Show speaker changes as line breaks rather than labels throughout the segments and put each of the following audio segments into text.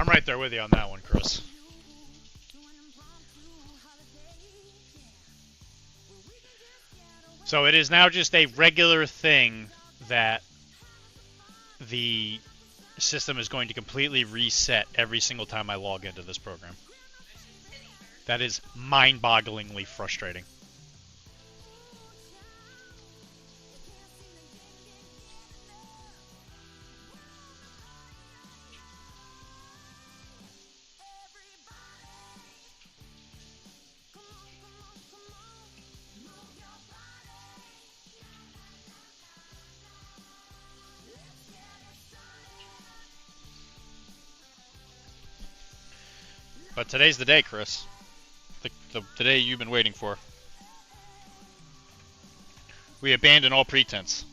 I'm right there with you on that one, Chris. So it is now just a regular thing that the system is going to completely reset every single time I log into this program. That is mind-bogglingly frustrating. But today's the day, Chris. The day you've been waiting for. We abandon all pretense.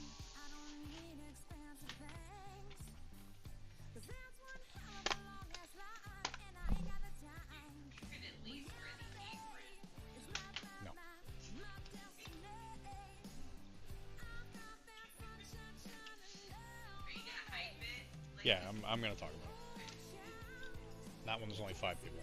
No. Yeah, I'm gonna talk about it. Not when there's only 5 people.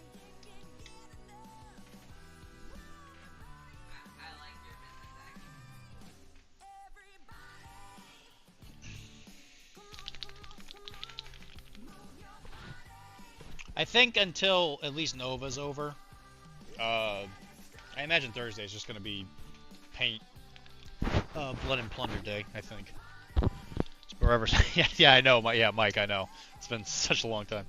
I think until at least Nova's over, I imagine Thursday is just going to be paint, blood and plunder day. I think. Wherever. Yeah, I know. Mike, I know. It's been such a long time.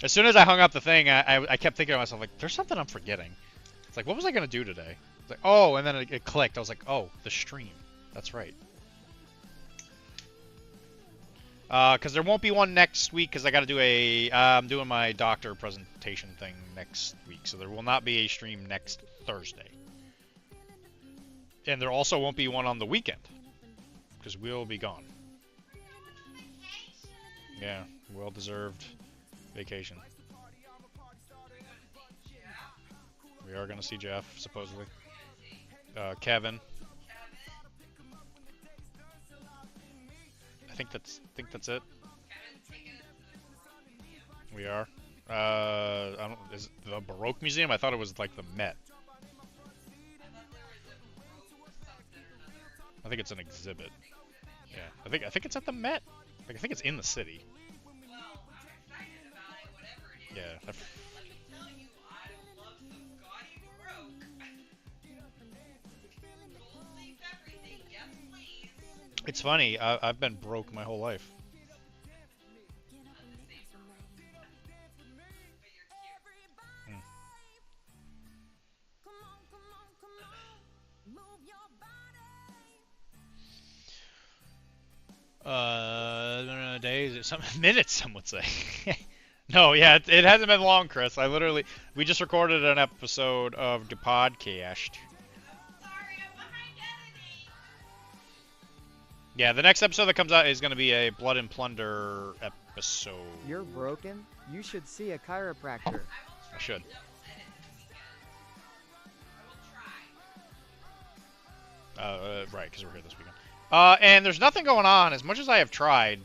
As soon as I hung up the thing, I kept thinking to myself, like, there's something I'm forgetting. It's like, what was I going to do today? It's like, oh, and then it clicked. I was like, oh, the stream. That's right. Because there won't be one next week because I got to do I'm doing my doctor presentation thing next week. So there will not be a stream next Thursday. And there also won't be one on the weekend because we'll be gone. Yeah, well-deserved vacation. We are going to see Jeff, supposedly. Kevin. I think that's it. We are. I don't. Is it the Baroque Museum? I thought it was like the Met. I think it's an exhibit. Yeah. I think it's at the Met. Like, I think it's in the city. Yeah. It's funny. I've been broke my whole life. Hmm. Days, some minutes, some would say. No, yeah, it hasn't been long, Chris. We just recorded an episode of the podcast. Yeah, the next episode that comes out is going to be a Blood and Plunder episode.
You're broken? You should see a chiropractor.
I should. Right, because we're here this weekend. And there's nothing going on. As much as I have tried,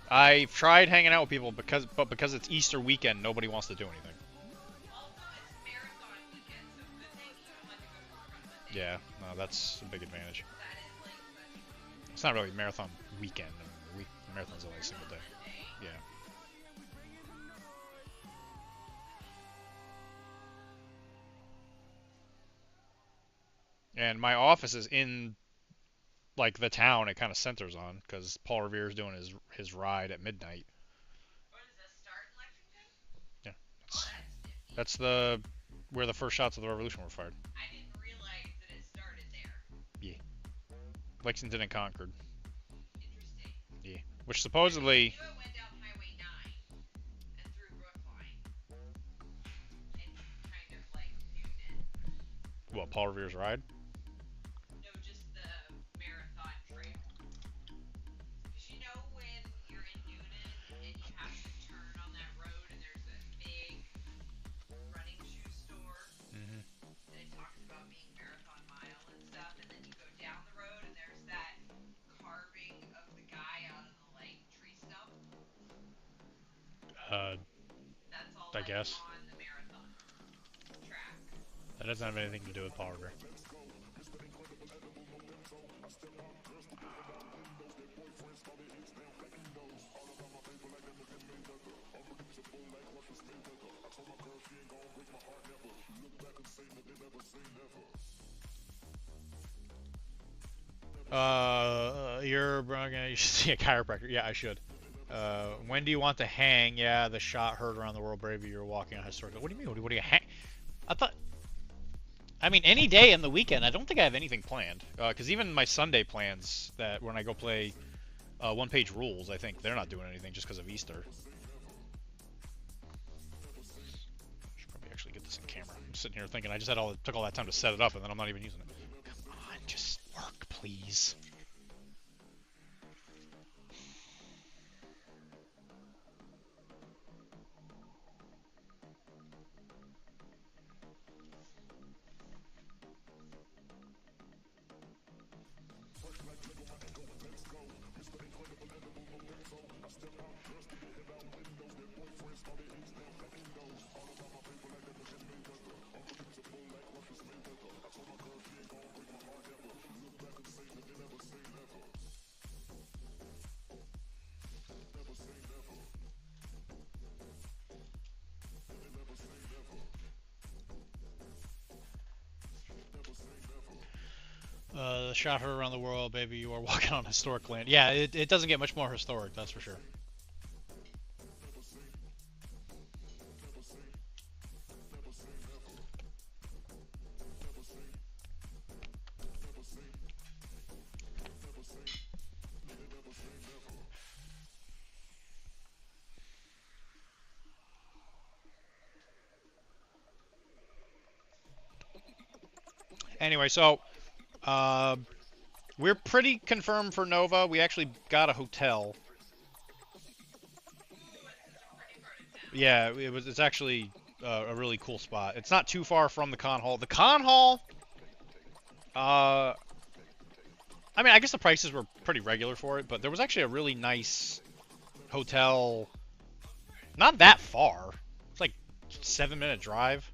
I've tried hanging out with people because it's Easter weekend, nobody wants to do anything. Yeah, no, that's a big advantage. It's not really marathon weekend. I mean, marathon's only a single day. Yeah. And my office is in, like, the town it kind of centers on, because Paul Revere's doing his ride at midnight. Yeah. That's where the first shots of the Revolution were fired. Yeah. Lexington and Concord. Yeah. Which supposedly... What, Paul Revere's ride? I guess. That doesn't have anything to do with Power Bear. You should see a chiropractor. Yeah, I should. When do you want to hang? Yeah, the shot heard around the world, baby. You're walking on historical. What do you mean? What do you hang? I thought. I mean, any day in the weekend. I don't think I have anything planned. Because even my Sunday plans, that when I go play one-page rules, I think they're not doing anything just because of Easter. Should probably actually get this in camera. I'm sitting here thinking I just took all that time to set it up, and then I'm not even using it. Come on, just work, please. The shot heard around the world, baby. You are walking on historic land. Yeah, it doesn't get much more historic, that's for sure. Anyway, so we're pretty confirmed for Nova. We actually got a hotel. Yeah, it's actually a really cool spot. It's not too far from the con hall. The con hall, I mean, I guess the prices were pretty regular for it, but there was actually a really nice hotel. Not that far. It's like 7-minute drive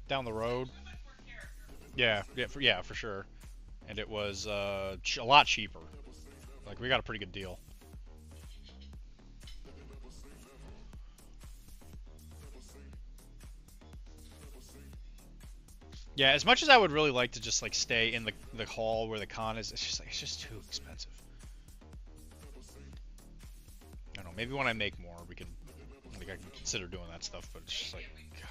down the road. Yeah, for sure. And it was a lot cheaper. Like, we got a pretty good deal. Yeah, as much as I would really like to just like stay in the hall where the con is, it's just too expensive. I don't know. Maybe when I make more, I can consider doing that stuff. But it's just like, God.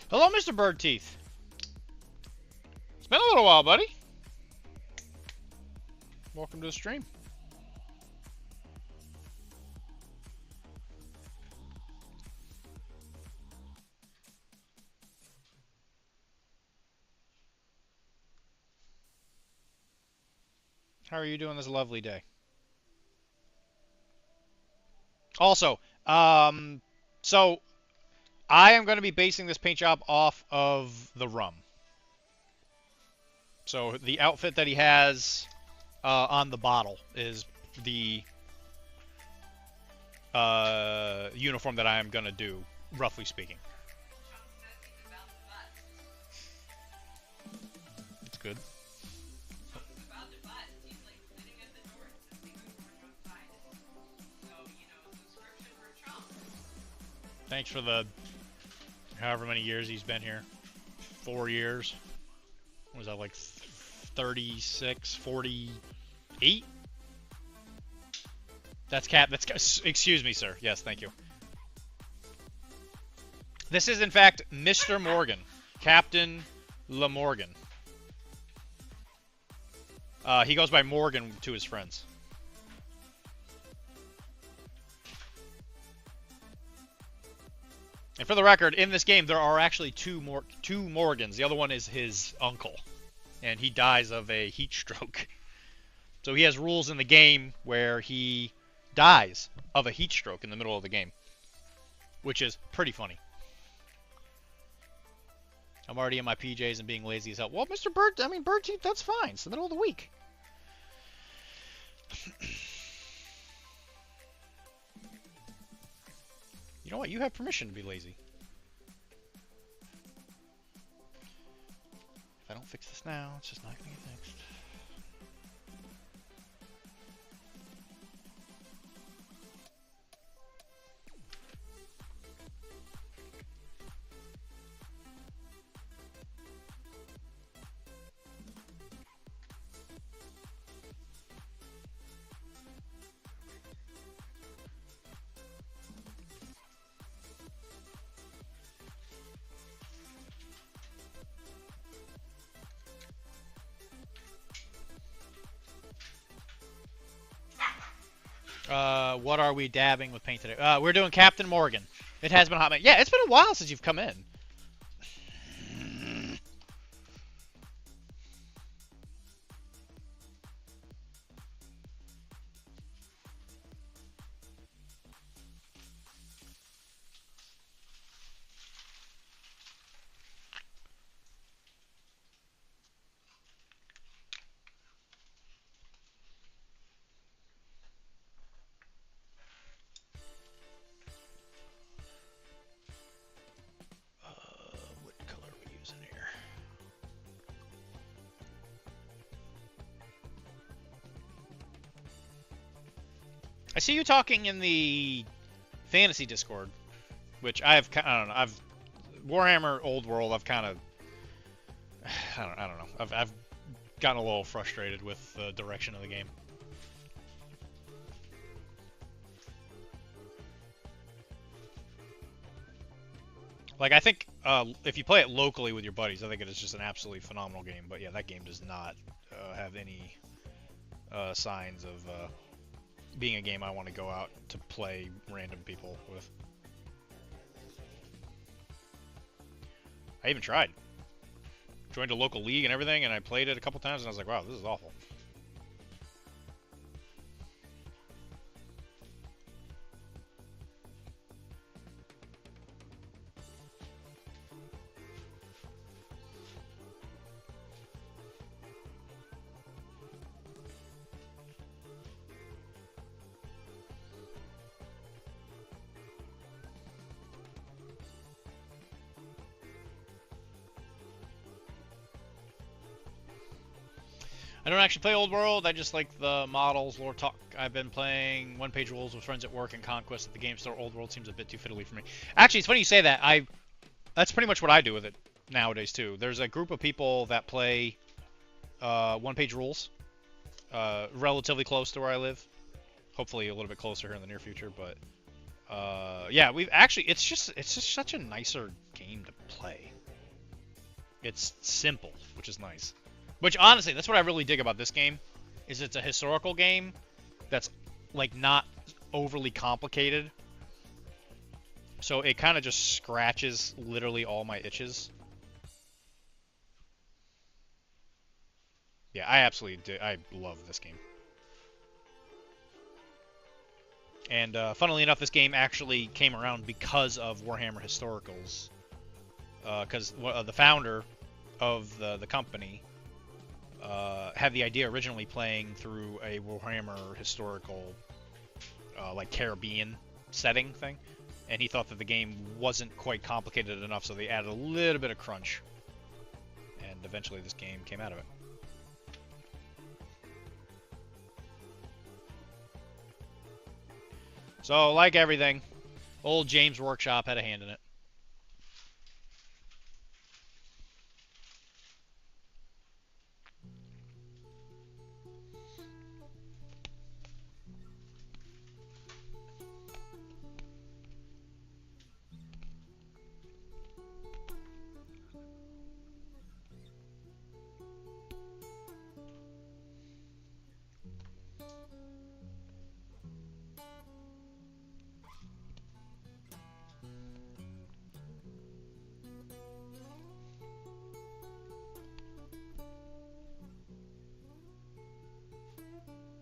Hello, Mr. Birdteeth. It's been a little while, buddy. Welcome to the stream. How are you doing this lovely day? Also, so I am going to be basing this paint job off of the rum. So the outfit that he has on the bottle is the uniform that I am going to do, roughly speaking. It's good. Thanks for the however many years he's been here. 4 years. What was that, like 36, 48? That's Cap. Excuse me, sir. Yes, thank you. This is, in fact, Mr. Morgan. Captain LeMorgan. He goes by Morgan to his friends. And for the record, in this game, there are actually two Morgans. The other one is his uncle. And he dies of a heat stroke. So he has rules in the game where he dies of a heat stroke in the middle of the game. which is pretty funny. I'm already in my PJs and being lazy as hell. Well, Mr. Bird, I mean, Birdseed, that's fine. It's the middle of the week. You know what? You have permission to be lazy. If I don't fix this now, it's just not going to get fixed. What are we dabbing with paint today? We're doing Captain Morgan. It has been a hot minute. Yeah, it's been a while since you've come in. What color are we using here? I see you talking in the fantasy Discord, which I don't know. Warhammer Old World. I've kind of, I don't know. I've gotten a little frustrated with the direction of the game. Like, I think if you play it locally with your buddies, I think it is just an absolutely phenomenal game. But yeah, that game does not have any signs of being a game I want to go out to play random people with. I even tried. Joined a local league and everything, and I played it a couple times, and I was like, wow, this is awful. I don't actually play Old World, I just like the models, lore talk. I've been playing one-page rules with friends at work and Conquest at the game store. Old World seems a bit too fiddly for me. Actually, it's funny you say that. That's pretty much what I do with it nowadays, too. There's a group of people that play one-page rules, relatively close to where I live. Hopefully a little bit closer here in the near future, but yeah, it's just such a nicer game to play. It's simple, which is nice. Which, honestly, that's what I really dig about this game, is it's a historical game that's, like, not overly complicated. So it kind of just scratches literally all my itches. Yeah, I absolutely do. I love this game. And, funnily enough, this game actually came around because of Warhammer Historicals. Because the founder of the company had the idea originally playing through a Warhammer historical, like Caribbean setting thing, and he thought that the game wasn't quite complicated enough, so they added a little bit of crunch, and eventually this game came out of it. So, like everything, old James Workshop had a hand in it.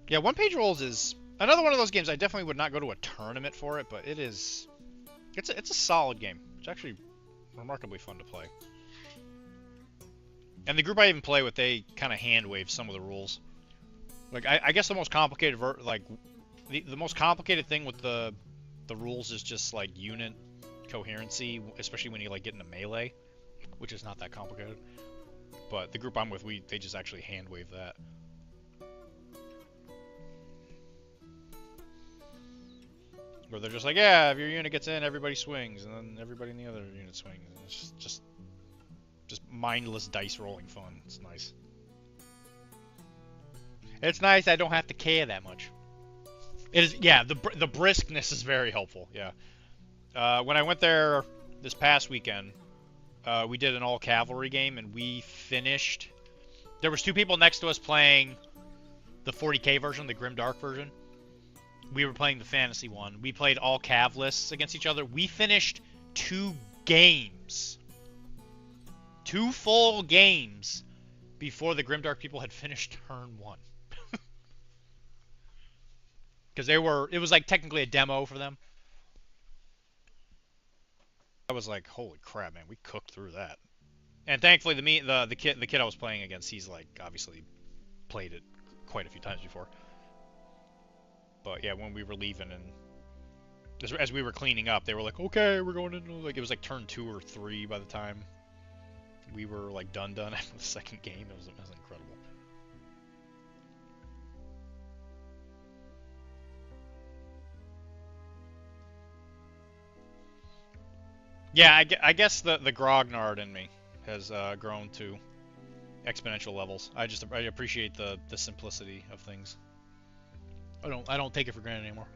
Yeah, One Page Rolls is another one of those games I definitely would not go to a tournament for it, but it is It's a solid game. It's actually remarkably fun to play. And the group I even play with, they kind of hand wave some of the rules. Like I guess the most complicated the most complicated thing with the rules is just like unit coherency, especially when you like get into melee, which is not that complicated. But the group I'm with, they just actually hand wave that. Where they're just like, yeah, if your unit gets in, everybody swings, and then everybody in the other unit swings. And it's just mindless dice rolling fun. It's nice. It's nice I don't have to care that much. It is, yeah, the briskness is very helpful, yeah. When I went there this past weekend, we did an all-cavalry game, and we finished... There was 2 people next to us playing the 40k version, the Grimdark version. We were playing the fantasy one. We played all cavalists against each other. We finished 2 games. 2 full games before the Grimdark people had finished turn 1. Because it was like technically a demo for them. I was like, holy crap, man, we cooked through that. And thankfully, the kid I was playing against, he's like obviously played it quite a few times before. But yeah, when we were leaving and as we were cleaning up, they were like, okay, we're going into, like, it was like turn 2 or 3 by the time we were like done after the second game. It was incredible. Yeah, I guess the grognard in me has grown to exponential levels. I appreciate the simplicity of things. I don't take it for granted anymore.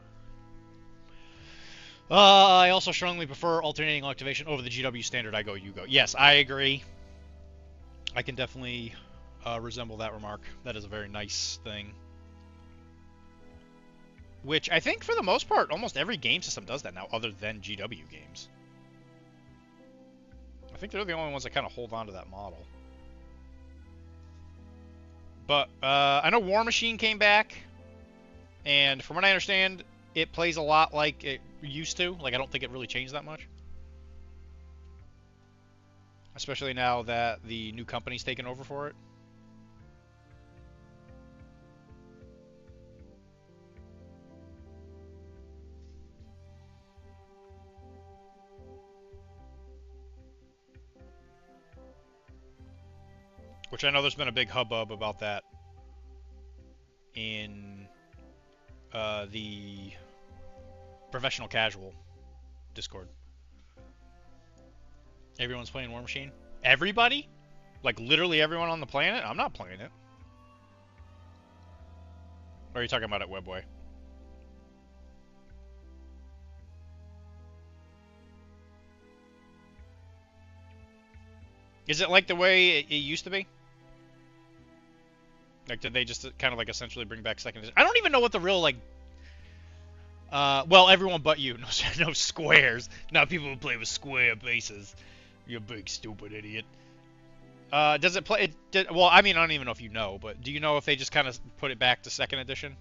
I also strongly prefer alternating activation over the GW standard. I go, you go. Yes, I agree. I can definitely resemble that remark. That is a very nice thing. Which I think for the most part, almost every game system does that now, other than GW games. I think they're the only ones that kind of hold on to that model. But I know War Machine came back. And from what I understand, it plays a lot like it used to. Like, I don't think it really changed that much. Especially now that the new company's taken over for it. Which I know there's been a big hubbub about that in the professional casual Discord. Everyone's playing War Machine? Everybody? Like literally everyone on the planet? I'm not playing it. Or are you talking about it, Webway? Is it like the way it used to be? Like, did they just kind of like essentially bring back second edition? I don't even know what the real like. Well, everyone but you knows squares. Not people who play with square bases. You big stupid idiot. Does it play? Well, I mean, I don't even know if you know, but do you know if they just kind of put it back to second edition?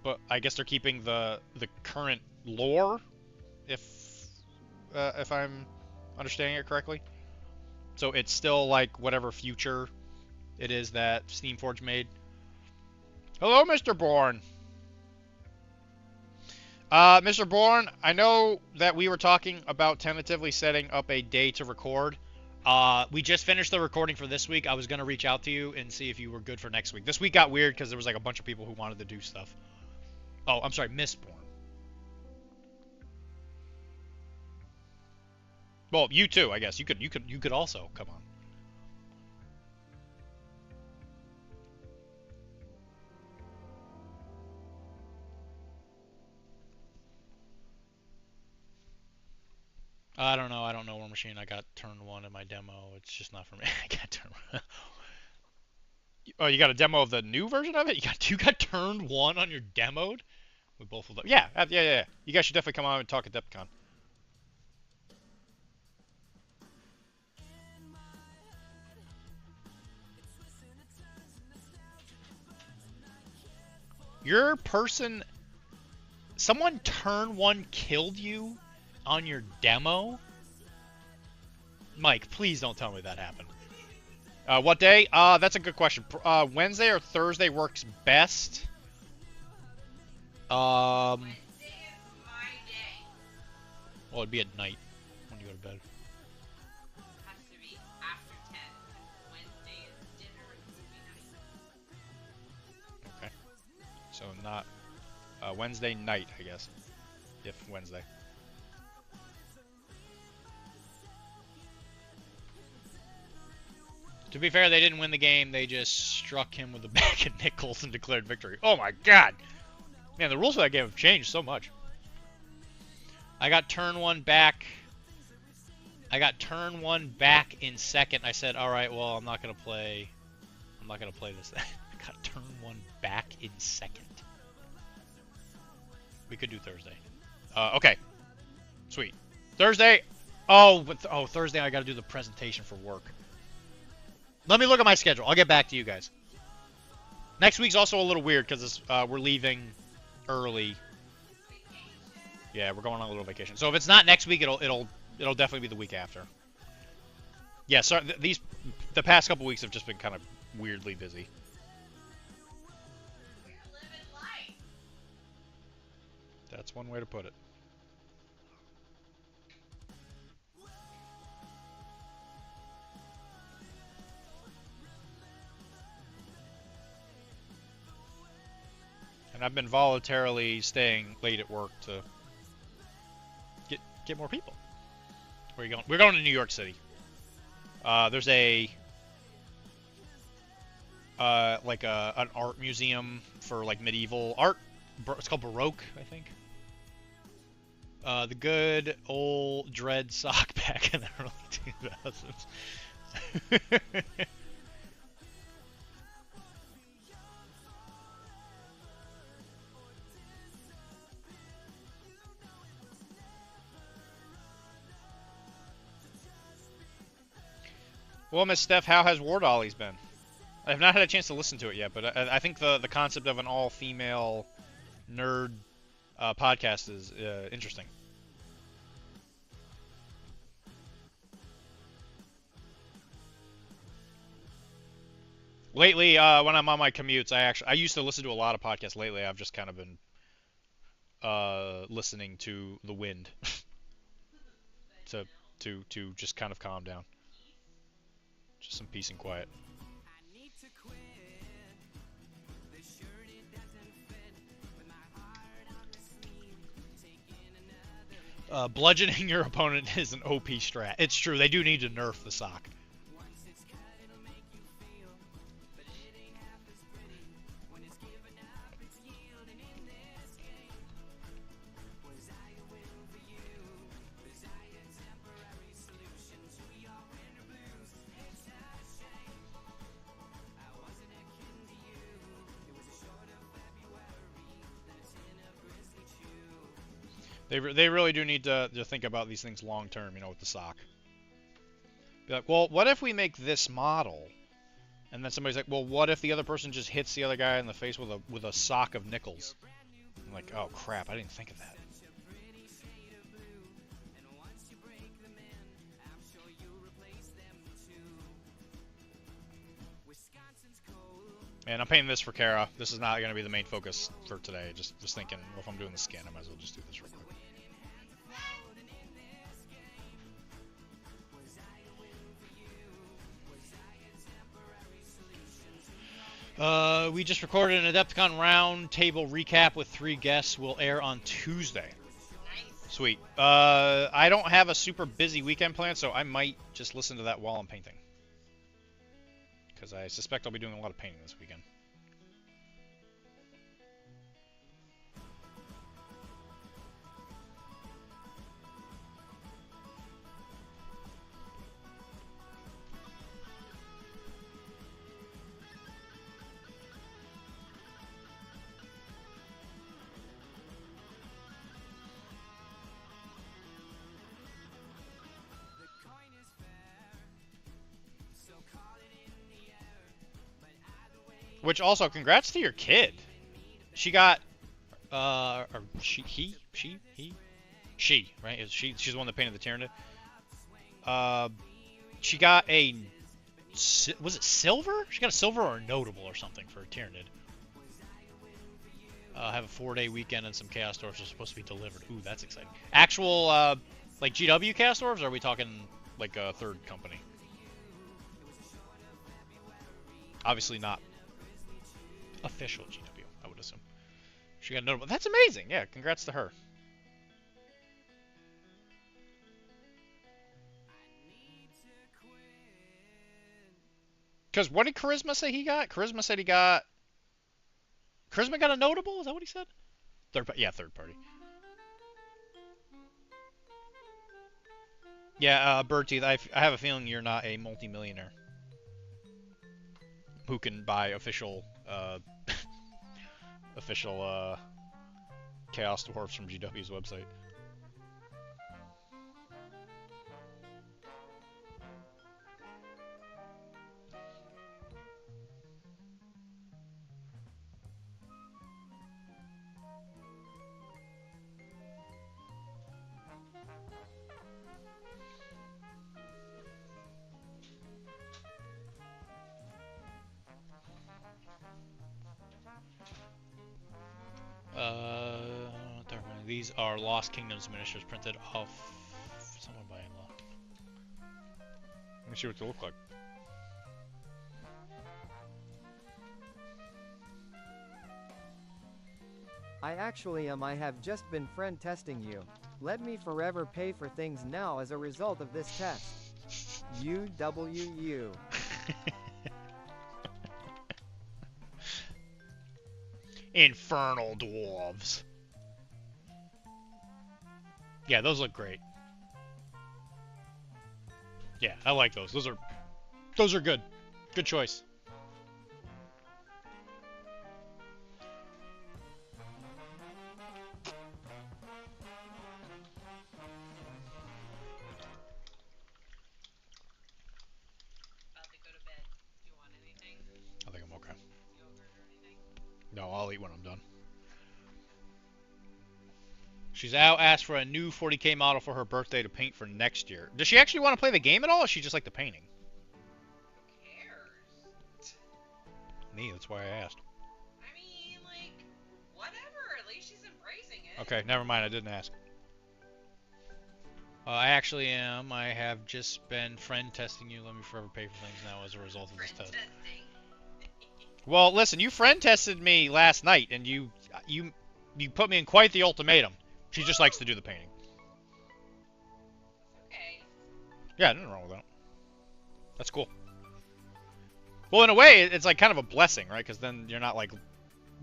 But I guess they're keeping the current lore, if I'm understanding it correctly. So it's still like whatever future it is that Steamforge made. Hello, Mr. Bourne. Mr. Bourne, I know that we were talking about tentatively setting up a day to record. We just finished the recording for this week. I was going to reach out to you and see if you were good for next week. This week got weird because there was like a bunch of people who wanted to do stuff. Oh, I'm sorry, Miss Bourne. Well, you too, I guess. You could also come on. I don't know War Machine. I got turn 1 in my demo. It's just not for me. I got turn 1. Oh, you got a demo of the new version of it? You got turn 1 on your demoed? We both will. Yeah. You guys should definitely come on and talk at DepCon. Your person, someone turn 1 killed you on your demo? Mike, please don't tell me that happened. What day? That's a good question. Wednesday or Thursday works best. Well, it'd be at night when you go to bed.
Has to be after 10. Wednesday is dinner and movie night.
Okay. So not Wednesday night, I guess. If Wednesday. To be fair, they didn't win the game. They just struck him with a bag of nickels and declared victory. Oh my god! Man, the rules of that game have changed so much. I got turn one back. I got turn one back in second. I said, all right, well, I'm not gonna play this. I got turn one back in second. We could do Thursday. Okay. Sweet. Thursday. Oh, Thursday I gotta do the presentation for work. Let me look at my schedule. I'll get back to you guys. Next week's also a little weird because we're leaving early. Yeah, we're going on a little vacation. So if it's not next week, it'll definitely be the week after. Yeah, so the past couple weeks have just been kind of weirdly busy. That's one way to put it. And I've been voluntarily staying late at work to get more people. Where are you going? We're going to New York City. There's an art museum for like medieval art. It's called Baroque, I think. The good old dread sock back in the early 2000s. Well, Miss Steph, how has War Dollies been? I have not had a chance to listen to it yet, but I think the concept of an all-female nerd podcast is interesting. Lately, when I'm on my commutes, I used to listen to a lot of podcasts. Lately, I've just kind of been listening to the wind to just kind of calm down. Just some peace and quiet. Bludgeoning your opponent is an OP strat. It's true, they do need to nerf the sock. They really do need to think about these things long term, you know, with the sock. Be like, well, what if we make this model? And then somebody's like, well, what if the other person just hits the other guy in the face with a sock of nickels? I'm like, oh crap, I didn't think of that. And I'm painting this for Kara. This is not going to be the main focus for today. Just thinking, well, if I'm doing the skin, I might as well just do this real quick. We just recorded an Adepticon round table recap with 3 guests. Will air on Tuesday. Nice. Sweet. I don't have a super busy weekend plan, so I might just listen to that while I'm painting. Because I suspect I'll be doing a lot of painting this weekend. Which also, congrats to your kid. She got, she She, right? She's the one that painted the Tyrannid. She got a, was it silver? She got a silver or a notable or something for a Tyrannid. Have a 4-day weekend and some Chaos Dwarfs are supposed to be delivered. Ooh, that's exciting. Actual, like GW Chaos Dwarfs, or are we talking like a third company? Obviously not official GW, I would assume. She got a notable. That's amazing. Yeah, congrats to her. Because what did Charisma say he got? Charisma said he got... Charisma got a notable? Is that what he said? Yeah, third party. Yeah, Birdteeth, I have a feeling you're not a multimillionaire who can buy official, official, Chaos Dwarfs from GW's website. These are Lost Kingdoms miniatures printed off someone by in-law. Let me see what they look like.
I have just been friend testing you. Let me forever pay for things now as a result of this test. UWU.
Infernal Dwarves. Yeah, those look great. Yeah, I like those. Those are good. Good choice.
About to go to bed. Do you want anything?
I think I'm okay.
Yogurt or anything?
No, I'll eat when I'm done. She's out, asked for a new 40K model for her birthday to paint for next year. Does she actually want to play the game at all, or does she just like the painting?
Who cares?
Me, that's why I asked.
I mean, like, whatever. At least she's embracing it.
Okay, never mind, I didn't ask. I actually am. I have just been friend testing you. Let me forever pay for things now as a result of this test.
Testing.
Well, listen, you friend tested me last night, and you put me in quite the ultimatum. She just likes to do the painting.
Okay.
Yeah, nothing wrong with that. That's cool. Well, in a way, it's like kind of a blessing, right? Because then you're not like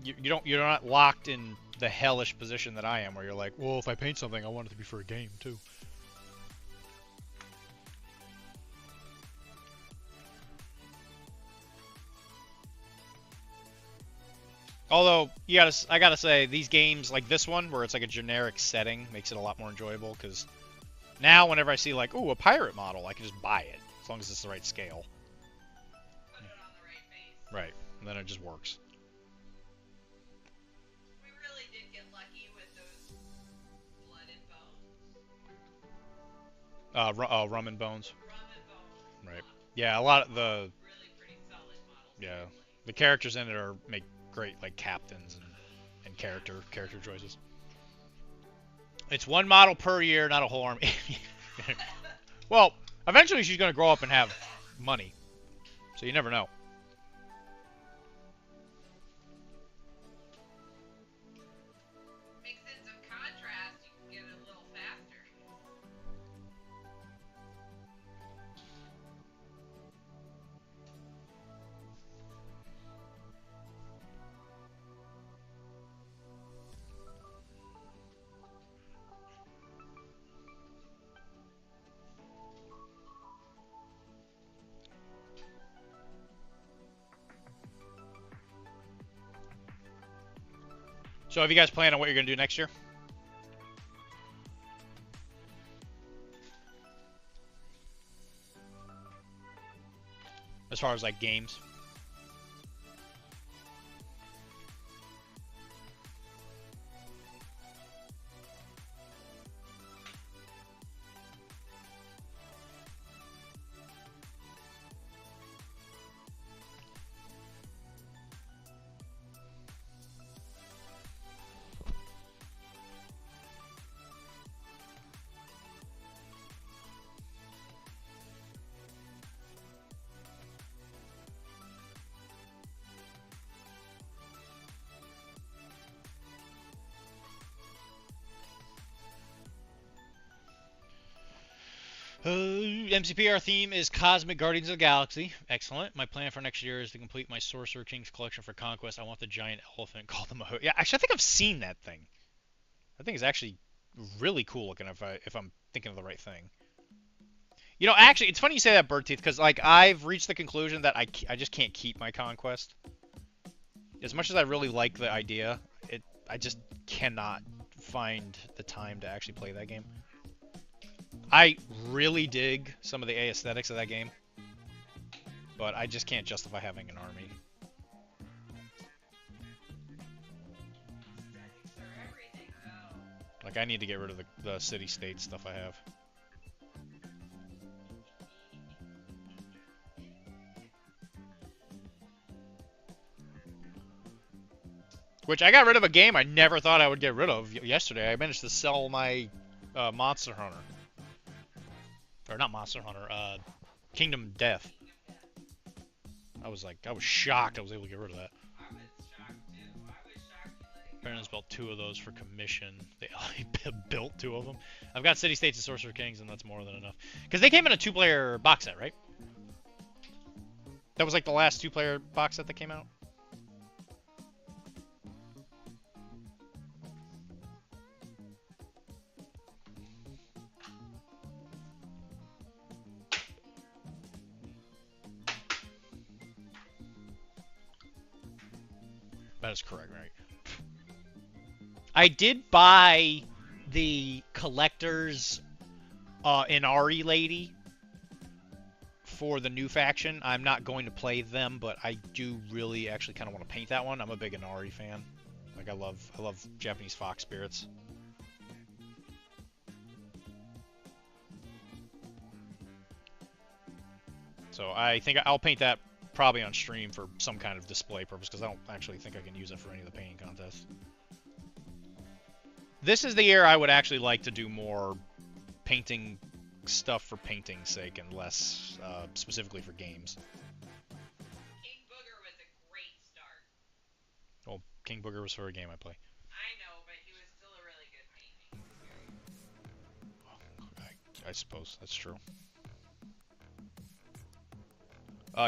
you're not locked in the hellish position that I am, where you're like, well, if I paint something, I want it to be for a game too. Although, I gotta say, these games, like this one, where it's like a generic setting, makes it a lot more enjoyable, because now whenever I see, like, ooh, a pirate model, I can just buy it, as long as it's the right scale.
Put it on the right base.
Right, and then it just works.
We really did get lucky with those blood and bones.
Rum and Bones.
Rum and bones.
Right. Yeah, a lot of the...
Really pretty solid models.
Yeah. The characters in it make great, like, captains and character choices. It's one model per year, not a whole army. Well, eventually she's going to grow up and have money. So you never know.
Makes sense of contrast, you can get it a little faster.
So have you guys planned on what you're going to do next year? As far as, like, games? MCPR theme is Cosmic Guardians of the Galaxy. Excellent. My plan for next year is to complete my Sorcerer Kings collection for Conquest. I want the giant elephant. Call them a... Yeah, actually, I think I've seen that thing. I think it's actually really cool looking if I'm thinking of the right thing. You know, actually, it's funny you say that, Bird Teeth, because like I've reached the conclusion that I just can't keep my Conquest. As much as I really like the idea, I just cannot find the time to actually play that game. I really dig some of the aesthetics of that game, but I just can't justify having an army. Like, I need to get rid of the city-state stuff I have. Which, I got rid of a game I never thought I would get rid of yesterday. I managed to sell my Monster Hunter. Or not Monster Hunter, Kingdom Death. I was shocked I was able to get rid of that.
I was shocked too. I was shocked like.
Brandon's built 2 of those for commission. They built 2 of them. I've got City States and Sorcerer Kings, and that's more than enough. Because they came in a 2-player box set, right? That was like the last 2-player box set that came out. That is correct, right? I did buy the collector's Inari lady for the new faction. I'm not going to play them, but I do really actually kind of want to paint that one. I'm a big Inari fan. Like I love Japanese fox spirits. So I think I'll paint that probably on stream for some kind of display purpose, because I don't actually think I can use it for any of the painting contests. This is the year I would actually like to do more painting stuff for painting's sake and less specifically for games.
King Booger was a great start.
Well, King Booger was for a game I play.
I know, but he was still a really good painting.
I suppose that's true.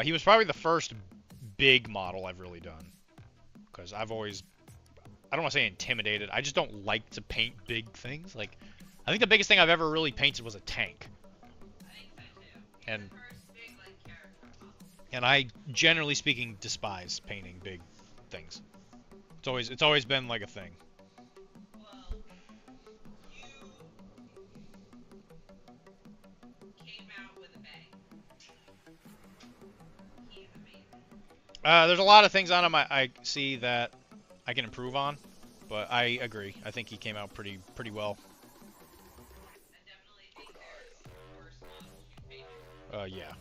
He was probably the first big model I've really done. Because I've always... I don't want to say intimidated. I just don't like to paint big things. Like, I think the biggest thing I've ever really painted was a tank.
I think so too.
And,
The first big, like, character model.
and I, generally speaking, despise painting big things. It's always been like a thing.
Well, you came out with a bang. He's amazing.
There's a lot of things on him I see that I can improve on, but I agree. I think he came out pretty well.
I definitely think there's worse models you painted.
Yeah.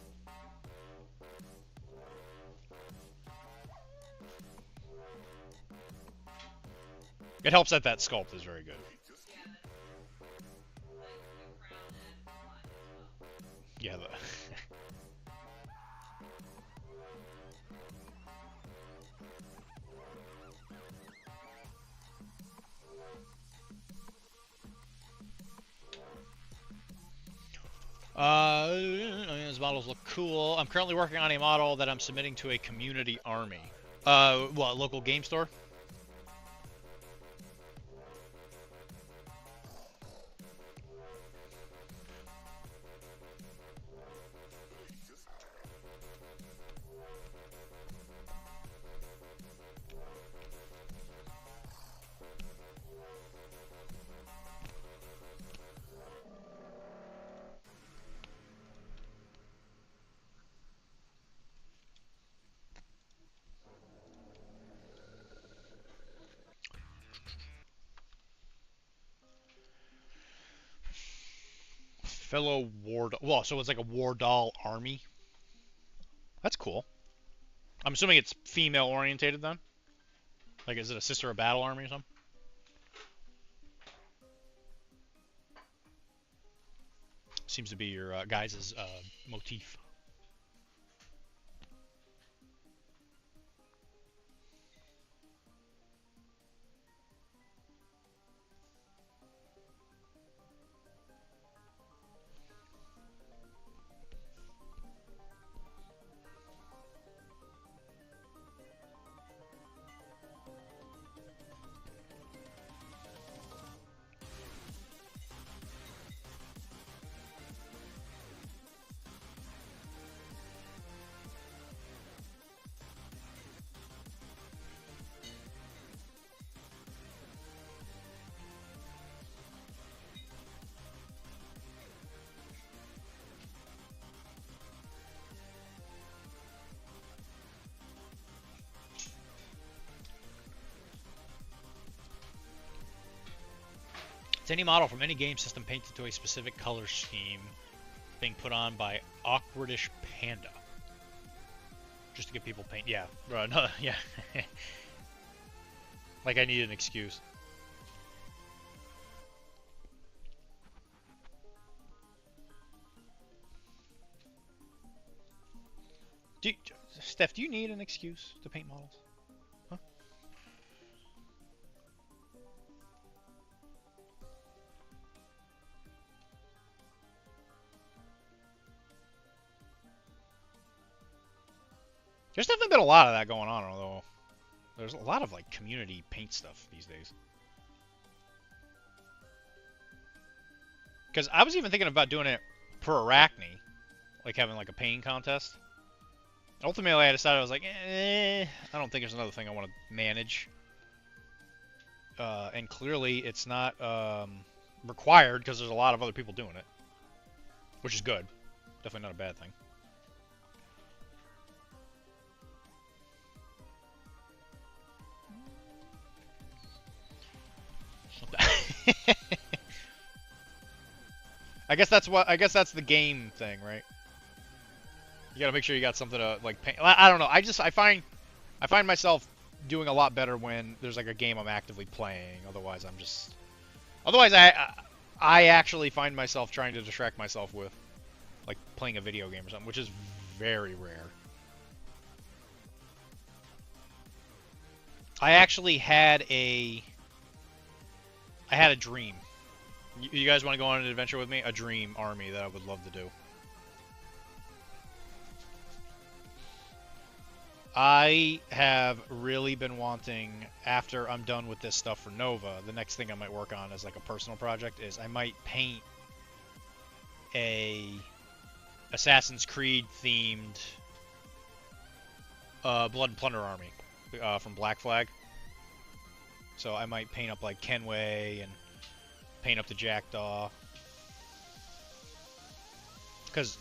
It helps that sculpt is very good.
Yeah, that's like the crown and a lot as well.
Yeah. These models look cool. I'm currently working on a model that I'm submitting to a community army. What, local game store? Fellow Ward... Well, so it's like a Wardall army? That's cool. I'm assuming it's female-orientated then? Like, is it a Sister of Battle army or something? Seems to be your guys' motif. It's any model from any game system painted to a specific color scheme being put on by Awkwardish Panda. Just to get people paint. Yeah, no, yeah. Like I need an excuse. Steph, do you need an excuse to paint models? Huh? There's definitely been a lot of that going on, although there's a lot of like community paint stuff these days. Because I was even thinking about doing it per Arachne, like having like a painting contest. Ultimately, I decided I was like, I don't think there's another thing I want to manage. And clearly, it's not required because there's a lot of other people doing it, which is good. Definitely not a bad thing. I guess that's the game thing, right? You gotta make sure you got something to like paint. I don't know. I find myself doing a lot better when there's like a game I'm actively playing. Otherwise, I actually find myself trying to distract myself with like playing a video game or something, which is very rare. I actually had a dream. You guys want to go on an adventure with me? A dream army that I would love to do. I have really been wanting, after I'm done with this stuff for Nova, the next thing I might work on as like a personal project is I might paint a Assassin's Creed themed Blood and Plunder army from Black Flag. So I might paint up like Kenway and paint up the Jackdaw. Because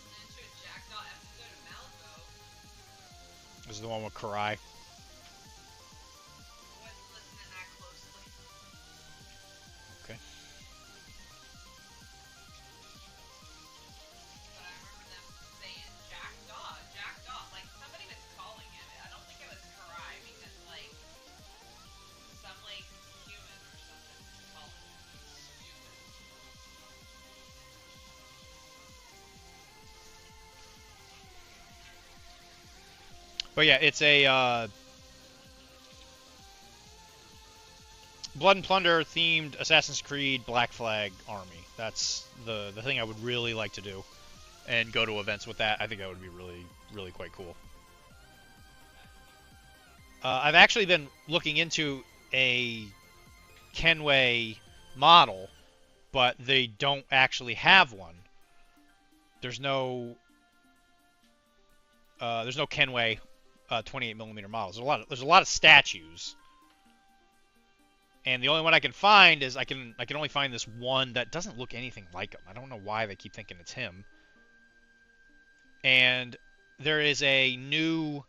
this is the one with Karai. Okay.
But I remember them saying Jackdaw. Like somebody was calling it. I don't think it was Karai because like some like human or something was calling it stupid.
But yeah, it's a Blood and Plunder themed Assassin's Creed Black Flag army. That's the thing I would really like to do, and go to events with that. I think that would be really quite cool. I've actually been looking into a Kenway model, but they don't actually have one. There's no Kenway 28mm models. There's a lot of statues, and the only one I can find is I can only find this one that doesn't look anything like him. I don't know why they keep thinking it's him. And there is a new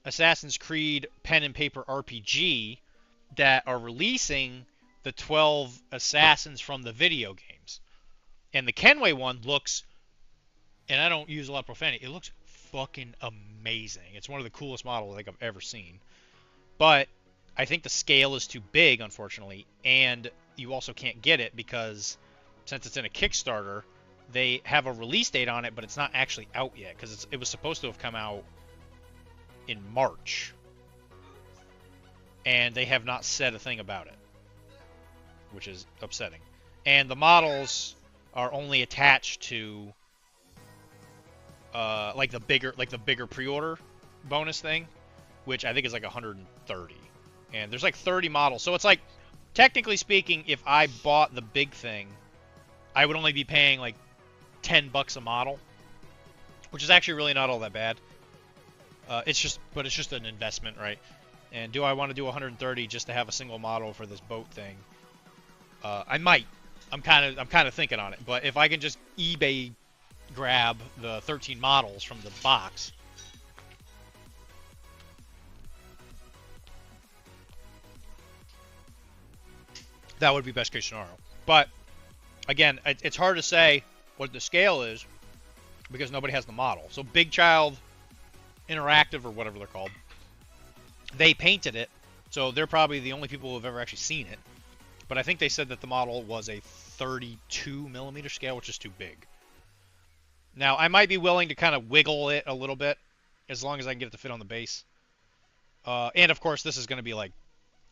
Assassin's Creed pen and paper RPG that are releasing the 12 assassins from the video games. And the Kenway one looks, and I don't use a lot of profanity, it looks fucking amazing. It's one of the coolest models I think I've ever seen. But I think the scale is too big, unfortunately, and you also can't get it because since it's in a Kickstarter, they have a release date on it, but it's not actually out yet because it was supposed to have come out in March, and they have not said a thing about it, which is upsetting. And the models are only attached to like the bigger pre-order bonus thing, which I think is like 130. And there's like 30 models, so it's like, technically speaking, if I bought the big thing, I would only be paying like $10 a model, which is actually really not all that bad. It's just an investment, right? And do I want to do 130 just to have a single model for this boat thing? I might. I'm kind of thinking on it. But if I can just eBay grab the 13 models from the box, that would be best case scenario. But again, it's hard to say what the scale is because nobody has the model. So Big Child Interactive, or whatever they're called, they painted it, so they're probably the only people who have ever actually seen it. But I think they said that the model was a 32 millimeter scale, which is too big. Now, I might be willing to kind of wiggle it a little bit, as long as I can get it to fit on the base. And of course, this is going to be like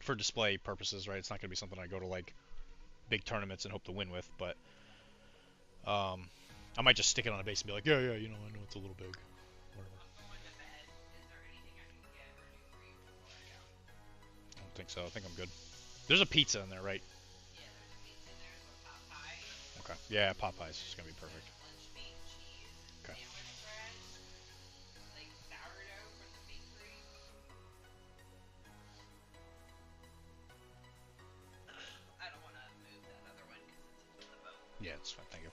for display purposes, right? It's not going to be something I go to like big tournaments and hope to win with, but I might just stick it on a base and be like, yeah, I know it's a little big. Whatever. I don't think so. I think I'm good. There's a pizza in there, right?
Yeah, there's a pizza in there as well, pot pie.
Okay. Yeah, pot pie's just gonna be perfect.
Lunch meat, cheese,
Okay.
sandwich bread, like sourdough for the bakery. I don't want to move that other one because it's in the boat.
Yeah, it's fine. Thank you.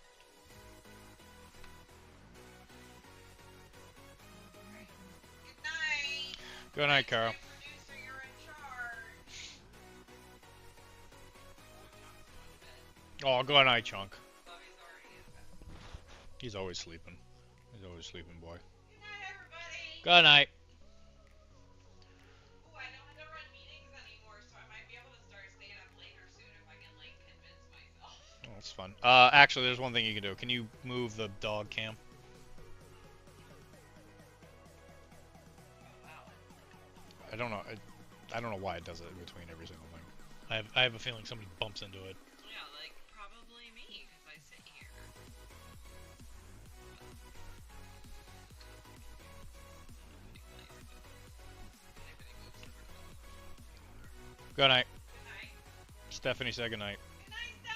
Good night.
Good night, Carol.
Producer, you're in charge.
Oh, good night, Chunk.
Bobby's already in bed.
He's always sleeping. He's always sleeping, boy.
Good night, everybody.
Good night.
Ooh, I don't have to run meetings anymore, so I might be able to start staying up later soon if I can, like, convince myself.
Oh, that's fun. Actually, there's one thing you can do. Can you move the dog cam?
Oh, wow.
I don't know. I don't know why it does it in between every single thing. I have a feeling somebody bumps into it.
Yeah, like, probably me, because I sit here.
Good night.
Good night.
Stephanie said good night.
Good night, Steph.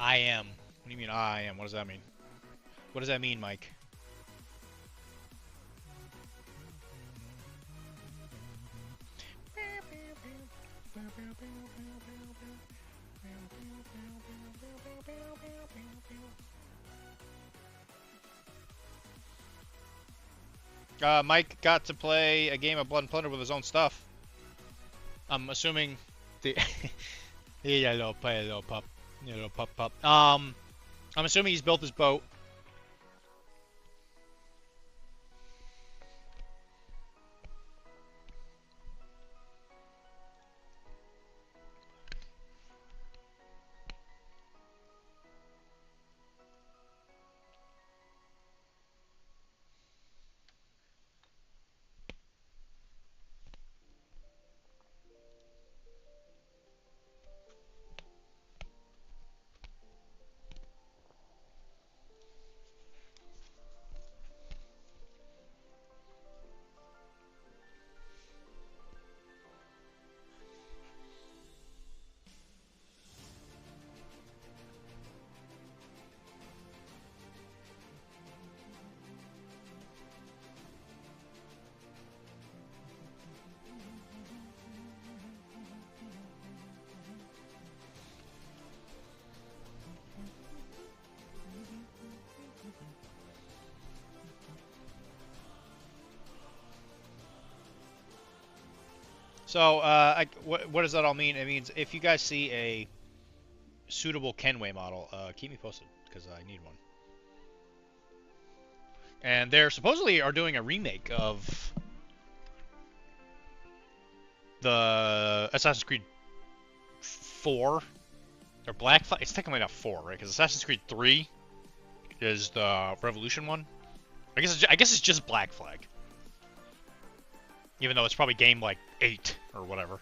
I am. What do you mean I am? What does that mean? What does that mean, Mike? Mike got to play a game of Blood and Plunder with his own stuff. I'm assuming the yeah, little pup. Yeah, little pup. I'm assuming he's built his boat. So, what does that all mean? It means if you guys see a suitable Kenway model, keep me posted, because I need one. And they're supposedly are doing a remake of the Assassin's Creed 4, or Black Flag. It's technically not 4, right? Because Assassin's Creed 3 is the Revolution one. I guess it's just Black Flag. Even though it's probably game like 8 or whatever.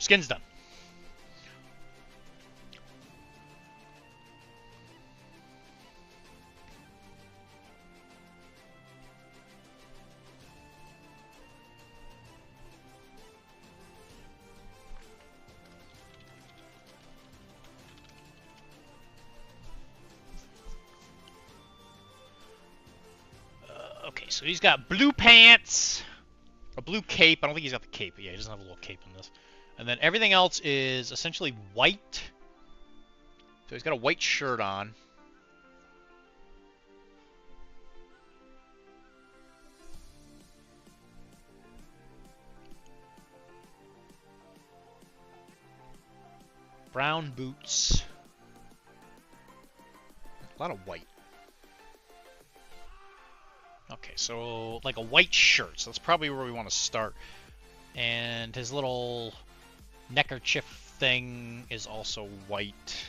Skin's done. Okay, so he's got blue pants, a blue cape. I don't think he's got the cape. Yeah, he doesn't have a little cape in this. And then everything else is essentially white. So he's got a white shirt on. Brown boots. A lot of white. Okay, so like a white shirt. So that's probably where we want to start. And his little neckerchief thing is also white.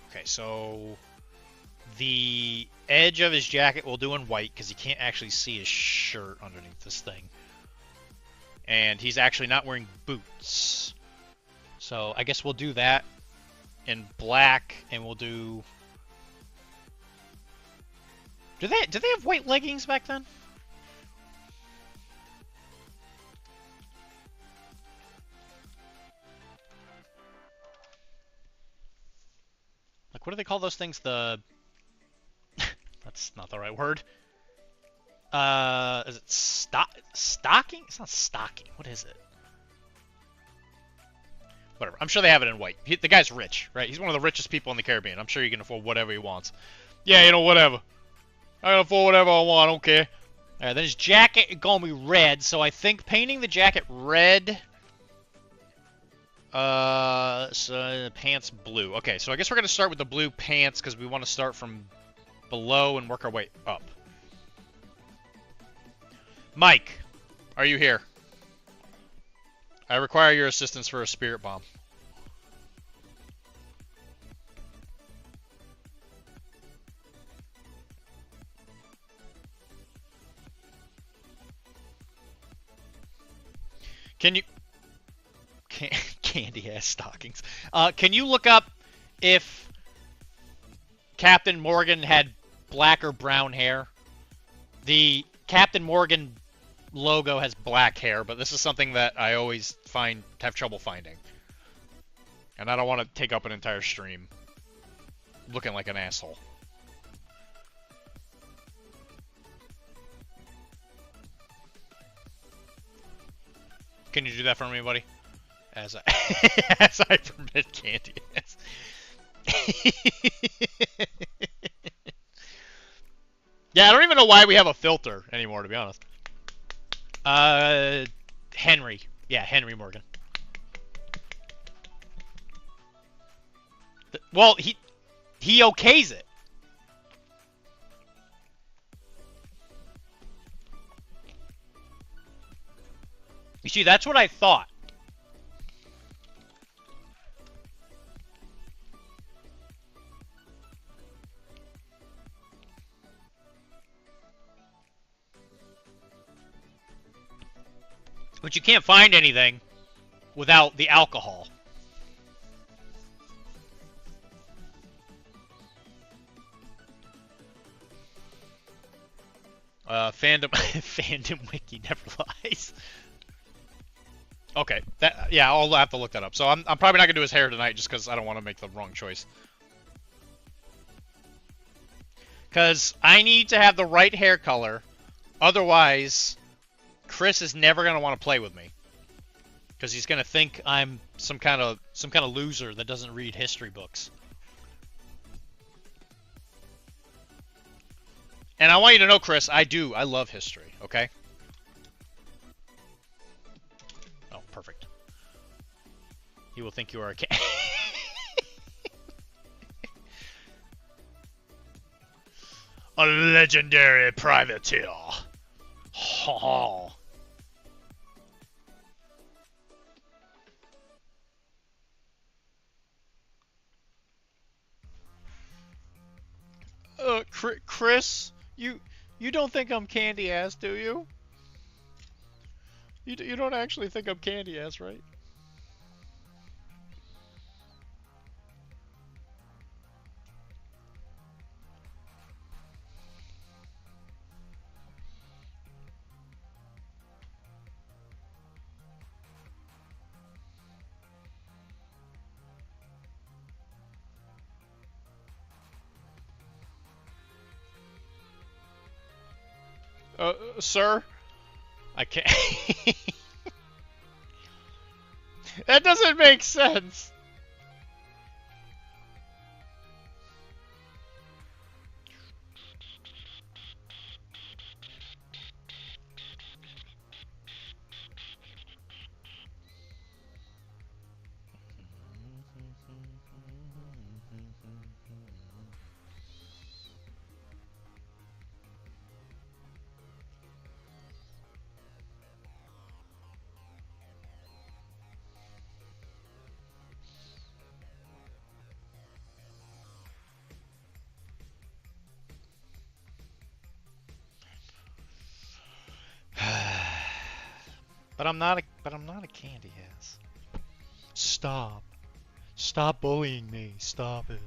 Okay, so the edge of his jacket we'll do in white because you can't actually see his shirt underneath this thing. And he's actually not wearing boots. So I guess we'll do that in black, and we'll do... Did they have white leggings back then? Like, what do they call those things? The... That's not the right word. Is it stocking? It's not stocking. What is it? Whatever. I'm sure they have it in white. The guy's rich, right? He's one of the richest people in the Caribbean. I'm sure he can afford whatever he wants. Yeah, you know, whatever. I can afford whatever I want. I don't care. All right, then his jacket is going to be red, so I think painting the jacket red. So the pants blue. Okay, so I guess we're going to start with the blue pants because we want to start from below and work our way up. Mike, are you here? I require your assistance for a spirit bomb. Can you... Candy-ass stockings. Can you look up if Captain Morgan had black or brown hair? The Captain Morgan logo has black hair, but this is something that I always have trouble finding. And I don't want to take up an entire stream looking like an asshole. Can you do that for me, buddy? As I permit candy. Yeah, I don't even know why we have a filter anymore, to be honest. Henry. Yeah, Henry Morgan. Well, he okays it. You see, that's what I thought. But you can't find anything without the alcohol. Fandom wiki never lies. Okay, yeah, I'll have to look that up. So I'm probably not gonna do his hair tonight just because I don't want to make the wrong choice. Because I need to have the right hair color, otherwise Chris is never gonna want to play with me. Because he's gonna think I'm some kind of loser that doesn't read history books. And I want you to know, Chris, I do. I love history, okay? Oh, perfect. He will think you are a cat. A legendary privateer. Ha ha. Chris, You you don't think I'm candy ass, do you? You don't actually think I'm candy ass, right? Sir, I can't. That doesn't make sense. But I'm not a candy ass. Stop. Stop bullying me. Stop it.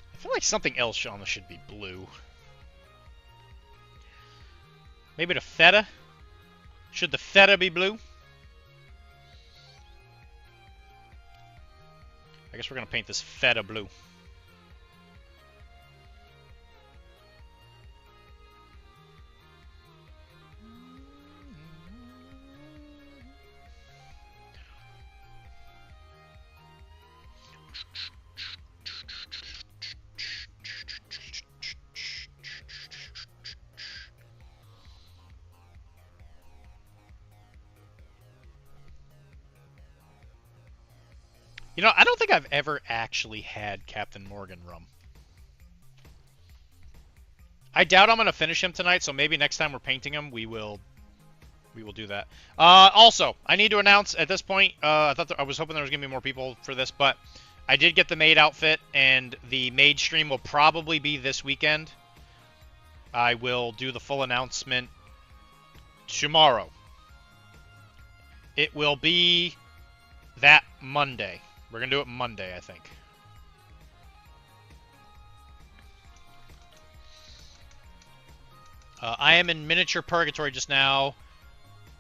I feel like something else, Shauna, should be blue. Maybe the feta? Should the feta be blue? I guess we're gonna paint this feta blue. You know, I don't think I've ever actually had Captain Morgan rum. I doubt I'm gonna finish him tonight, so maybe next time we're painting him, we will do that. Also, I need to announce at this point. I was hoping there was gonna be more people for this, but I did get the maid outfit, and the maid stream will probably be this weekend. I will do the full announcement tomorrow. It will be that Monday. We're going to do it Monday, I think. I am in miniature purgatory just now.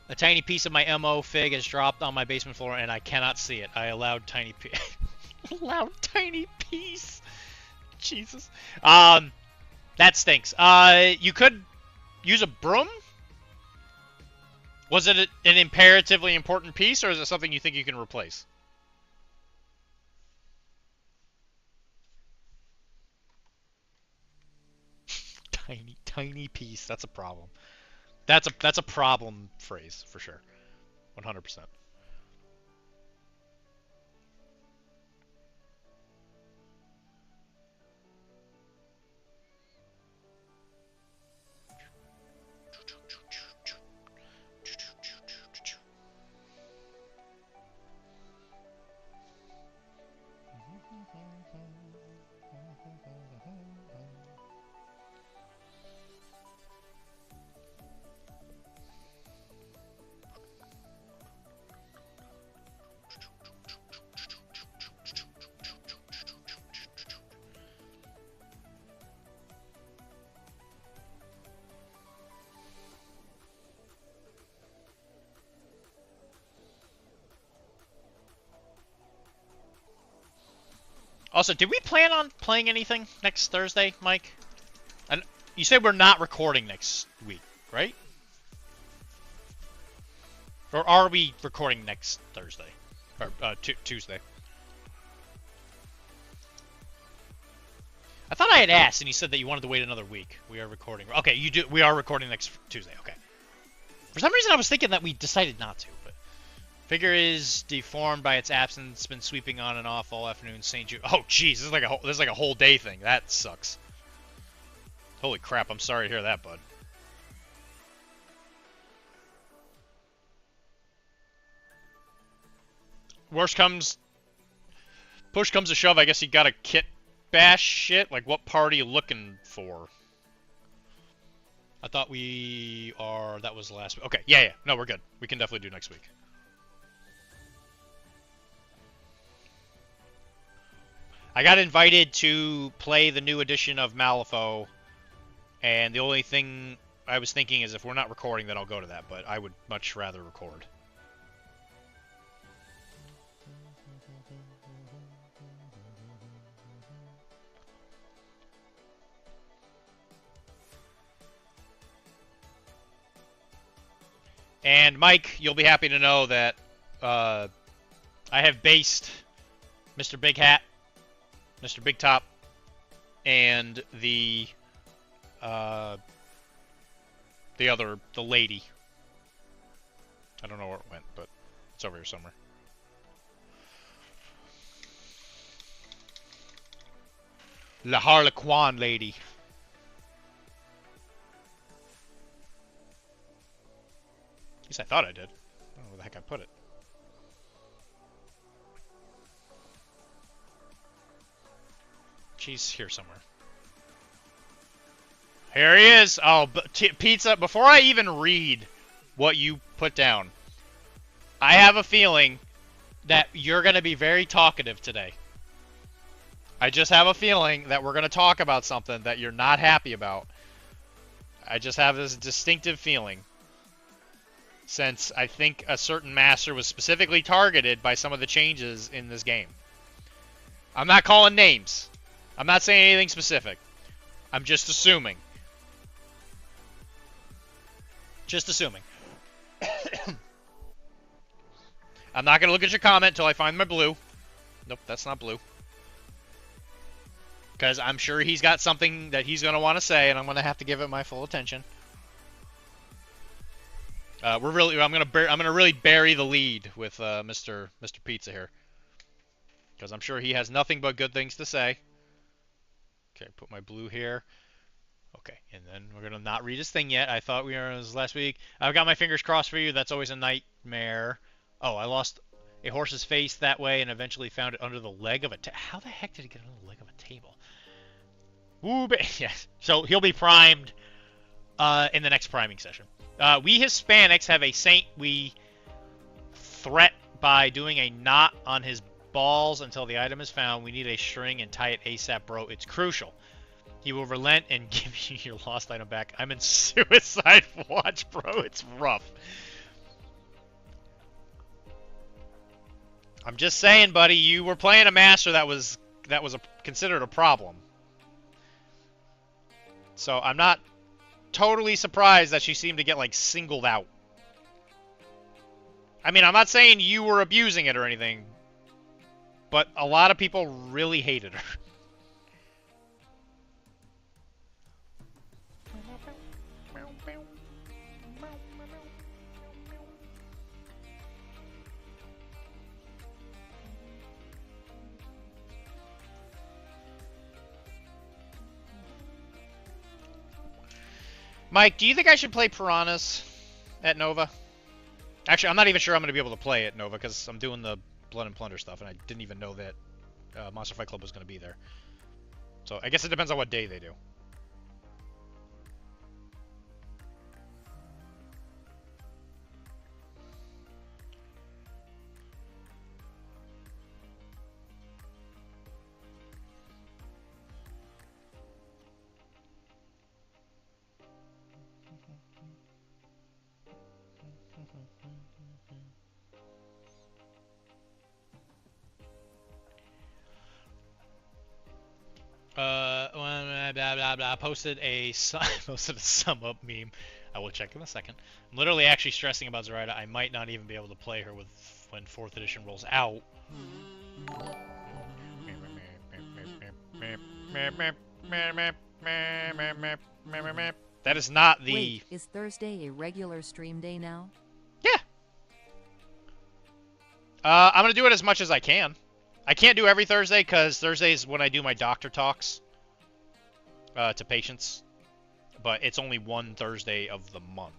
A tiny piece of my MO fig has dropped on my basement floor, and I cannot see it. I allowed tiny piece. Allowed tiny piece. Jesus. That stinks. You could use a broom? Was it an imperatively important piece, or is it something you think you can replace? Tiny piece. That's a problem. That's a problem phrase for sure. 100%. Also, did we plan on playing anything next Thursday, Mike? And you said we're not recording next week, right? Or are we recording next Thursday? Or Tuesday? I thought I had asked, and you said that you wanted to wait another week. We are recording. Okay, you do. We are recording next Tuesday. Okay. For some reason, I was thinking that we decided not to, but figure is deformed by its absence. Been sweeping on and off all afternoon. St. Jude. Oh, jeez, this is like a whole day thing. That sucks. Holy crap! I'm sorry to hear that, bud. Push comes to shove. I guess you gotta kit bash shit. Like, what part are you looking for? I thought that was last week. Okay, yeah. No, we're good. We can definitely do next week. I got invited to play the new edition of Malifaux, and the only thing I was thinking is if we're not recording, then I'll go to that, but I would much rather record. And Mike, you'll be happy to know that I have based Mr. Big Hat, Mr. Big Top, and the lady. I don't know where it went, but it's over here somewhere. La Harlequin lady. At least I thought I did. I don't know where the heck I put it. She's here somewhere. Here he is! Oh, Pizza, before I even read what you put down, I have a feeling that you're going to be very talkative today. I just have a feeling that we're going to talk about something that you're not happy about. I just have this distinctive feeling. Since I think a certain master was specifically targeted by some of the changes in this game. I'm not calling names. I'm not saying anything specific. I'm just assuming. Just assuming. I'm not going to look at your comment until I find my blue. Nope, that's not blue. Because I'm sure he's got something that he's going to want to say, and I'm going to have to give it my full attention. I'm gonna really bury the lead with Mr. Pizza here, because I'm sure he has nothing but good things to say. Okay, put my blue here. Okay, and then we're gonna not read his thing yet. I thought we were on his last week. I've got my fingers crossed for you. That's always a nightmare. Oh, I lost a horse's face that way, and eventually found it under the leg of a. How the heck did it get under the leg of a table? Woo, yes. So he'll be primed in the next priming session. We Hispanics have a saint we threat by doing a knot on his balls until the item is found. We need a string and tie it ASAP, bro. It's crucial. He will relent and give you your lost item back. I'm in suicide watch, bro. It's rough. I'm just saying, buddy. You were playing a master that was considered a problem. So I'm not totally surprised that she seemed to get, like, singled out. I mean, I'm not saying you were abusing it or anything, but a lot of people really hated her. Mike, do you think I should play Piranhas at Nova? Actually, I'm not even sure I'm going to be able to play at Nova because I'm doing the Blood and Plunder stuff, and I didn't even know that Monster Fight Club was going to be there. So I guess it depends on what day they do. Blah, blah, blah. Posted a sum up meme. I will check in a second. I'm literally actually stressing about Zoraida. I might not even be able to play her when 4th edition rolls out. That is not the...
Wait, is Thursday a regular stream day now?
Yeah. I'm going to do it as much as I can. I can't do every Thursday because Thursday is when I do my doctor talks to patients. But it's only one Thursday of the month.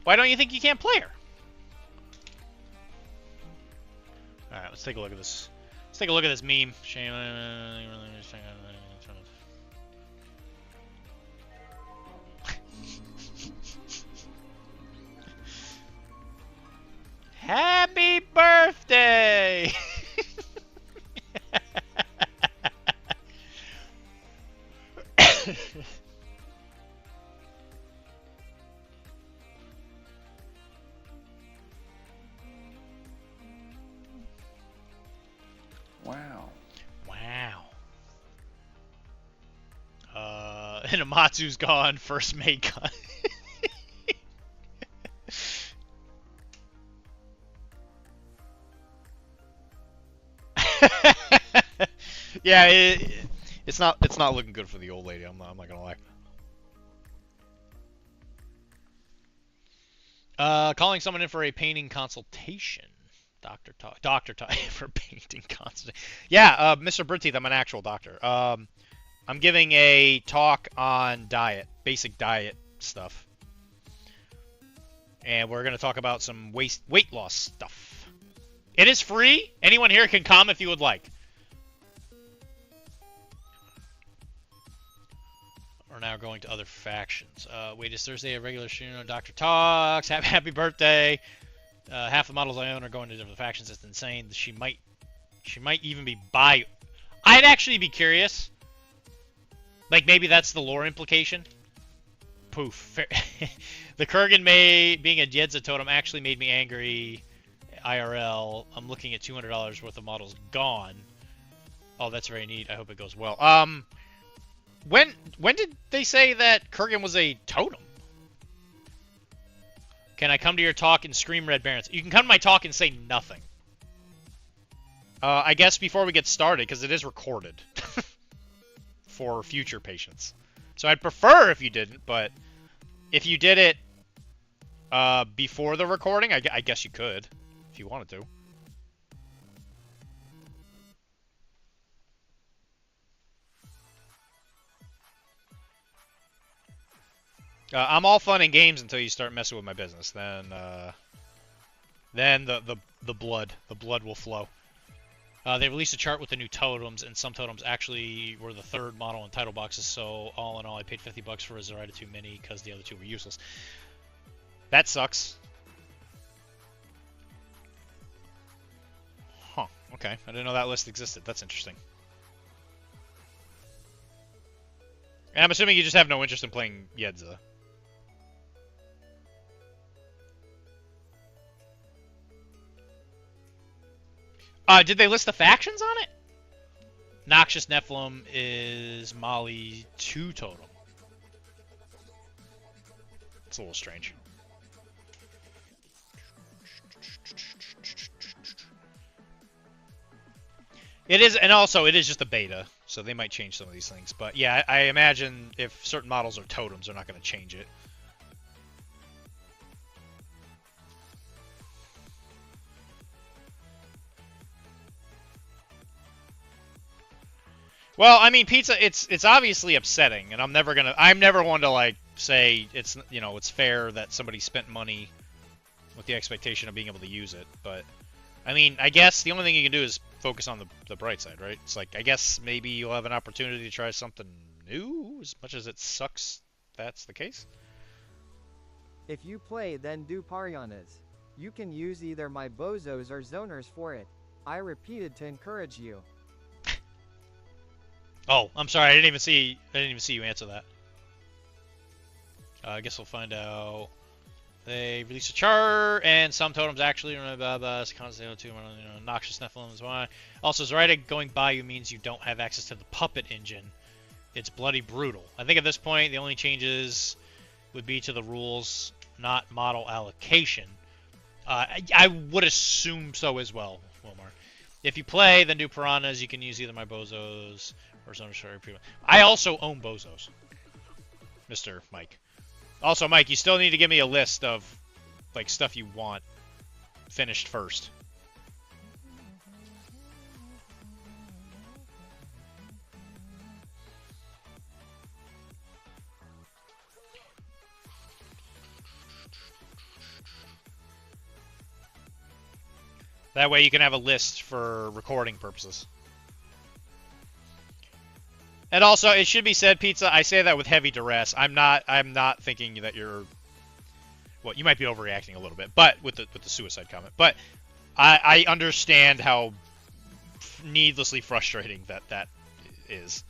Why don't you think you can't play her? Alright, let's take a look at this. Let's take a look at this meme. Happy birthday!
Wow.
Wow. And Amatsu's gone. First mate gun. Yeah, it's not looking good for the old lady. I'm not gonna lie. Calling someone in for a painting consultation. Doctor talk for painting consultation. Yeah, Mr. Britteeth, I'm an actual doctor. I'm giving a talk on diet, basic diet stuff, and we're gonna talk about some weight loss stuff. It is free. Anyone here can come if you would like. We're now going to other factions. Wait, is Thursday a regular stream? Dr. Talks. Happy birthday. Half the models I own are going to different factions. It's insane. She might even be bi. I'd actually be curious. Like, maybe that's the lore implication. Poof. The Kurgan being a Jedza totem actually made me angry. IRL. I'm looking at $200 worth of models gone. Oh, that's very neat. I hope it goes well. When did they say that Kurgan was a totem? Can I come to your talk and scream Red Barons? You can come to my talk and say nothing. I guess before we get started, because it is recorded for future patients. So I'd prefer if you didn't, but if you did it before the recording, I guess you could, if you wanted to. I'm all fun and games until you start messing with my business. Then the blood will flow. They released a chart with the new totems, and some totems actually were the third model in title boxes. So all in all, I paid $50 for a Zoraida 2 Mini because the other two were useless. That sucks. Huh. Okay, I didn't know that list existed. That's interesting. And I'm assuming you just have no interest in playing Jedza. Did they list the factions on it? Noxious Nephilim is Mali 2 totem. It's a little strange. It is, and also it is just a beta, so they might change some of these things. But yeah, I imagine if certain models are totems, they're not going to change it. Well, I mean, pizza. It's obviously upsetting, and I'm never one to like say it's it's fair that somebody spent money with the expectation of being able to use it. But I mean, I guess the only thing you can do is focus on the bright side, right? It's like I guess maybe you'll have an opportunity to try something new, as much as it sucks. That's the case.
If you play, then do Parianas. You can use either my bozos or zoners for it. I repeated to encourage you.
Oh, I'm sorry. I didn't even see you answer that. I guess we'll find out. They released a chart, and some totems actually Noxious Nephilim is why. Also, Zoraida going by you means you don't have access to the puppet engine. It's bloody brutal. I think at this point the only changes would be to the rules, not model allocation. I would assume so as well, Wilmar. If you play, then do Piranhas. You can use either my Bozos or some sort of. I also own Bozos, Mr. Mike. Also, Mike, you still need to give me a list of like stuff you want finished first. That way you can have a list for recording purposes. And also, it should be said, Pizza, I say that with heavy duress. I'm not thinking that you're... Well, you might be overreacting a little bit, but with the suicide comment. But I understand how needlessly frustrating that is.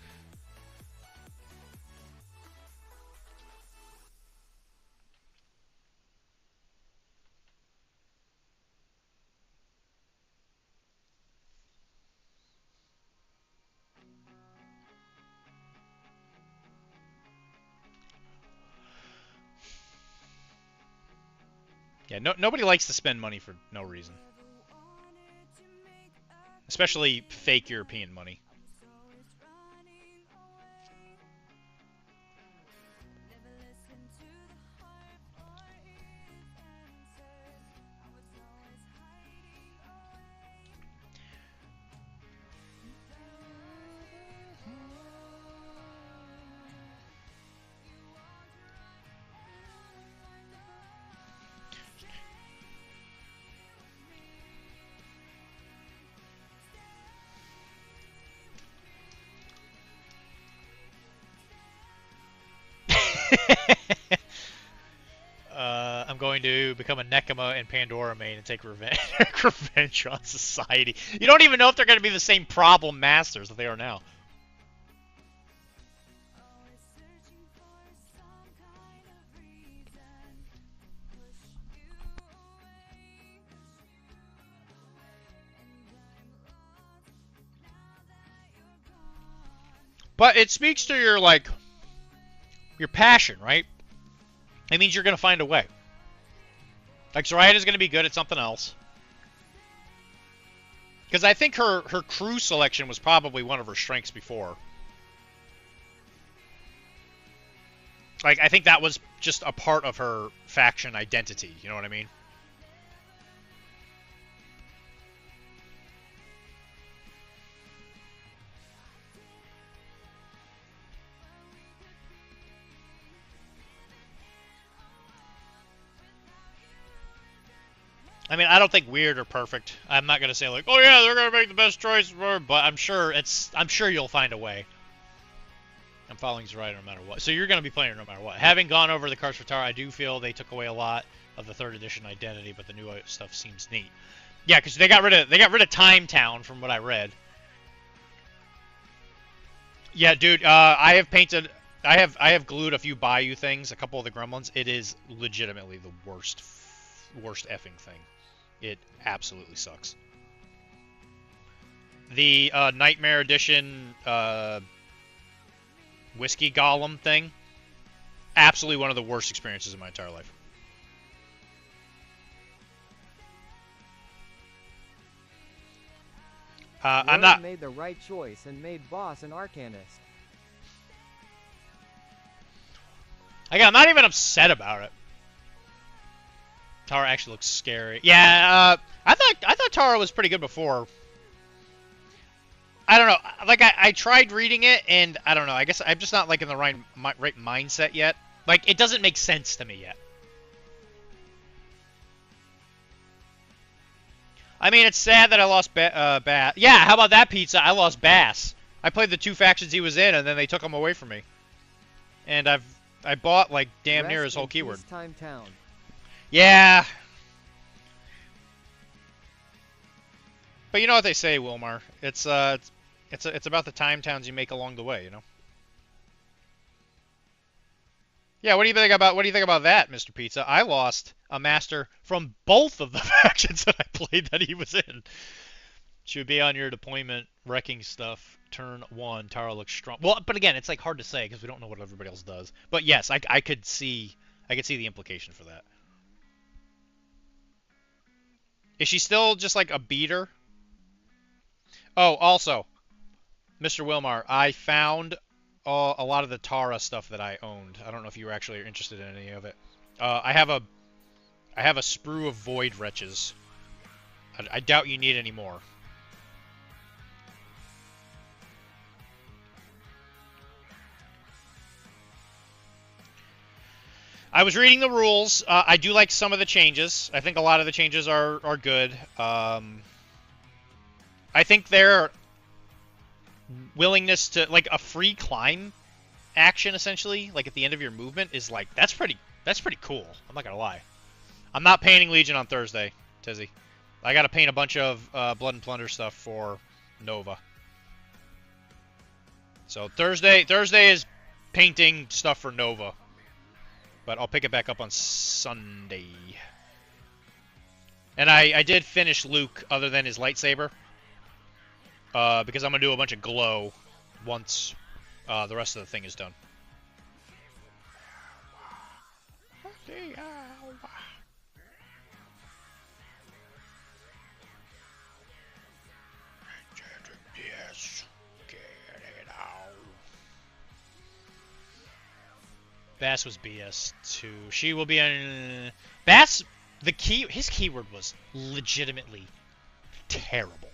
Yeah, nobody likes to spend money for no reason. Especially fake European money. I'm going to become a Nekoma and Pandora main and take revenge on society. You don't even know if they're going to be the same problem masters that they are now. But it speaks to your, like, your passion, right? It means you're going to find a way. Like, Zoraya's going to be good at something else. Because I think her crew selection was probably one of her strengths before. Like, I think that was just a part of her faction identity, you know what I mean? I mean, I don't think weird or perfect. I'm not gonna say like, oh yeah, they're gonna make the best choice, but I'm sure you'll find a way. I'm following Zoraya no matter what. So you're gonna be playing her no matter what. Having gone over the cards for Tara, I do feel they took away a lot of the 3rd edition identity, but the new stuff seems neat. Yeah, because they got rid of Time Town from what I read. Yeah, dude, I have glued a few Bayou things, a couple of the Gremlins. It is legitimately the worst effing thing. It absolutely sucks. The Nightmare Edition Whiskey Golem thing, absolutely one of the worst experiences of my entire life. I'm not
made the right choice and made Boss an Arcanist.
Again, I'm not even upset about it. Tara actually looks scary. Yeah, I thought Tara was pretty good before. I don't know. Like I tried reading it, and I don't know. I guess I'm just not like in the right mindset yet. Like it doesn't make sense to me yet. I mean, it's sad that I lost Bass. Yeah, how about that, Pizza? I lost Bass. I played the 2 factions he was in, and then they took him away from me. And I bought like damn near his whole keyword.
Time Town.
Yeah. But you know what they say, Wilmar. It's about the time towns you make along the way, you know. Yeah, what do you think about that, Mr. Pizza? I lost a master from both of the factions that I played that he was in. Should be on your deployment wrecking stuff. Turn 1, Tara looks strong. Well, but again, it's like hard to say because we don't know what everybody else does. But yes, I could see the implication for that. Is she still just like a beater? Oh, also, Mr. Wilmar, I found a lot of the Tara stuff that I owned. I don't know if you were actually interested in any of it. I have a sprue of Void Wretches. I doubt you need any more. I was reading the rules. I do like some of the changes. I think a lot of the changes are good. I think their willingness to, like, a free climb action, essentially, like at the end of your movement, is like, that's pretty cool. I'm not gonna lie. I'm not painting Legion on Thursday, Tizzy. I gotta paint a bunch of Blood and Plunder stuff for Nova. So Thursday is painting stuff for Nova. But I'll pick it back up on Sunday. And I did finish Luke, other than his lightsaber. Because I'm going to do a bunch of glow once the rest of the thing is done. Bass was BS too. She will be on Bass. His keyword was legitimately terrible.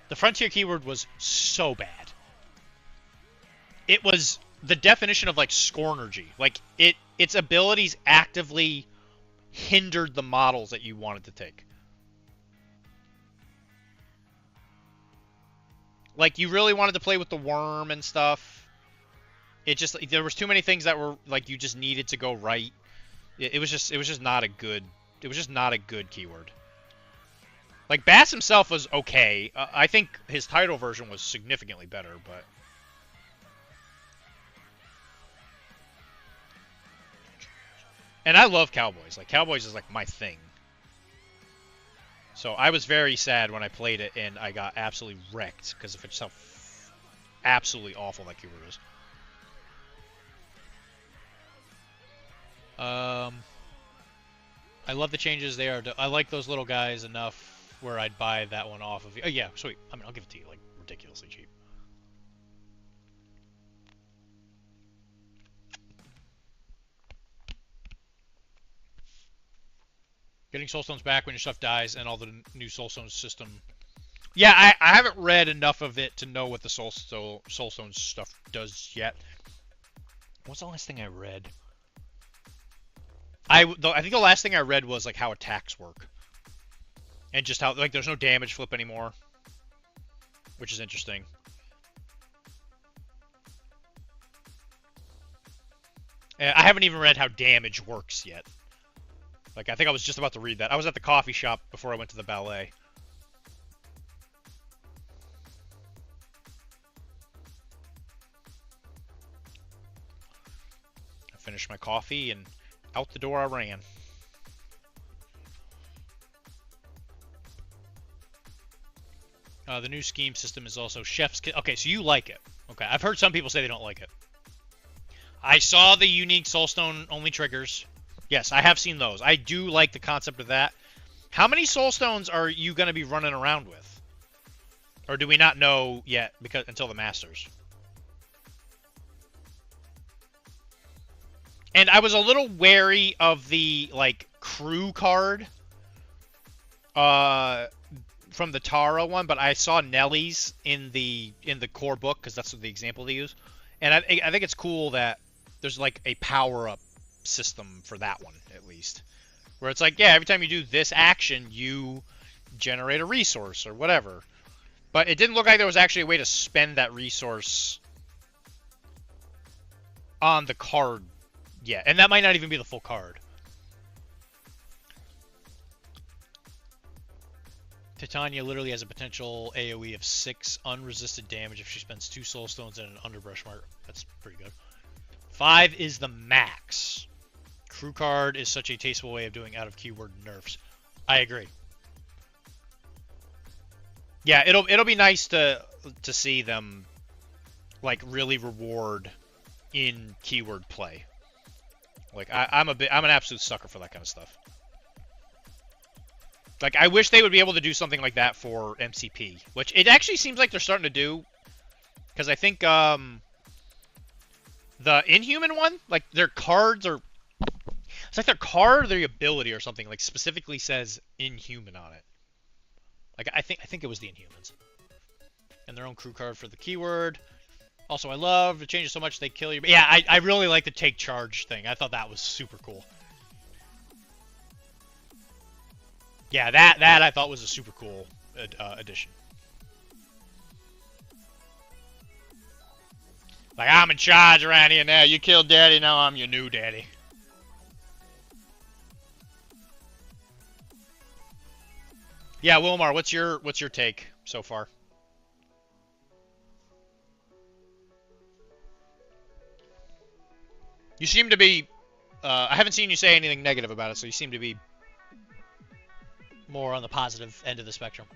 The Frontier keyword was so bad. It was the definition of like Scornergy. Like its abilities actively hindered the models that you wanted to take. Like you really wanted to play with the worm and stuff. It just, there was too many things that were like you just needed to go right. It was just not a good keyword. Like Bass himself was okay. I think his title version was significantly better, but and I love Cowboys. Like Cowboys is like my thing. So I was very sad when I played it and I got absolutely wrecked because of just how absolutely awful that keyword is. I love the changes there. I like those little guys enough where I'd buy that one off of you. Oh yeah, sweet. I mean, I'll give it to you like ridiculously cheap. Getting Soulstones back when your stuff dies and all the new Soulstone system. Yeah, I haven't read enough of it to know what the Soulstone stuff does yet. What's the last thing I read? I think the last thing I read was like how attacks work, and just how like there's no damage flip anymore, which is interesting. And I haven't even read how damage works yet. Like I think I was just about to read that. I was at the coffee shop before I went to the ballet. I finished my coffee and out the door I ran. The new scheme system is also Chef's Kiss. Okay, so you like it. Okay, I've heard some people say they don't like it. I saw the unique Soulstone only triggers. Yes, I have seen those. I do like the concept of that. How many Soulstones are you going to be running around with? Or do we not know yet until the Masters? And I was a little wary of the like crew card from the Tara one, but I saw Nellie's in the core book because that's the example they use. And I think it's cool that there's like a power-up system for that one, at least. Where it's like, yeah, every time you do this action, you generate a resource or whatever. But it didn't look like there was actually a way to spend that resource on the card yet. And that might not even be the full card. Titania literally has a potential AoE of 6 unresisted damage if she spends 2 soul stones and an underbrush mark. That's pretty good. 5 is the max. Crew card is such a tasteful way of doing out of keyword nerfs. I agree. Yeah, it'll be nice to see them like really reward in keyword play. Like I'm an absolute sucker for that kind of stuff. Like, I wish they would be able to do something like that for MCP, which it actually seems like they're starting to do, because I think the Inhuman one, like their cards are, it's like their card or their ability or something like specifically says Inhuman on it. Like I think it was the Inhumans, and their own crew card for the keyword. Also, I love it changes so much they kill you. But yeah, I really like the take charge thing. I thought that was super cool. Yeah, that I thought was a super cool addition. Like, I'm in charge around here now. You killed Daddy, now I'm your new daddy. Yeah, Wilmar, what's your take so far? You seem to be. I haven't seen you say anything negative about it, so you seem to be more on the positive end of the spectrum.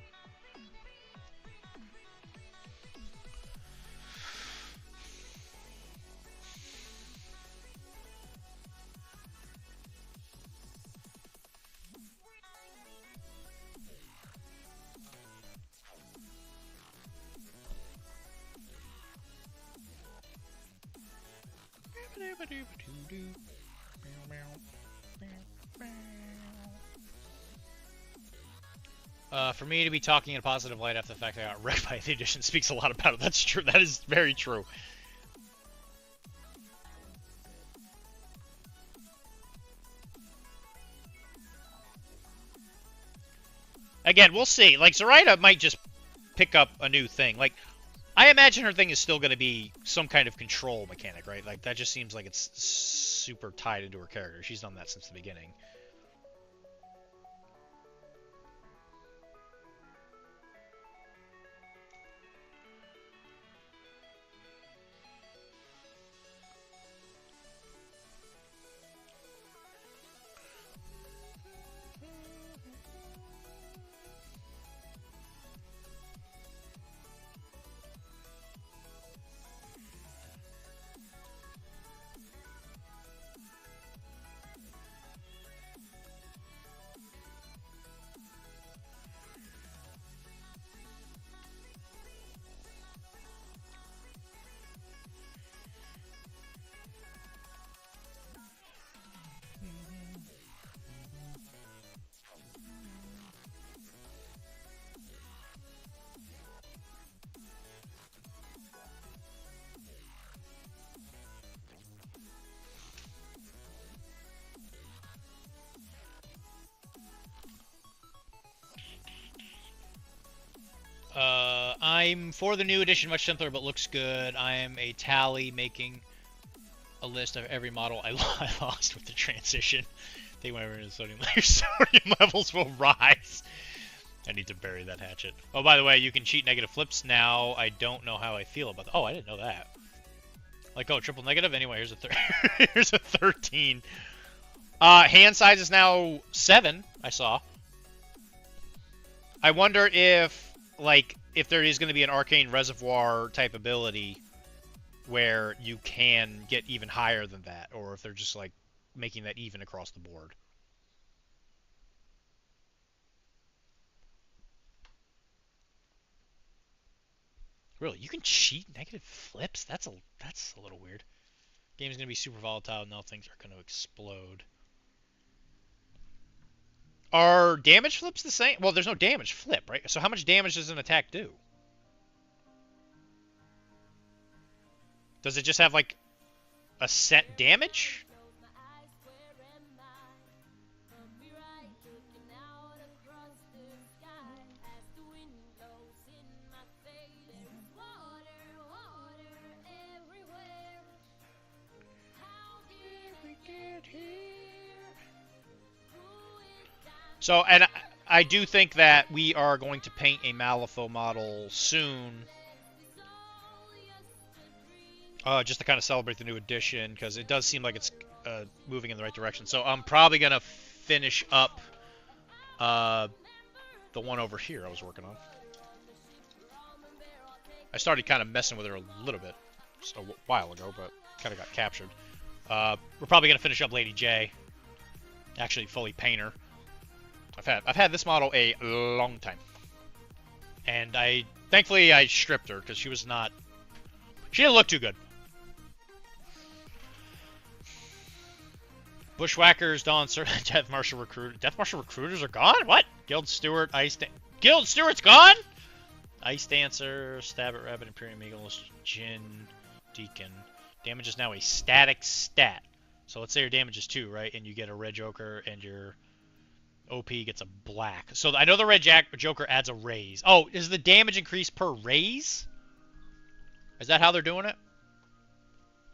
For me to be talking in a positive light after the fact I got wrecked by the edition speaks a lot about it. That's true. That is very true. Again, we'll see. Like, Zoraida might just pick up a new thing. Like, I imagine her thing is still going to be some kind of control mechanic, right? Like, that just seems like it's super tied into her character. She's done that since the beginning. I'm for the new edition, much simpler, but looks good. I am a tally making a list of every model I lost with the transition. They went over into sodium layers. Sodium levels will rise. I need to bury that hatchet. Oh, by the way, you can cheat negative flips now. I don't know how I feel about that. Oh, I didn't know that. Like, oh, triple negative? Anyway, here's a here's a 13. Hand size is now 7, I saw. I wonder if, like, if there is going to be an arcane reservoir type ability where you can get even higher than that, or if they're just, like, making that even across the board. Really, you can cheat negative flips? That's a little weird. Game's gonna be super volatile. Now things are gonna explode. Are damage flips the same? Well, there's no damage flip, right? So how much damage does an attack do? Does it just have, like, a set damage? So, and I do think that we are going to paint a Malifaux model soon. Just to kind of celebrate the new edition, because it does seem like it's moving in the right direction. So I'm probably going to finish up the one over here I was working on. I started kind of messing with her a little bit a while ago, but kind of got captured. We're probably going to finish up Lady J. Actually, fully paint her. I've had this model a long time. And thankfully I stripped her because she didn't look too good. Bushwhackers, Dawn, Death Marshal Recruiter. Death Marshal Recruiters are gone? What? Guild Steward, Guild Steward's gone? Ice Dancer, Stab at Rabbit, Imperium Eagles, Jin, Deacon. Damage is now a static stat. So let's say your damage is 2, right? And you get a red Joker and your OP gets a black. So I know the red Joker adds a raise. Oh, is the damage increase per raise? Is that how they're doing it?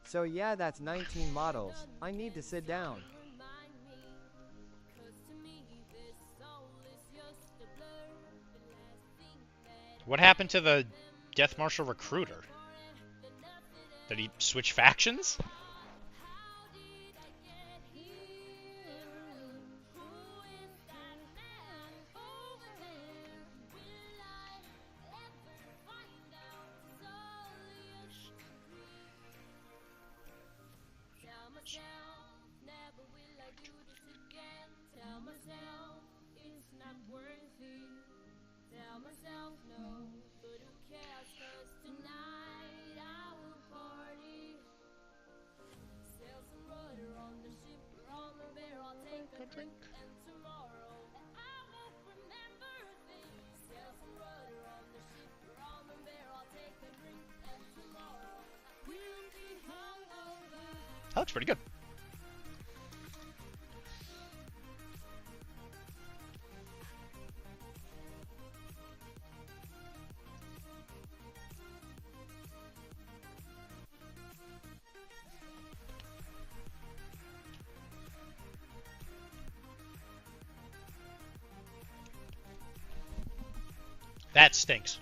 So yeah, that's 19 models. I need to sit down.
What happened to the Death Marshal Recruiter? Did he switch factions? Drink. That looks pretty good. That stinks.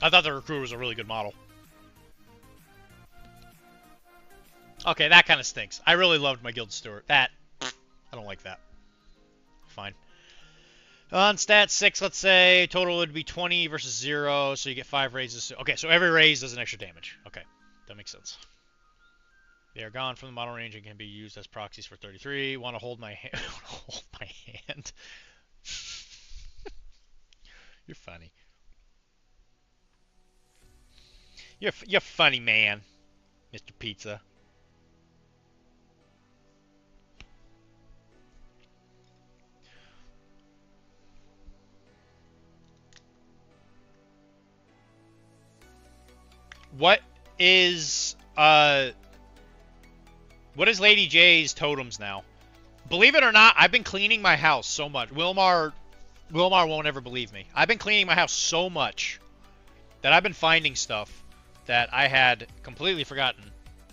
I thought the Recruiter was a really good model. Okay, that kind of stinks. I really loved my Guild Steward. I don't like that. Fine. On stat 6, let's say, total would be 20 versus 0, so you get 5 raises. Okay, so every raise does an extra damage. Okay, that makes sense. They are gone from the model range and can be used as proxies for 33. Want to hold my hand? Hold my hand. You're funny. You're funny, man, Mr. Pizza. What is Lady J's totems now? Believe it or not, I've been cleaning my house so much. Wilmar won't ever believe me. I've been cleaning my house so much that I've been finding stuff that I had completely forgotten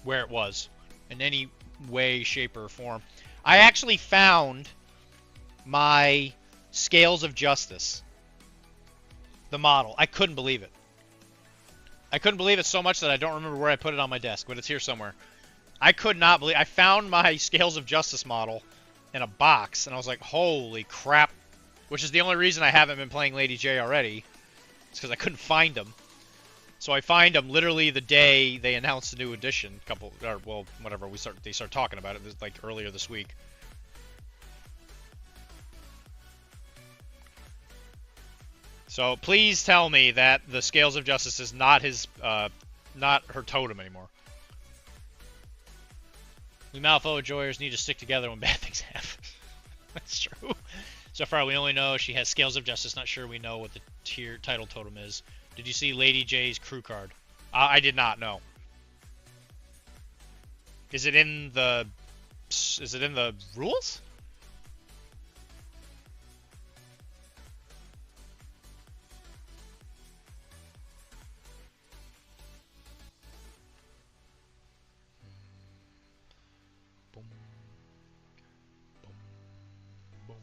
where it was in any way, shape, or form. I actually found my Scales of Justice, the model. I couldn't believe it. I couldn't believe it so much that I don't remember where I put it on my desk, but it's here somewhere. I could not believe... I found my Scales of Justice model in a box, and I was like, holy crap. Which is the only reason I haven't been playing Lady J already. It's because I couldn't find them. So I find them literally the day they announced a new edition. They start talking about it like earlier this week. So please tell me that the Scales of Justice is not not her totem anymore. We Malifaux enjoyers need to stick together when bad things happen. That's true. So far, we only know she has Scales of Justice. Not sure we know what the title totem is. Did you see Lady J's crew card? I did not know. Is it in the rules? Boom. Boom.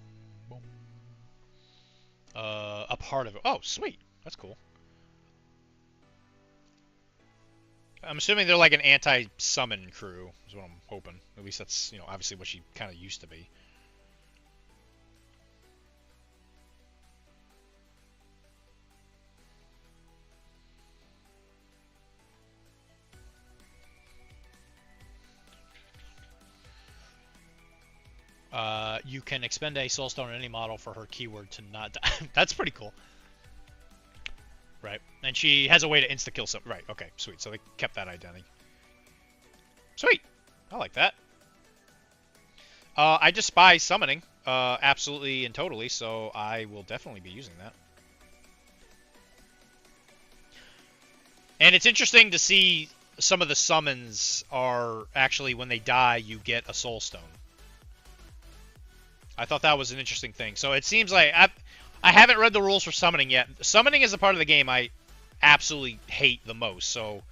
Boom. Boom. A part of it. Oh, sweet. That's cool. I'm assuming they're like an anti-summon crew, is what I'm hoping. At least that's, obviously what she kind of used to be. you can expend a soul stone on any model for her keyword to not die. That's pretty cool. Right. And she has a way to insta-kill some. Right, okay, sweet. So they kept that identity. Sweet. I like that. I despise summoning, absolutely and totally, so I will definitely be using that. And it's interesting to see some of the summons are actually, when they die, you get a soul stone. I thought that was an interesting thing. So it seems like I haven't read the rules for summoning yet. Summoning is a part of the game I absolutely hate the most. So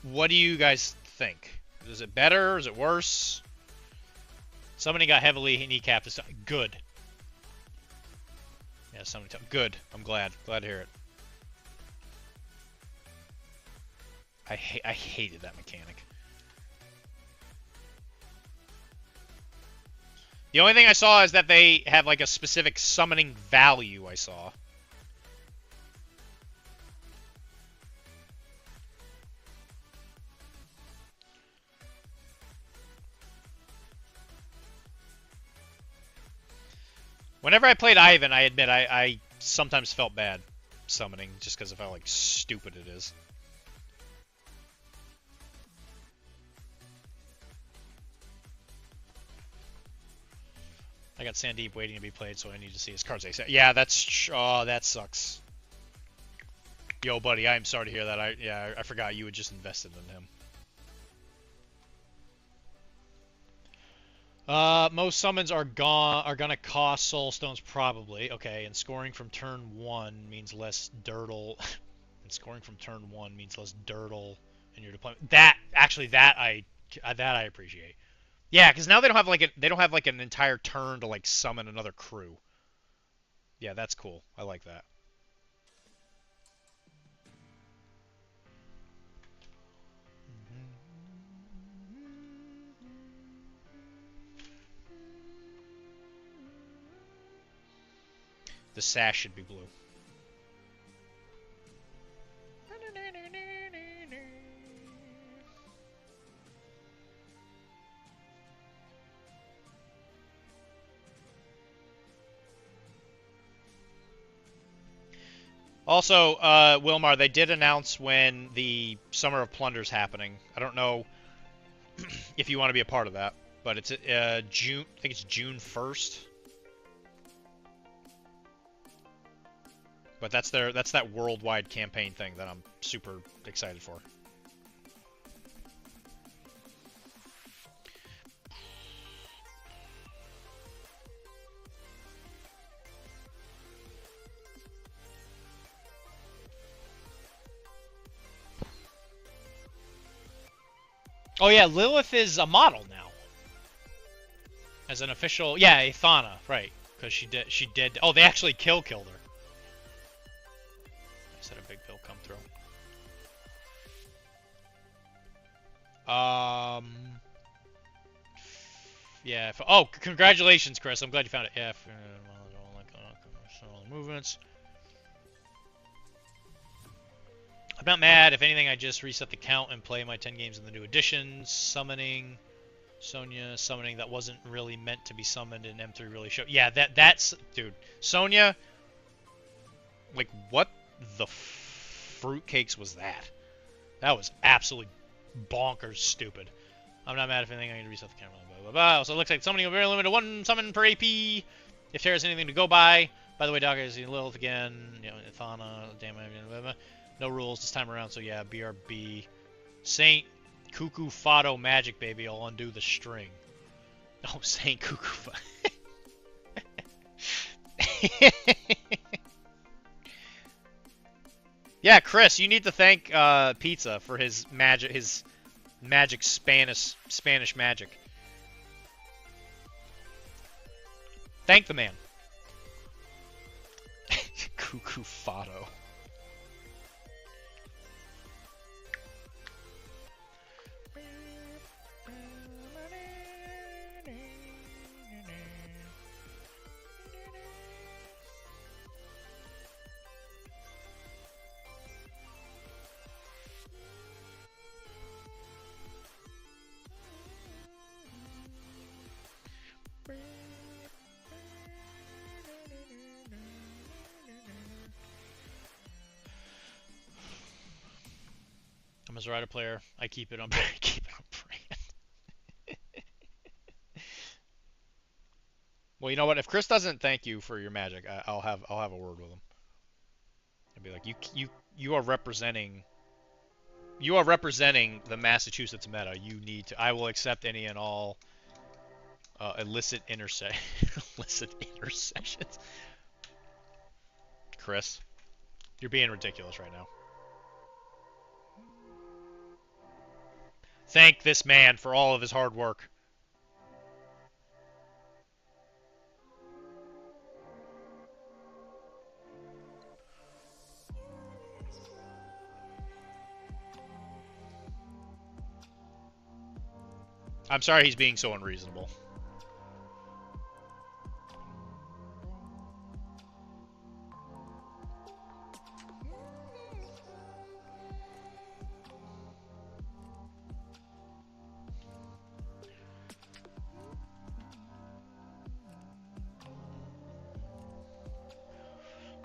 what do you guys think? Is it better? Is it worse? Summoning got heavily kneecapped this time. Good. Yeah, summoning time. Good. I'm glad. Glad to hear it. I hated that mechanic. The only thing I saw is that they have like a specific summoning value I saw. Whenever I played Ivan, I admit I sometimes felt bad summoning just because of how like stupid it is. I got Sandeep waiting to be played, so I need to see his cards ASAP. Yeah, oh, that sucks. Yo, buddy, I am sorry to hear that. I forgot you had just invested in him. Most summons are gonna cost soul stones probably. Okay, and scoring from turn 1 means less dirtle. And scoring from turn 1 means less dirtle in your deployment. That I appreciate. Yeah, because now they don't have like an entire turn to like summon another crew. Yeah, that's cool. I like that. The sash should be blue. Also, Wilmar, they did announce when the Summer of Plunder's happening. I don't know if you want to be a part of that, but it's June. I think it's June 1st. But that's that worldwide campaign thing that I'm super excited for. Oh yeah, Lilith is a model now. As an official, yeah, Athana, right? Because she did. Oh, they actually killed her. I just had a big bill come through. Yeah. Oh, congratulations, Chris. I'm glad you found it. Yeah. Movements. I'm not mad. If anything, I just reset the count and play my 10 games in the new edition. Summoning Sonya, summoning that wasn't really meant to be summoned, and M3 really showed. Yeah, that's dude. Sonya, like, what the fruitcakes was that? That was absolutely bonkers stupid. I'm not mad if anything. I need to reset the camera. Blah blah blah. Also, it looks like summoning will be very limited. One summon per AP. If there is anything to go by. By the way, Doc, I see Lilith again. You know, Athana. Damn it. Blah, blah. No rules this time around, so yeah, BRB. Saint Cuckoo Fado Magic, baby. I'll undo the string. Oh, Saint Cuckoo Fado. Yeah, Chris, you need to thank Pizza for his magic Spanish magic. Thank the man. Cuckoo Fado. a Zoraida player. I keep it on keep it on brand. Well, you know what? If Chris doesn't thank you for your magic, I'll have a word with him. I'll be like, you are representing the Massachusetts meta. You need to. I will accept any and all illicit intercessions. Chris, you're being ridiculous right now. Thank this man for all of his hard work. I'm sorry he's being so unreasonable.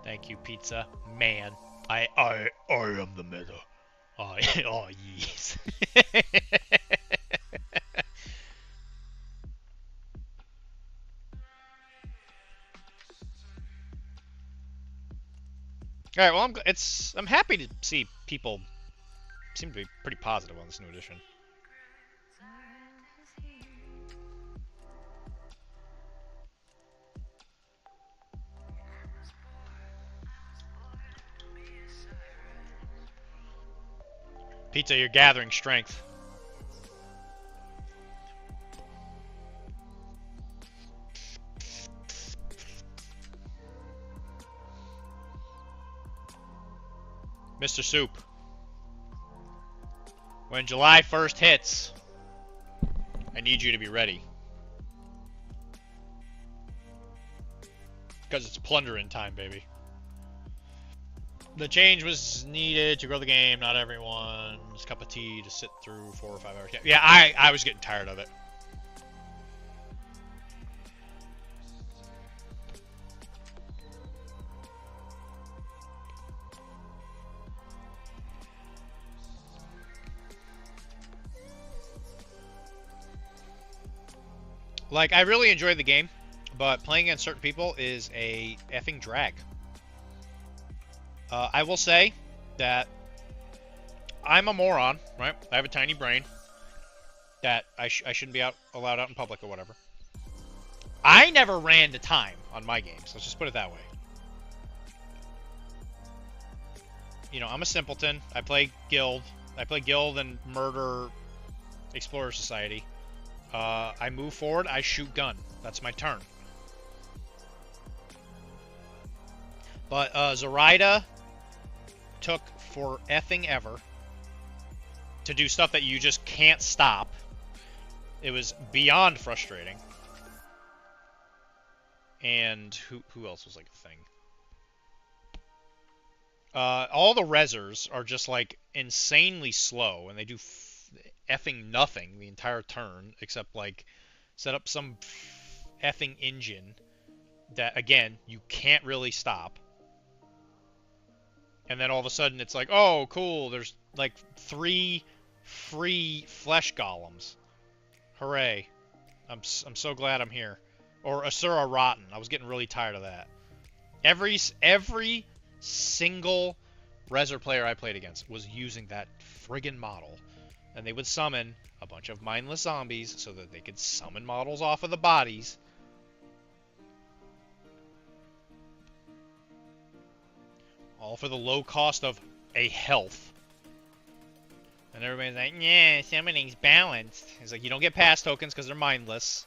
Thank you, pizza man. I am the meta. Oh yes. All right. Well, I'm happy to see people seem to be pretty positive on this new edition. Pizza, you're gathering strength. Mr. Soup. When July 1st hits, I need you to be ready. Because it's plundering time, baby. The change was needed to grow the game, not everyone's cup of tea to sit through 4 or 5 hours. Yeah, I was getting tired of it. Like, I really enjoyed the game, but playing against certain people is a effing drag. I will say that I'm a moron, right? I have a tiny brain that I shouldn't be allowed out in public or whatever. I never ran to time on my games. Let's just put it that way. You know, I'm a simpleton. I play Guild. I play Guild and Murder Explorer Society. I move forward. I shoot gun. That's my turn. But Zoraida took for effing ever to do stuff that you just can't stop. It was beyond frustrating. And who else was like a thing? All the rezzers are just like insanely slow, and they do effing nothing the entire turn except like set up some effing engine that, again, you can't really stop. And then all of a sudden it's like, oh, cool, there's like 3 free flesh golems. Hooray. I'm so glad I'm here. Or Asura Rotten. I was getting really tired of that. Every single Rezzer player I played against was using that friggin' model. And they would summon a bunch of mindless zombies so that they could summon models off of the bodies. All for the low cost of a health. And everybody's like, yeah, summoning's balanced. It's like, you don't get pass tokens because they're mindless.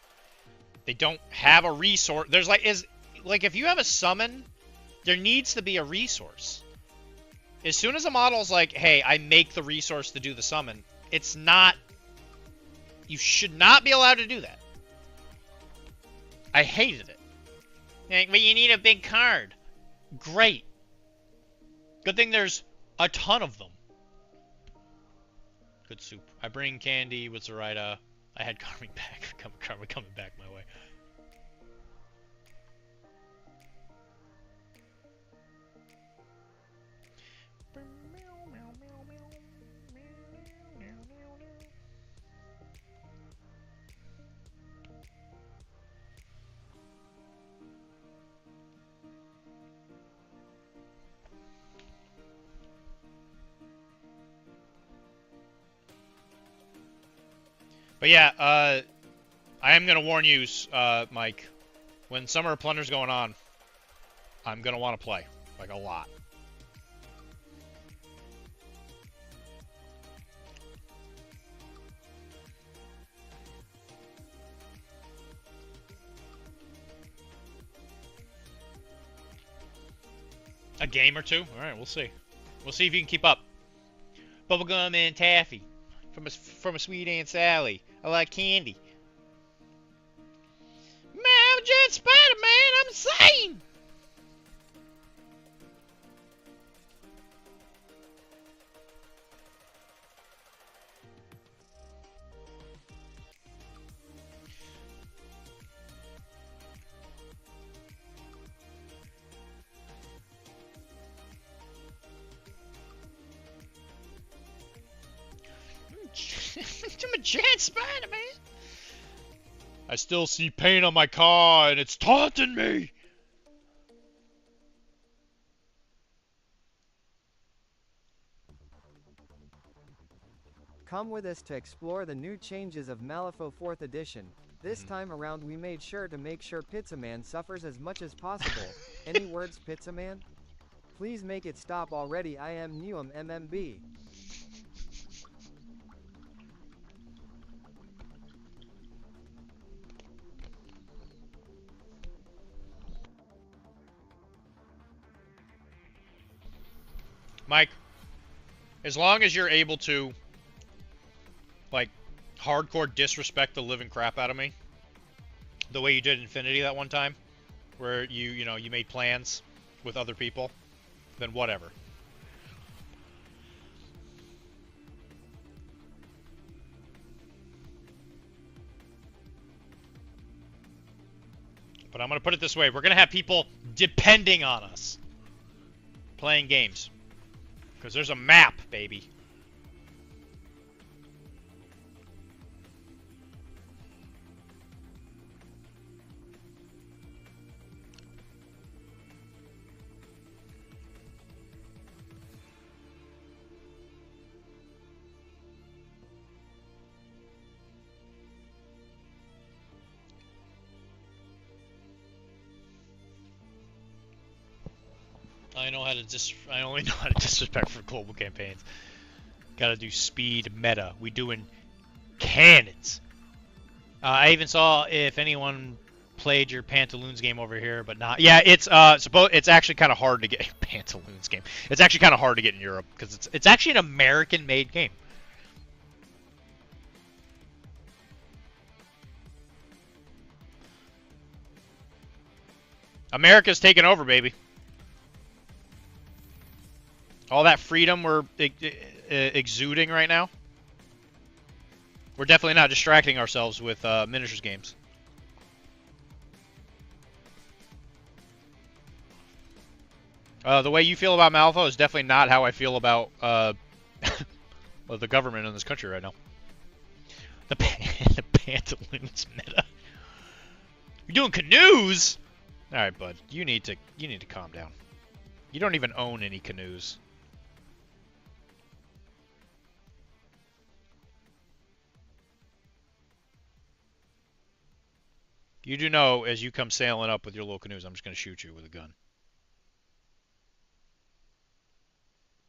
They don't have a resource. There's like, if you have a summon, there needs to be a resource. As soon as a model's like, hey, I make the resource to do the summon, it's not, you should not be allowed to do that. I hated it. Like, but you need a big card. Great. Good thing there's a ton of them. Good soup. I bring candy with Zoraida. I had Carmen coming back my way. But yeah, I am gonna warn you, Mike. When Summer of Plunder's going on, I'm gonna want to play like a lot. A game or two? Alright, we'll see. We'll see if you can keep up. Bubblegum and taffy. From a sweet Aunt Sally. I like candy. Man, I'm Jet Spider-Man, I'm insane! I'm a Jet Spider-Man. I still see paint on my car, and it's taunting me.
Come with us to explore the new changes of Malifaux 4th Edition. This time around we made sure to make sure Pizzaman suffers as much as possible. Any words, Pizzaman? Please make it stop already. I am Newham MMB.
Mike, as long as you're able to, like, hardcore disrespect the living crap out of me, the way you did Infinity that one time, where you made plans with other people, then whatever. But I'm going to put it this way. We're going to have people depending on us playing games. Because there's a map, baby. I only know how to disrespect for global campaigns. Gotta do speed meta. We doing cannons. I even saw if anyone played your Pantaloons game over here, but not. Yeah, it's it's actually kind of hard to get Pantaloons game. It's actually kind of hard to get in Europe because it's actually an American-made game. America's taking over, baby. All that freedom we're exuding right now. We're definitely not distracting ourselves with miniatures games. The way you feel about Malifaux is definitely not how I feel about well, the government in this country right now. The Pantaloons meta. You're doing canoes? All right, bud. You need to calm down. You don't even own any canoes. You do know, as you come sailing up with your little canoes, I'm just going to shoot you with a gun.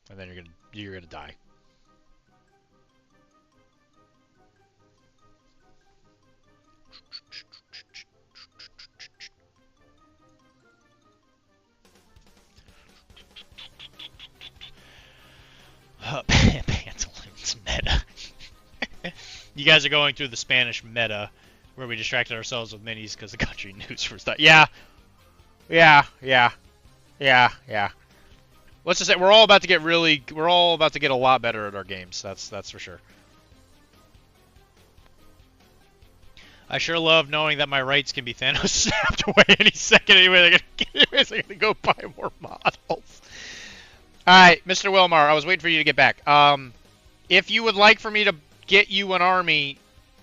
And then you're gonna die. Pantaloons meta. You guys are going through the Spanish meta, where we distracted ourselves with minis because the country news was that. Yeah. Let's just say we're all about to get a lot better at our games. That's for sure. I sure love knowing that my rights can be Thanos snapped away any second. Anyway, they're gonna go buy more models. All right, Mr. Wilmar, I was waiting for you to get back. If you would like for me to get you an army,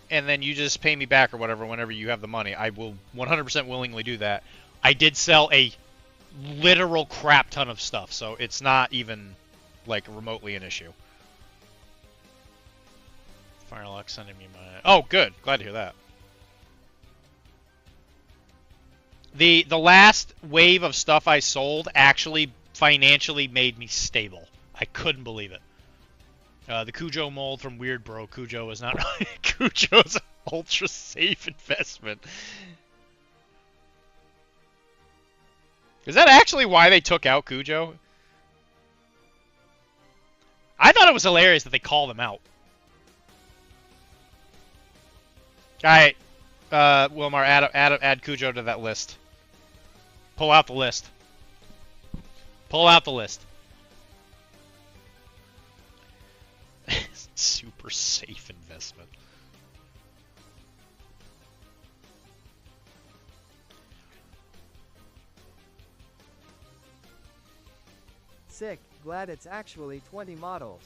and then you just pay me back or whatever whenever you have the money, I will 100% willingly do that. I did sell a literal crap ton of stuff, so it's not even like remotely an issue. Firelock sending me my... Oh, good. Glad to hear that. The last wave of stuff I sold actually financially made me stable. I couldn't believe it. The Cujo mold from Weird Bro. Cujo is not... Cujo's an ultra safe investment. Is that actually why they took out Cujo? I thought it was hilarious that they called him out. Alright, Wilmar, add Cujo to that list. Pull out the list. Pull out the list. Super safe investment.
Sick, glad it's actually 20 models.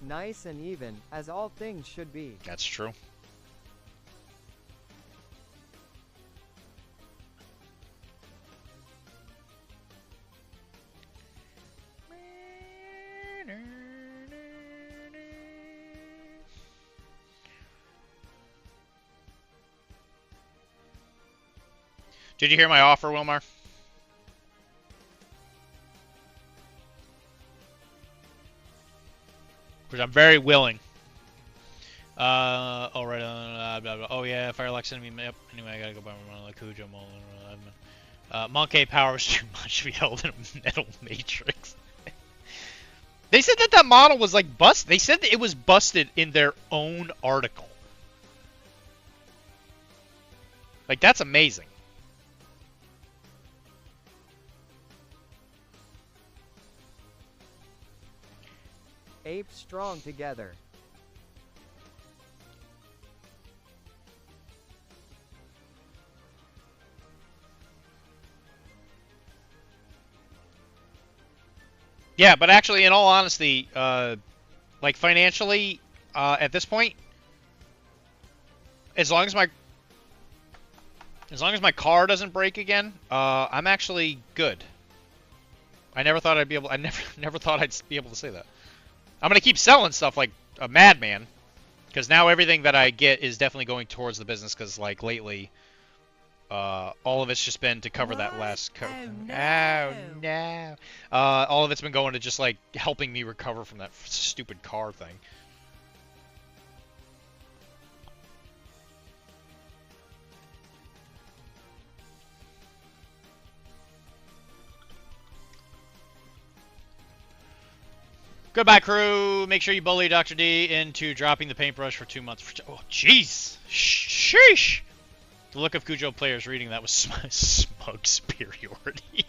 Nice and even, as all things should be.
That's true. Did you hear my offer, Wilmar? Because I'm very willing. All right. Blah, blah. Oh yeah, Firelock sent me. Yep. Anyway, I gotta go buy one of the Cujo mold. Monkey power is too much to be held in a metal matrix. They said that model was like busted. They said that it was busted in their own article. Like, that's amazing.
Ape strong together.
Yeah, but actually, in all honesty, like financially, at this point, as long as my car doesn't break again, I'm actually good. I never thought I'd be able. I never thought I'd be able to say that. I'm gonna keep selling stuff like a madman, because now everything that I get is definitely going towards the business. Because like lately, all of it's just been to cover that last. Oh no! All of it's been going to just like helping me recover from that stupid car thing. Goodbye, crew. Make sure you bully Dr. D into dropping the paintbrush for 2 months. Oh, jeez. Sheesh. The look of Cujo players reading that was smug superiority.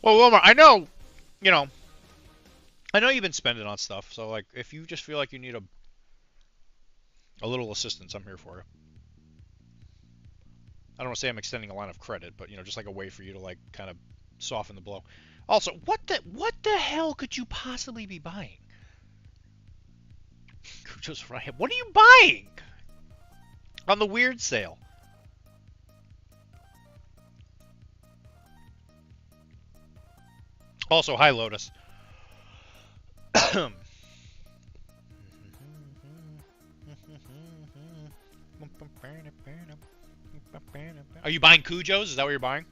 Well, Wilmar, I know, I know you've been spending on stuff, so, like, if you just feel like you need a little assistance, I'm here for you. I don't want to say I'm extending a line of credit, but, just like a way for you to, like, kind of soften the blow. Also, what the hell could you possibly be buying? Just right. What are you buying? On the weird sale. Also, hi, Lotus. Are you buying Cujos? Is that what you're buying?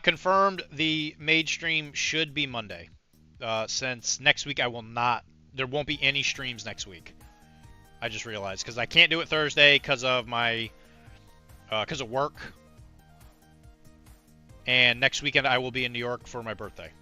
Confirmed the Mage stream should be Monday. Since next week I will not, there won't be any streams next week. I just realized, because I can't do it Thursday because of my, because of work. And next weekend I will be in New York for my birthday.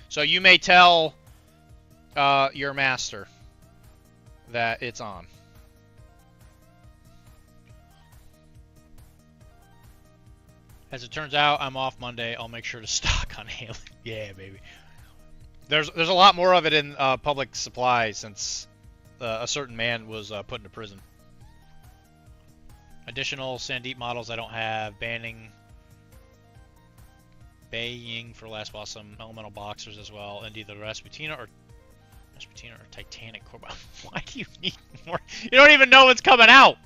So you may tell your master that it's on. As it turns out, I'm off Monday. I'll make sure to stock on Haley. Yeah, baby. There's a lot more of it in public supply since a certain man was put into prison. Additional Sandeep models I don't have. Baying for last boss, some elemental boxers as well, and either Rasputina or Titanic Core. Why do you need more? You don't even know what's coming out.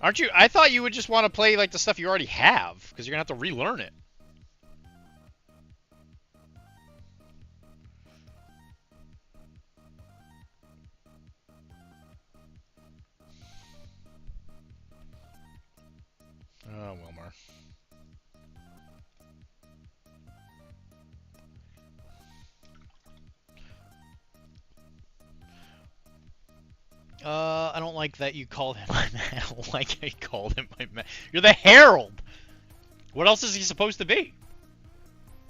Aren't you? I thought you would just want to play like the stuff you already have, because you're gonna have to relearn it. Oh, Wilmar. I don't like that you called him my man. I don't like how you called him my man. You're the Herald! What else is he supposed to be?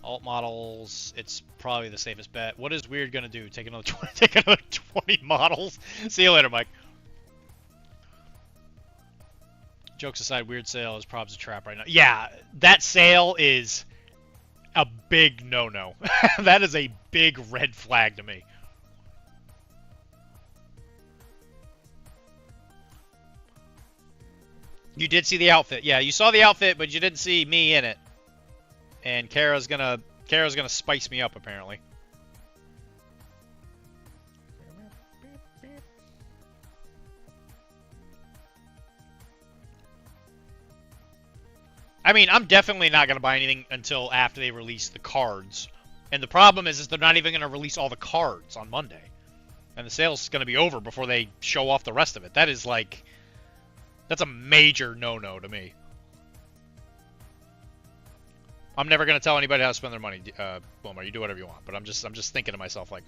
Alt models, it's probably the safest bet. What is Weird gonna do? Take another 20 models? See you later, Mike. Jokes aside, Weird sale is probably a trap right now. Yeah, that sale is a big no-no. That is a big red flag to me. You did see the outfit. Yeah, you saw the outfit, but you didn't see me in it. And Kara's gonna spice me up apparently. I mean, I'm definitely not gonna buy anything until after they release the cards. And the problem is they're not even gonna release all the cards on Monday. And the sale's gonna be over before they show off the rest of it. That is like, that's a major no-no to me. I'm never gonna tell anybody how to spend their money, Wilmar. You do whatever you want, but I'm just thinking to myself like,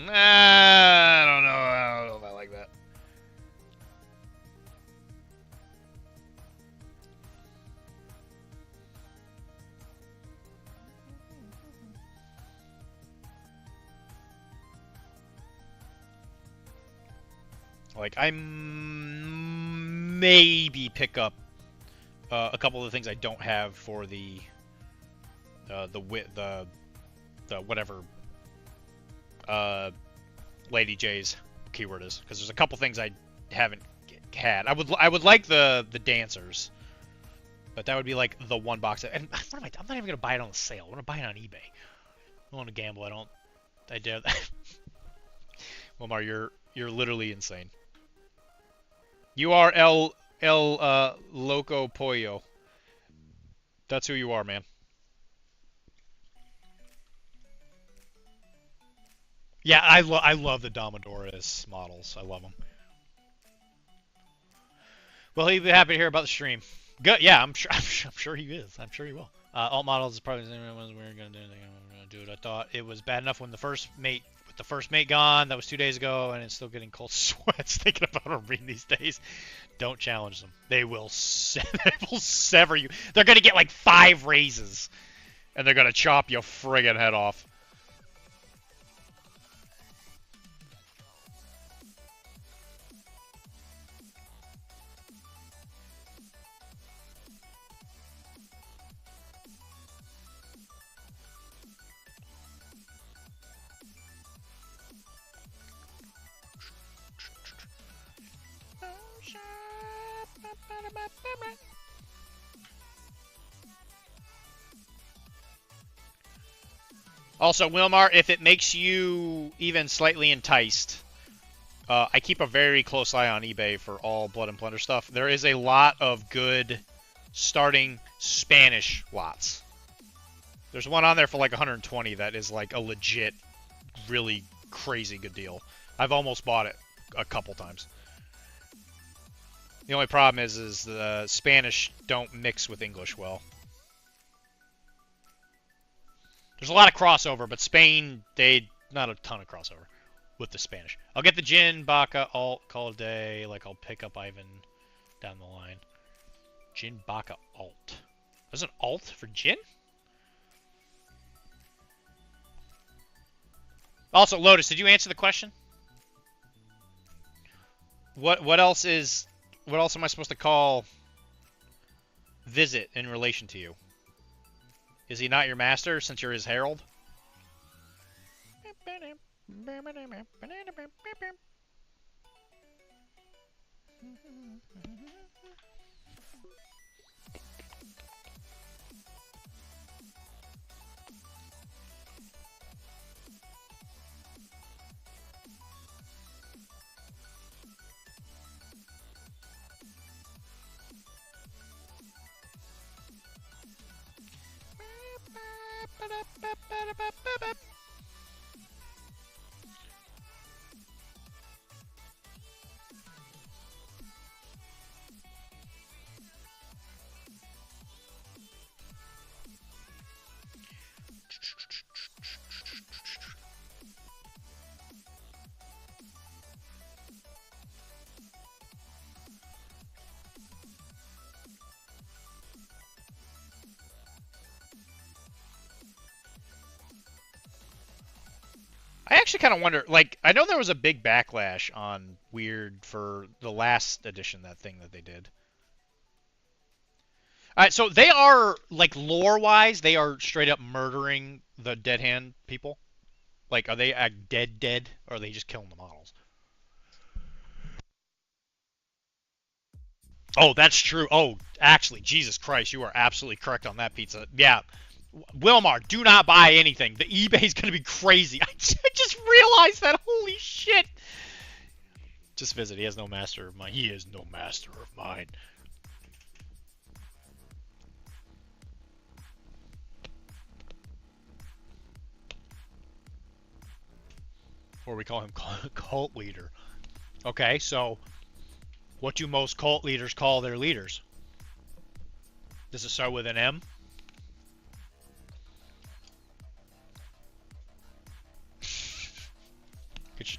I don't know if I like that. Like, I maybe pick up a couple of the things I don't have for the whatever Lady J's keyword is, because there's a couple things I haven't had. I would like the dancers, but that would be like the one box. And I'm not even gonna buy it on the sale. I'm gonna buy it on eBay. I want to gamble. I dare that. Wilmar, you're literally insane. You are El Loco Pollo. That's who you are, man. Yeah, I love the Dominodorus models. I love them. Well, he'll be happy to hear about the stream. Good. Yeah, I'm sure he is. I'm sure he will. Alt models is probably the same ones we're gonna do. I thought it was bad enough when the first mate gone. That was 2 days ago, and it's still getting cold sweats thinking about a ring these days. Don't challenge them. They will sever you. They're gonna get like 5 raises, and they're gonna chop your friggin' head off. Also, Wilmar, if it makes you even slightly enticed, I keep a very close eye on eBay for all Blood and Plunder stuff. There is a lot of good starting Spanish lots. There's one on there for like 120 that is like a legit, really crazy good deal. I've almost bought it a couple times. The only problem is the Spanish don't mix with English well. There's a lot of crossover, but Spain, not a ton of crossover. with the Spanish. I'll get the Jin, Baka, alt, call it a day. Like, I'll pick up Ivan down the line. Jin, Baka, alt. There's an alt for Jin? Also, Lotus, did you answer the question? What else am I supposed to call Visit in relation to you? Is he not your master since you're his herald? I actually kind of wonder, like, I know there was a big backlash on Weird for the last edition, that thing that they did. Alright, so they are, like, lore-wise, they are straight up murdering the Dead Hand people? Like, are they dead, or are they just killing the models? Oh, that's true. Oh, actually, Jesus Christ, you are absolutely correct on that pizza. Yeah. Wilmar, do not buy anything. The eBay's going to be crazy. I just realized that. Holy shit. Just visit. He has no master of mine. He is no master of mine. Or we call him cult leader. Okay, so what do most cult leaders call their leaders? Does it start with an M?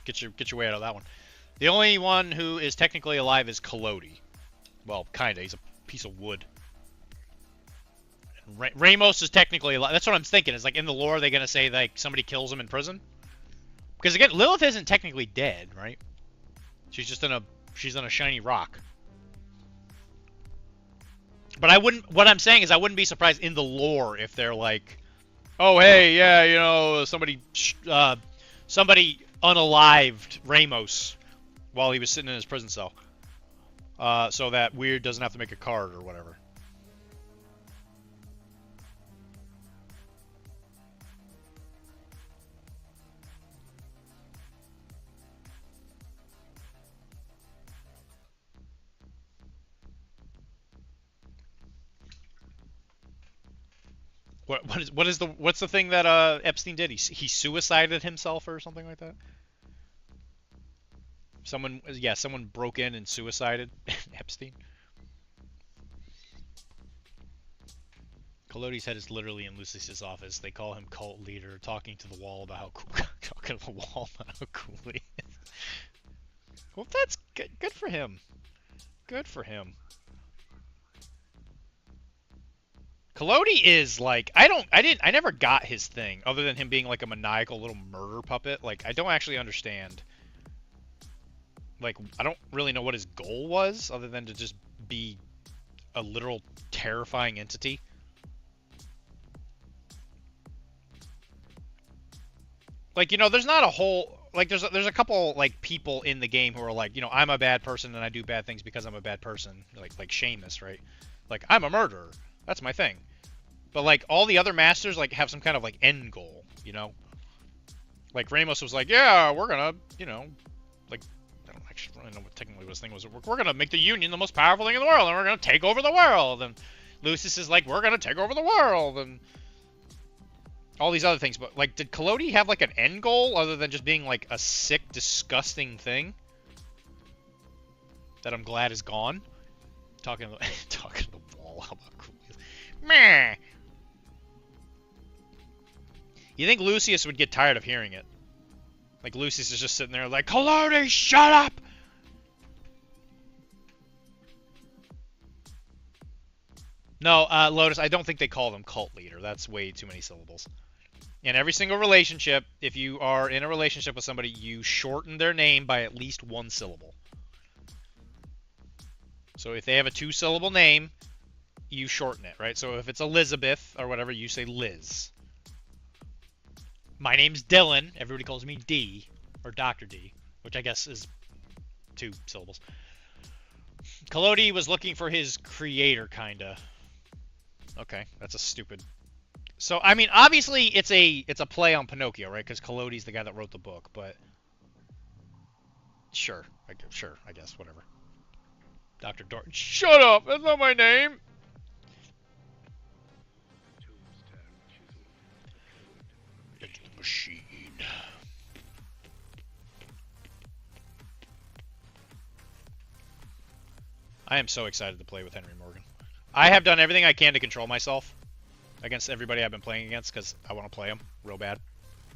Get your way out of that one. The only one who is technically alive is Collodi. Well, kinda. He's a piece of wood. Ramos is technically alive. That's what I'm thinking. Is like in the lore, are they gonna say like somebody kills him in prison? Because again, Lilith isn't technically dead, right? She's just in a shiny rock. But I wouldn't. What I'm saying is, I wouldn't be surprised in the lore if they're like, oh hey, yeah, you know, somebody unalived Ramos while he was sitting in his prison cell, so that Weird doesn't have to make a card or whatever. What's the thing that Epstein did? He suicided himself or something like that? Someone broke in and suicided Epstein. Collodi's head is literally in Lucius's office. They call him cult leader, talking to the wall about how cool, talking to the wall about how cool he is. Well, that's good. Good for him. Good for him. Collodi is like, I never got his thing other than him being like a maniacal little murder puppet. Like, I don't actually understand. Like, I don't really know what his goal was other than to just be a literal terrifying entity. Like, you know, there's not a whole, like, there's a couple like people in the game who are like, you know, I'm a bad person and I do bad things because I'm a bad person. Like Seamus, right? Like, I'm a murderer. That's my thing. But like all the other masters like have some kind of like end goal, you know? Like Ramos was like, yeah, we're gonna, you know, like, I don't actually really know what technically his thing was. We're gonna make the Union the most powerful thing in the world, and we're gonna take over the world. And Lucius is like, we're gonna take over the world, and all these other things. But like, did Collodi have like an end goal other than just being like a sick, disgusting thing that I'm glad is gone? Talking to the wall. How about cool? Meh. You think Lucius would get tired of hearing it? Like, Lucy's is just sitting there like, Collodi, shut up! No, Lotus, I don't think they call them cult leader. That's way too many syllables. In every single relationship, if you are in a relationship with somebody, you shorten their name by at least one syllable. So if they have a 2-syllable name, you shorten it, right? So if it's Elizabeth or whatever, you say Liz. My name's Dylan. Everybody calls me D, or Dr. D, which I guess is 2 syllables. Collodi was looking for his creator, kinda. Okay, that's a stupid... So, I mean, obviously, it's a play on Pinocchio, right? Because Collodi's the guy that wrote the book, but... Sure, I guess, whatever. Dr. Dorton, shut up! That's not my name! It's the machine. I am so excited to play with Henry Morgan. I have done everything I can to control myself against everybody I've been playing against because I want to play them real bad.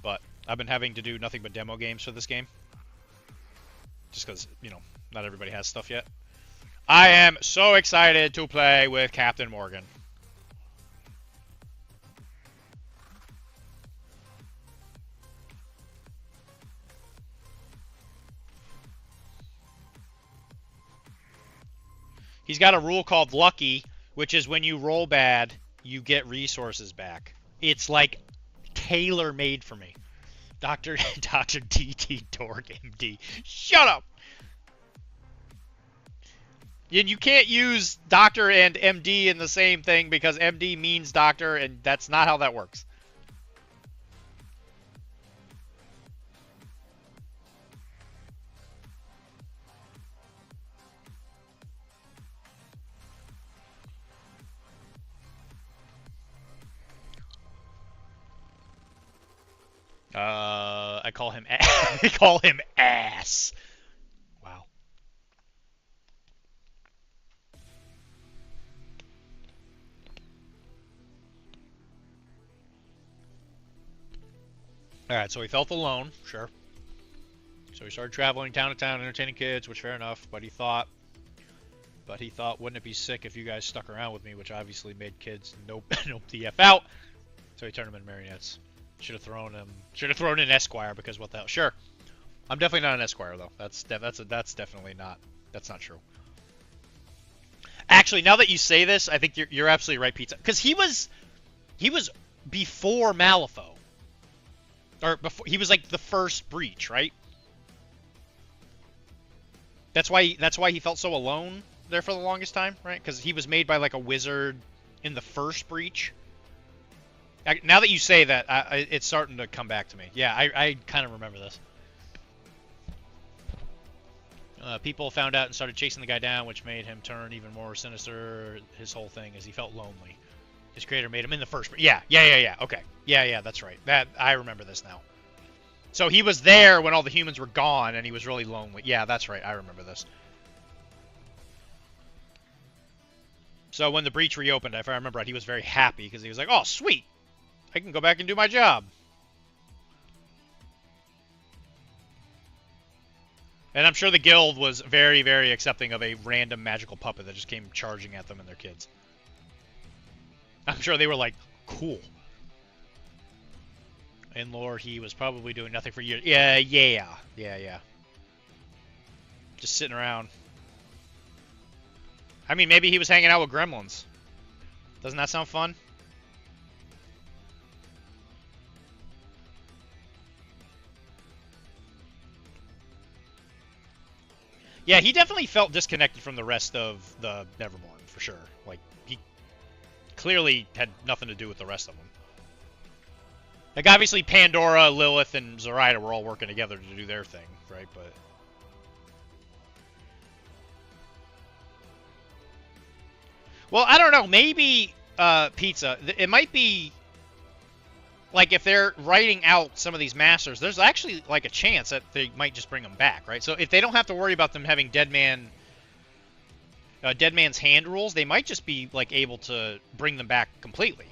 But I've been having to do nothing but demo games for this game. Just because, you know, not everybody has stuff yet. I am so excited to play with Captain Morgan. He's got a rule called Lucky, which is when you roll bad, you get resources back. It's like tailor-made for me. Dr. D.T. Dork MD. Shut up! And you can't use doctor and MD in the same thing because MD means doctor, and that's not how that works. I call him I call him ass. Wow. Alright, so he felt alone, sure. So he started traveling town to town, entertaining kids, which fair enough, but he thought, wouldn't it be sick if you guys stuck around with me, which obviously made kids nope the F out. So he turned them into marionettes. Should have thrown in Esquire because what the hell? Sure, I'm definitely not an Esquire though. That's definitely not. That's not true. Actually, now that you say this, I think you're absolutely right, Pizza. Because he was before Malifaux, or before he was like the first breach, right? That's why he felt so alone there for the longest time, right? Because he was made by like a wizard in the first breach. Now that you say that, it's starting to come back to me. Yeah, I kind of remember this. People found out and started chasing the guy down, which made him turn even more sinister. His whole thing is he felt lonely. His creator made him in the first... Yeah. Okay. Yeah, that's right. I remember this now. So he was there when all the humans were gone, and he was really lonely. Yeah, that's right. I remember this. So when the breach reopened, if I remember right, he was very happy because he was like, oh, sweet. I can go back and do my job. And I'm sure the guild was very, very accepting of a random magical puppet that just came charging at them and their kids. I'm sure they were like, cool. In lore, he was probably doing nothing for years. Yeah. Just sitting around. I mean, maybe he was hanging out with gremlins. Doesn't that sound fun? Yeah, he definitely felt disconnected from the rest of the Neverborn, for sure. Like, he clearly had nothing to do with the rest of them. Like, obviously, Pandora, Lilith, and Zoraida were all working together to do their thing, right? But... well, I don't know. Maybe, Pizza, it might be... like, if they're writing out some of these masters, there's actually, like, a chance that they might just bring them back, right? So if they don't have to worry about them having Dead Man's Hand rules, they might just be, like, able to bring them back completely.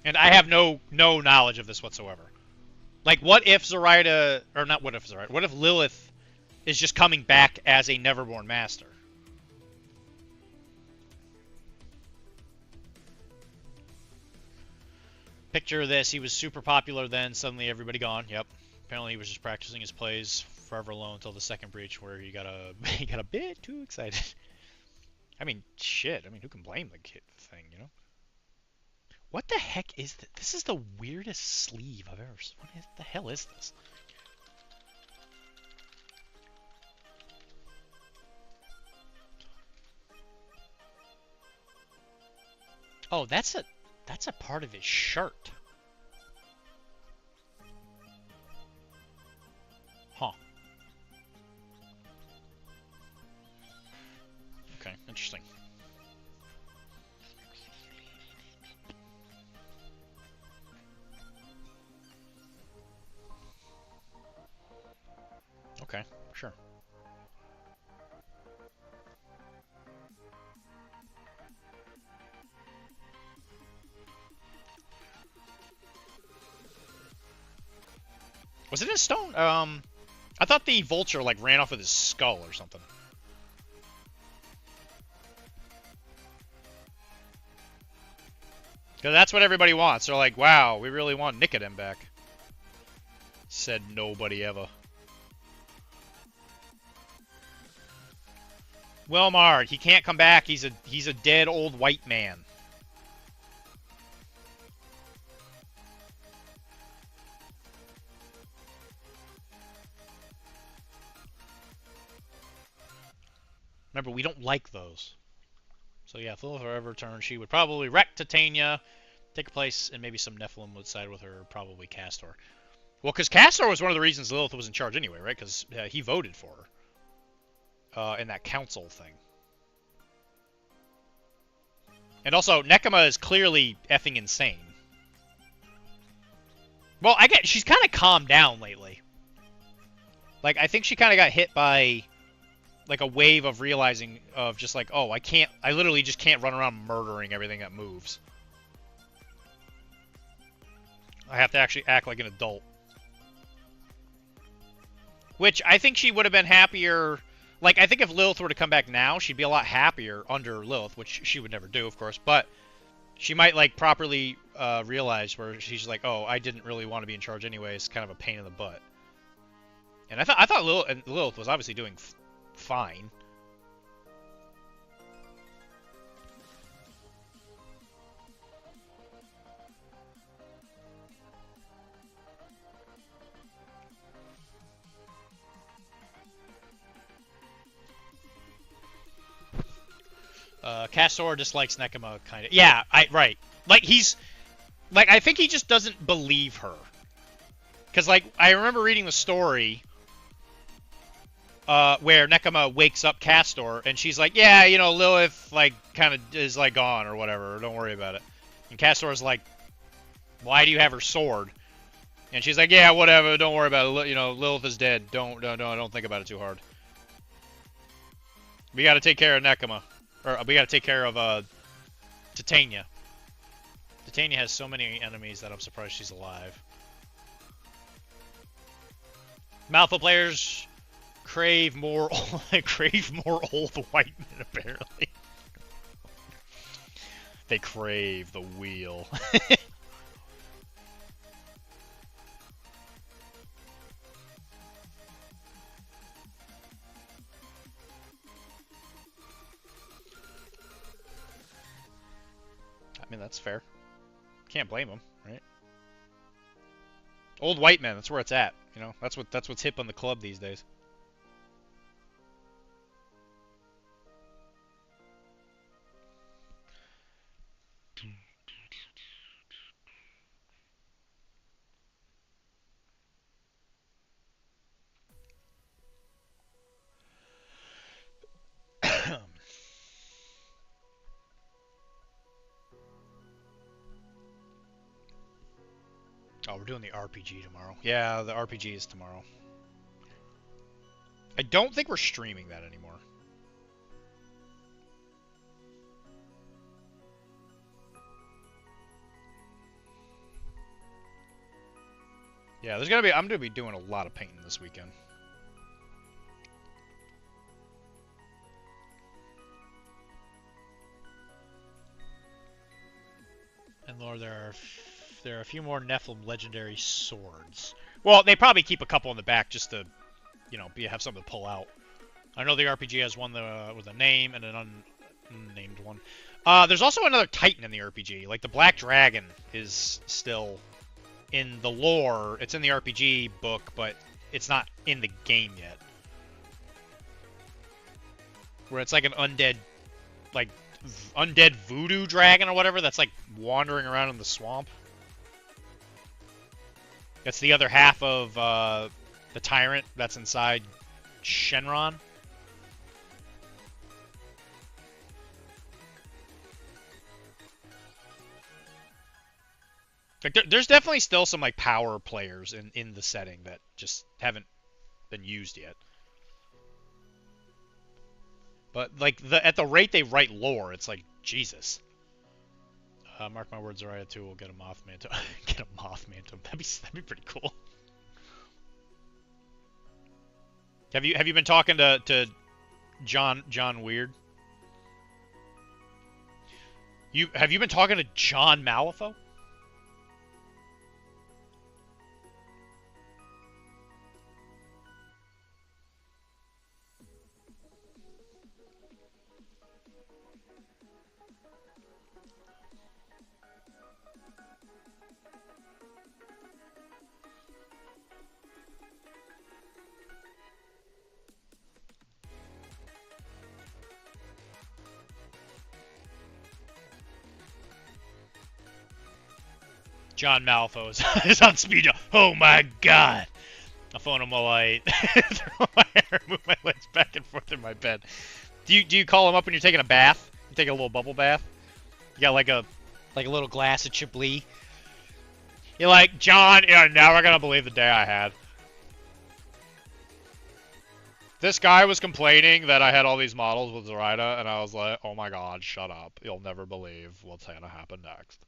And I have no knowledge of this whatsoever. Like, what if Zoraida, or not what if Zoraida, what if Lilith is just coming back as a Neverborn Master? Picture this, he was super popular then, suddenly everybody gone, yep. Apparently he was just practicing his plays forever alone until the second breach where he got a bit too excited. I mean, shit, I mean, who can blame the kid thing, you know? What the heck is this? This is the weirdest sleeve I've ever seen. What the hell is this? Oh, that's a part of his shirt. Huh. Okay, interesting. Okay, sure. Was it in stone? I thought the vulture like ran off with his skull or something. Because that's what everybody wants. They're like, wow, we really want Nicodem back. Said nobody ever. Wilmar, he can't come back. He's a dead old white man. Remember, we don't like those. So yeah, if Lilith were ever returned, she would probably wreck Titania, take her place, and maybe some Nephilim would side with her, probably Castor. Well, because Castor was one of the reasons Lilith was in charge anyway, right? Because he voted for her in that council thing. And also, Nekema is clearly effing insane. Well, she's kind of calmed down lately. Like, I think she kind of got hit by like a wave of realizing of just like, oh, I literally just can't run around murdering everything that moves. I have to actually act like an adult. Which I think she would have been happier. Like, I think if Lilith were to come back now, she'd be a lot happier under Lilith, which she would never do, of course. But she might, like, properly realize where she's like, oh, I didn't really want to be in charge anyway. It's kind of a pain in the butt. And I thought Lilith was obviously doing fine. Castor dislikes Nekema, kind of. Yeah, right. Like, I think he just doesn't believe her. Because, like, I remember reading the story where Nekema wakes up Castor, and she's like, yeah, you know, Lilith, like, kind of is, like, gone or whatever. Don't worry about it. And Castor's like, why do you have her sword? And she's like, yeah, whatever. Don't worry about it. You know, Lilith is dead. Don't think about it too hard. We got to take care of Nekema. Or we gotta take care of Titania. Titania has so many enemies that I'm surprised she's alive. Malfa players crave more old white men, apparently. They crave the wheel. I mean, that's fair. Can't blame them, right? Old white men, that's where it's at. You know, that's what's hip on the club these days. Oh, we're doing the RPG tomorrow. Yeah, the RPG is tomorrow. I don't think we're streaming that anymore. Yeah, I'm gonna be doing a lot of painting this weekend. And Lord, there are a few more Nephilim legendary swords. Well, they probably keep a couple in the back just to, you know, have something to pull out. I know the RPG has one with a name and an unnamed one. There's also another Titan in the RPG. Like the Black Dragon is still in the lore. It's in the RPG book, but it's not in the game yet. Where it's like an undead voodoo dragon or whatever that's like wandering around in the swamp. That's the other half of the tyrant that's inside Shenron. Like there's definitely still some like power players in the setting that just haven't been used yet. But like at the rate they write lore, it's like Jesus. Mark my words, Araya 2 will get a Mothman to get a Mothman to. That'd be pretty cool. Have you been talking to John Weird? Have you been talking to John Malifaux? John Malifaux is on speed. Oh my god! I phone him while I throw my hair, move my legs back and forth in my bed. Do you call him up when you're taking a bath? You take a little bubble bath. You got like a little glass of Chablis. You're like, John, you're never gonna believe the day I had. This guy was complaining that I had all these models with Zoraida, and I was like, oh my god, shut up. You'll never believe what's gonna happen next.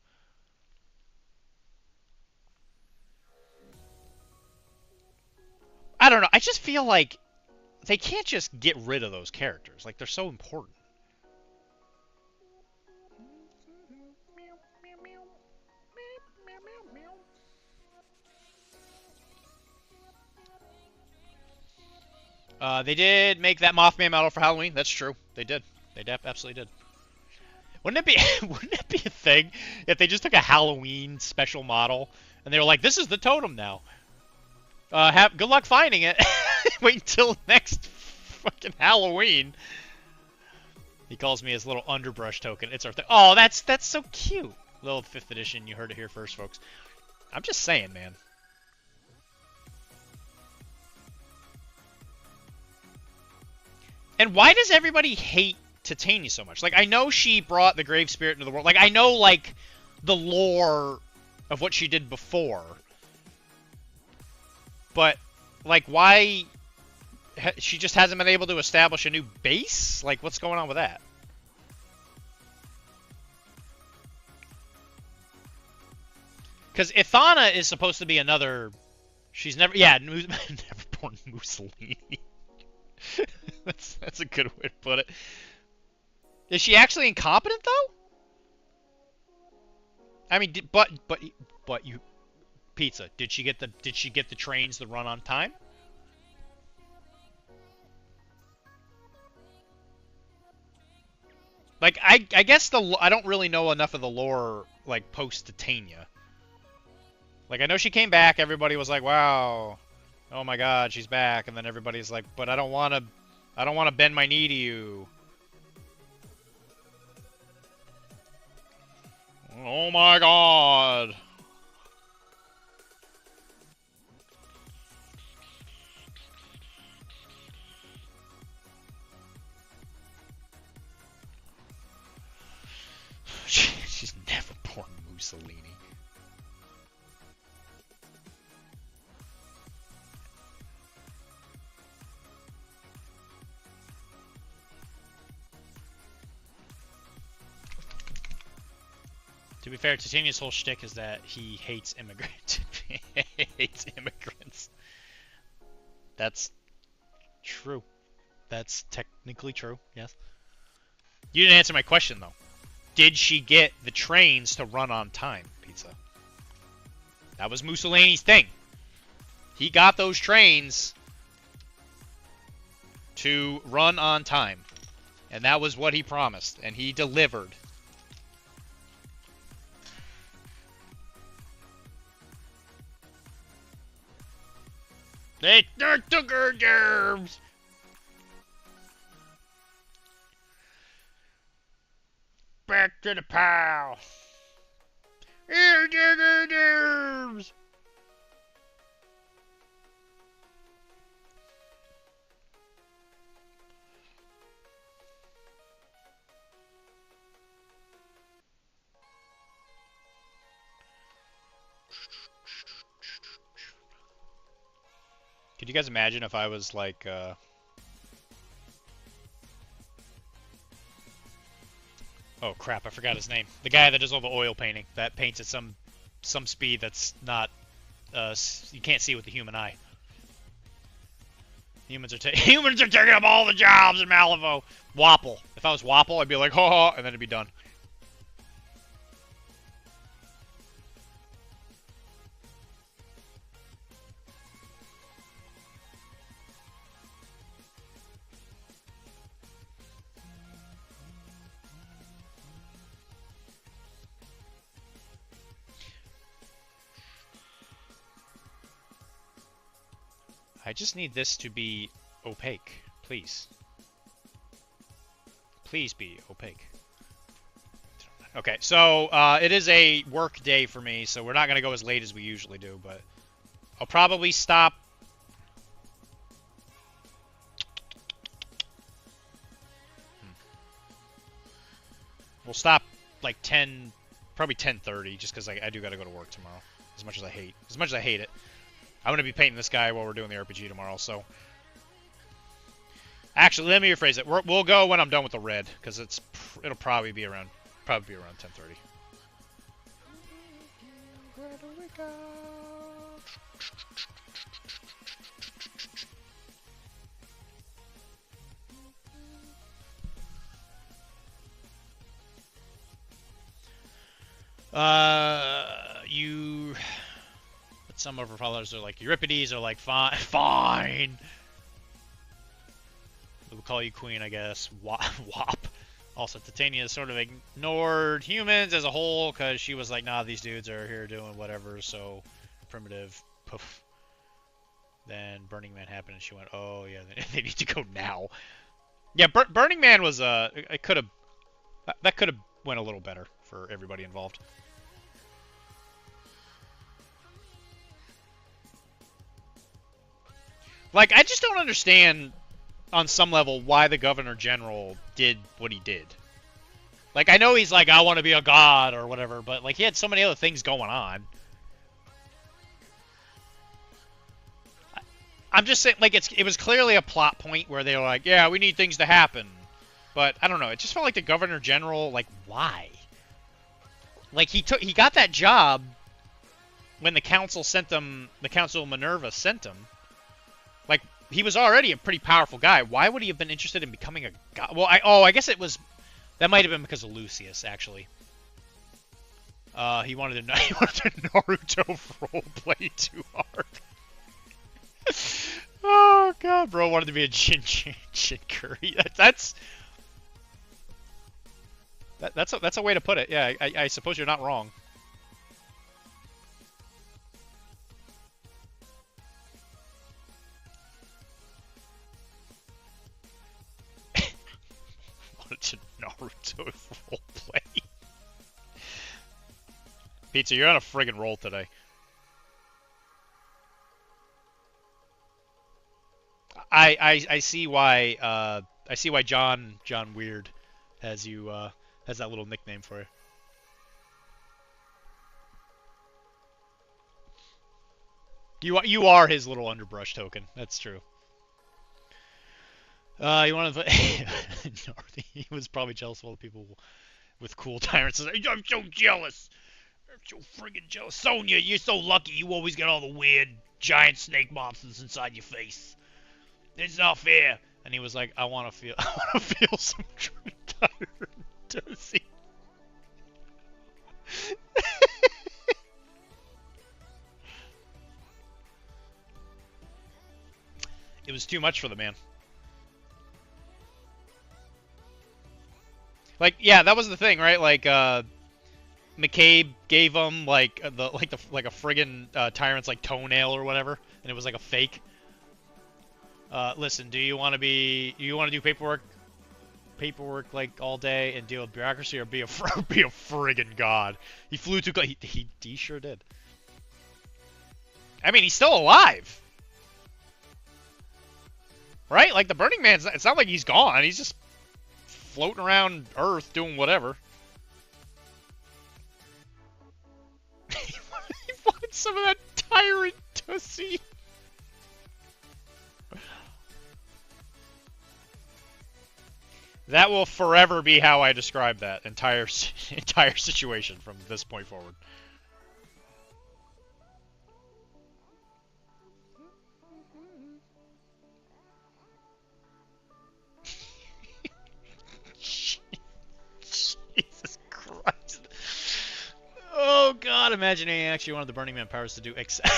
I don't know. I just feel like they can't just get rid of those characters. Like, they're so important. They did make that Mothman model for Halloween. That's true. They did. They absolutely did. Wouldn't it be a thing if they just took a Halloween special model and they were like, this is the totem now. Good luck finding it. Wait until next fucking Halloween. He calls me his little underbrush token. It's our thing. Oh, that's so cute. Little 5th edition. You heard it here first, folks. I'm just saying, man. And why does everybody hate Titania so much? Like, I know she brought the Grave Spirit into the world. Like, I know, like, the lore of what she did before. But, like, why... She just hasn't been able to establish a new base? Like, what's going on with that? Because Ithana is supposed to be another... She's never... Yeah, never born Mussolini. That's a good way to put it. Is she actually incompetent, though? I mean, but you... Pizza, did she get the trains to run on time? Like, I guess I don't really know enough of the lore, like, post-Titania. Like, I know she came back, everybody was like, wow, oh my god, she's back, and then everybody's like, but I don't want to bend my knee to you. Oh my god. She's never born Mussolini. To be fair, Titania's whole shtick is that he hates immigrants. Hates immigrants. That's true. That's technically true, yes. You didn't answer my question, though. Did she get the trains to run on time, Pizza? That was Mussolini's thing. He got those trains to run on time. And that was what he promised. And he delivered. They took her germs! Back to the pile. Here, digger germs! Could you guys imagine if I was like, oh crap, I forgot his name. The guy that does all the oil painting, that paints at some speed that's not, you can't see with the human eye. Humans are taking up all the jobs in Malifaux. Wapple. If I was Wapple, I'd be like, ha ha, and then it'd be done. I just need this to be opaque, please. Please be opaque. Okay, so it is a work day for me, so we're not going to go as late as we usually do, but I'll probably stop. We'll stop like 10, probably 10:30, just because I do got to go to work tomorrow. As much as I hate it. I'm going to be painting this guy while we're doing the RPG tomorrow, so... Actually, let me rephrase it. We'll go when I'm done with the red, because it'll probably be around 10:30. Where do we go? Some of our followers are like, Euripides are like, fine. We'll call you queen, I guess. Wop. Also, Titania sort of ignored humans as a whole, because she was like, nah, these dudes are here doing whatever, so primitive. Poof. Then Burning Man happened, and she went, oh, yeah, they need to go now. Yeah, Burning Man was, that could have went a little better for everybody involved. Like, I just don't understand, on some level, why the Governor General did what he did. Like, I know he's like, I want to be a god, or whatever, but, like, he had so many other things going on. I'm just saying, like, it was clearly a plot point where they were like, yeah, we need things to happen. But, I don't know, it just felt like the Governor General, like, why? Like, he got that job when the Council sent him, the Council of Minerva sent him. Like, he was already a pretty powerful guy. Why would he have been interested in becoming a god? Well, I guess it was... That might have been because of Lucius, actually. He wanted to Naruto roleplay too hard. Oh, God, bro wanted to be a Jin Curry. That's a way to put it. Yeah, I suppose you're not wrong. To Naruto roleplay. Pizza, you're on a friggin' roll today. I see why John Weird has that little nickname for you. You are his little underbrush token. That's true. You want to? He was probably jealous of all the people with cool tyrants. I'm so jealous. I'm so friggin' jealous. Sonya, you're so lucky. You always get all the weird giant snake monsters inside your face. It's not fair. And he was like, I want to feel, I want to feel some true tyrant. Does he? It was too much for the man. Like, yeah, that was the thing, right? Like, McCabe gave him like a friggin' tyrant's like toenail or whatever, and it was like a fake. Listen, do you want to do paperwork like all day and deal with bureaucracy, or be a friggin' god? He flew to he sure did. I mean, he's still alive, right? Like the Burning Man's, it's not like he's gone. He's just floating around Earth doing whatever. He wanted some of that tyrant tussy. That will forever be how I describe that entire situation from this point forward. Jesus Christ. Oh God, imagine he actually wanted the Burning Man powers to do Excel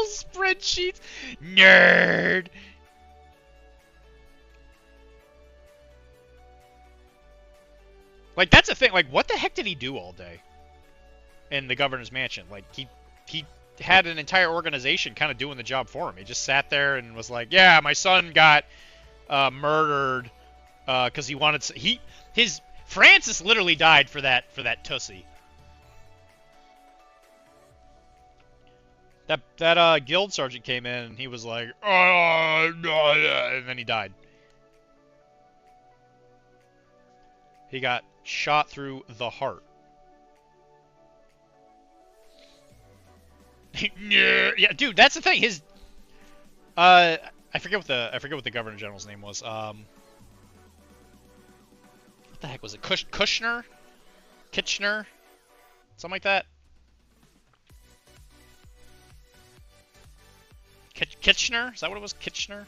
spreadsheets. Nerd. Like, that's the thing. Like, what the heck did he do all day in the governor's mansion? Like, he had an entire organization kind of doing the job for him. He just sat there and was like, yeah, my son got murdered because he wanted his Francis literally died for that tussy. That guild sergeant came in and he was like, oh, no, and then he died. He got shot through the heart. Yeah, dude, that's the thing. His I forget what the governor general's name was. What the heck was it? Kitchener? Something like that. Kitchener? Is that what it was? Kitchener?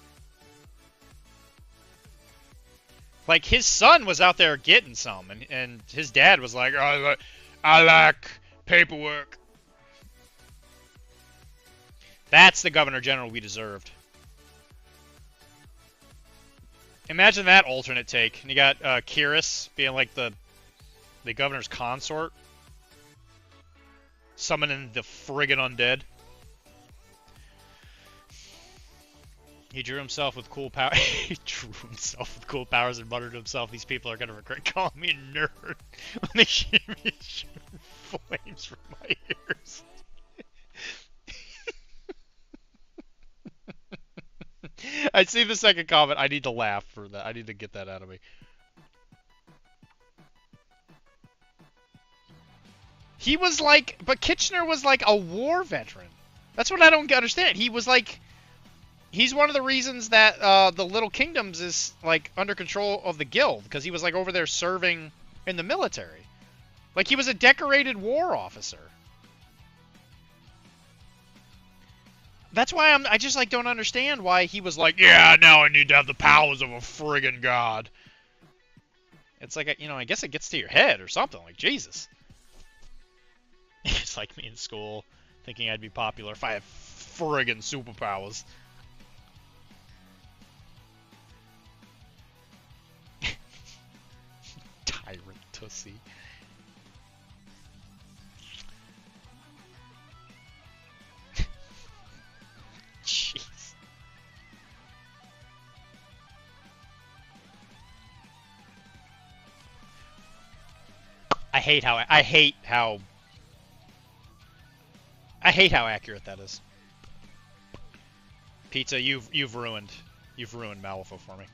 Like, his son was out there getting some, and his dad was like, I like paperwork. That's the Governor General we deserved. Imagine that alternate take. And you got Kiris being like the governor's consort. Summoning the friggin' undead. He drew himself with cool power. He drew himself with cool powers and muttered to himself, "These people are gonna regret calling me a nerd when they see me shooting flames from my ears." I see the second comment. I need to laugh for that. I need to get that out of me. He was like, but Kitchener was like a war veteran. That's what I don't understand. He was like. He's one of the reasons that the Little Kingdoms is like under control of the guild, because he was like over there serving in the military. Like, he was a decorated war officer. That's why I just like don't understand why he was like, yeah, now I need to have the powers of a friggin' god. It's like, you know, I guess it gets to your head or something. Like, Jesus. It's like me in school thinking I'd be popular if I had friggin' superpowers. Tyrant Tussy. Jeez. I hate how accurate that is. Pizza, you've ruined Malifaux for me.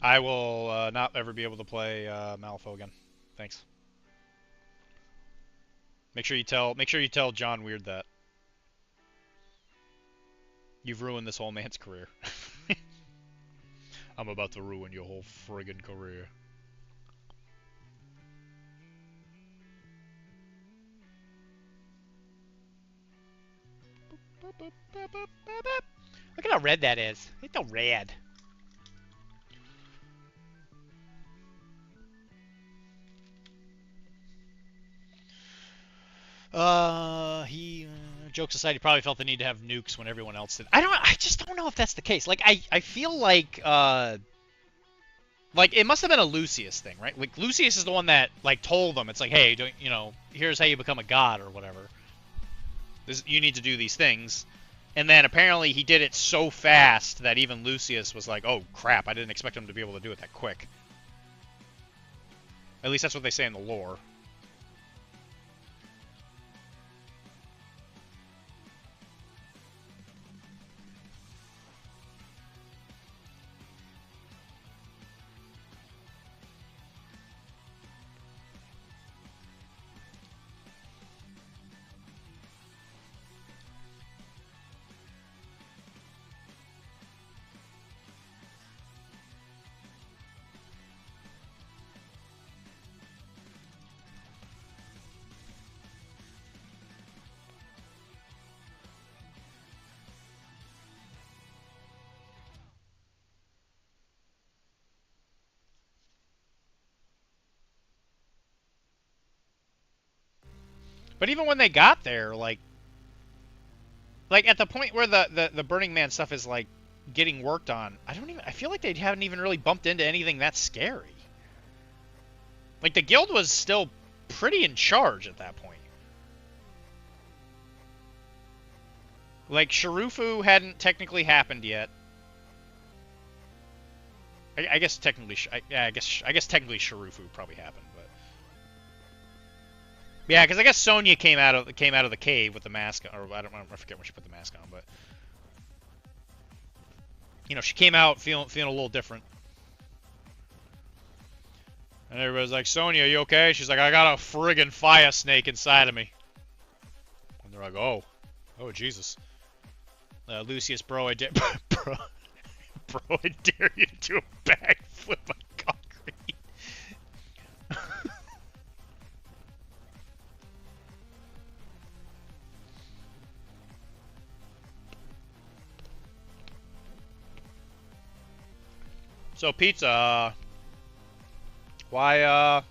I will not ever be able to play Malifaux again. Thanks. Make sure you tell John Weird that. You've ruined this whole man's career. I'm about to ruin your whole friggin' career. Look at how red that is. It's so red. Jokes aside, he probably felt the need to have nukes when everyone else did. I just don't know if that's the case. Like, I feel like it must have been a Lucius thing, right? Like, Lucius is the one that, like, told them, it's like, hey, don't, here's how you become a god or whatever. You need to do these things. And then apparently he did it so fast that even Lucius was like, oh, crap, I didn't expect him to be able to do it that quick. At least that's what they say in the lore. But even when they got there, like at the point where the Burning Man stuff is like getting worked on, I feel like they haven't even really bumped into anything that scary. Like, the guild was still pretty in charge at that point. Like, Sharufu hadn't technically happened yet. I guess technically, I guess technically Sharufu probably happened, but yeah, because I guess Sonya came out of the cave with the mask on, or I forget when she put the mask on, but she came out feeling a little different. And everybody's like, Sonya, you okay? She's like, I got a friggin' fire snake inside of me. And they're like, oh Jesus. Lucius, bro, I dare you to do a backflip on concrete. So, Pizza, why,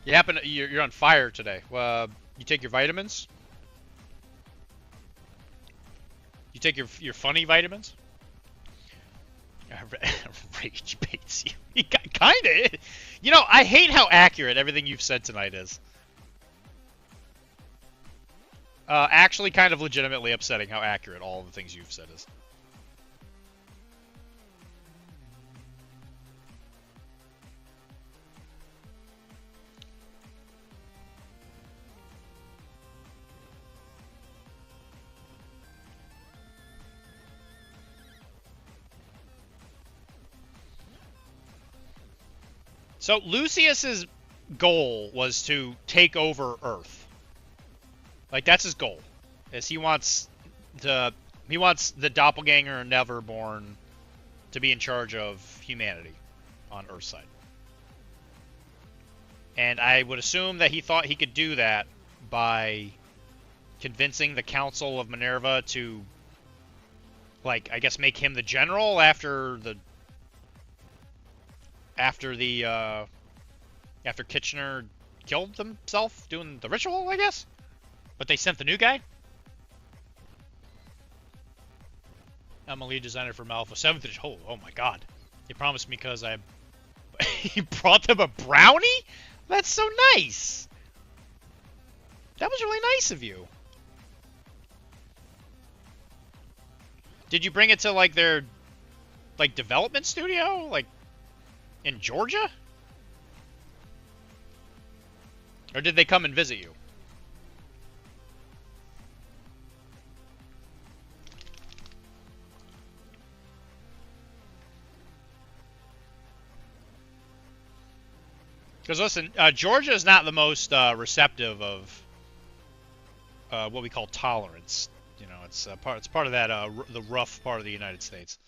you're on fire today. You take your vitamins? You take your funny vitamins? Rage baits you. He kinda. I hate how accurate everything you've said tonight is. Actually kind of legitimately upsetting how accurate all of the things you've said is. So Lucius's goal was to take over Earth. Like, that's his goal. He wants the doppelganger Neverborn to be in charge of humanity on Earthside. And I would assume that he thought he could do that by convincing the Council of Minerva to, like, I guess make him the general after Kitchener killed himself doing the ritual, I guess? But they sent the new guy? I'm a lead designer for Malifaux 7th edition. Oh my god. You promised me because you brought them a brownie? That's so nice! That was really nice of you. Did you bring it to, like, their, like, development studio? Like, in Georgia? Or did they come and visit you? Because listen, Georgia is not the most receptive of what we call tolerance. You know, it's part of that the rough part of the United States.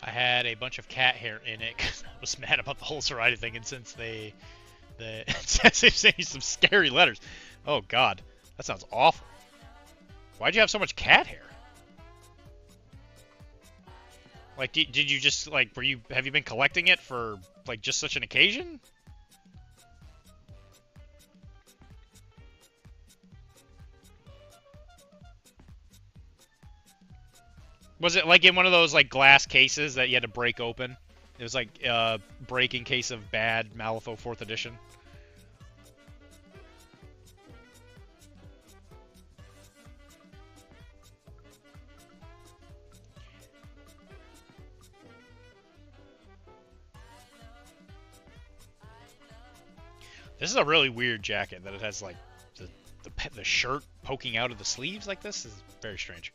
I had a bunch of cat hair in it because I was mad about the whole Zoraida thing, and since they sent me some scary letters. Oh God, that sounds awful. Why'd you have so much cat hair? Like, did you just like have you been collecting it for like just such an occasion? Was it like in one of those like glass cases that you had to break open? It was like break in case of bad Malifaux 4th edition. This is a really weird jacket that it has like the shirt poking out of the sleeves like this. Is very strange.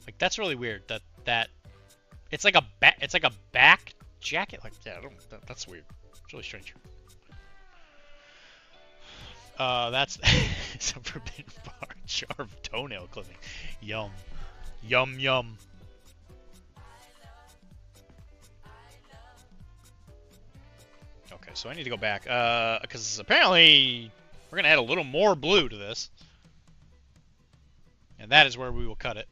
Like that's really weird. That it's like a back jacket. Like yeah, that's weird. It's really strange. That's some forbidden bar jar of toenail clipping. Yum, yum, yum. Okay, so I need to go back because apparently we're gonna add a little more blue to this, and that is where we will cut it.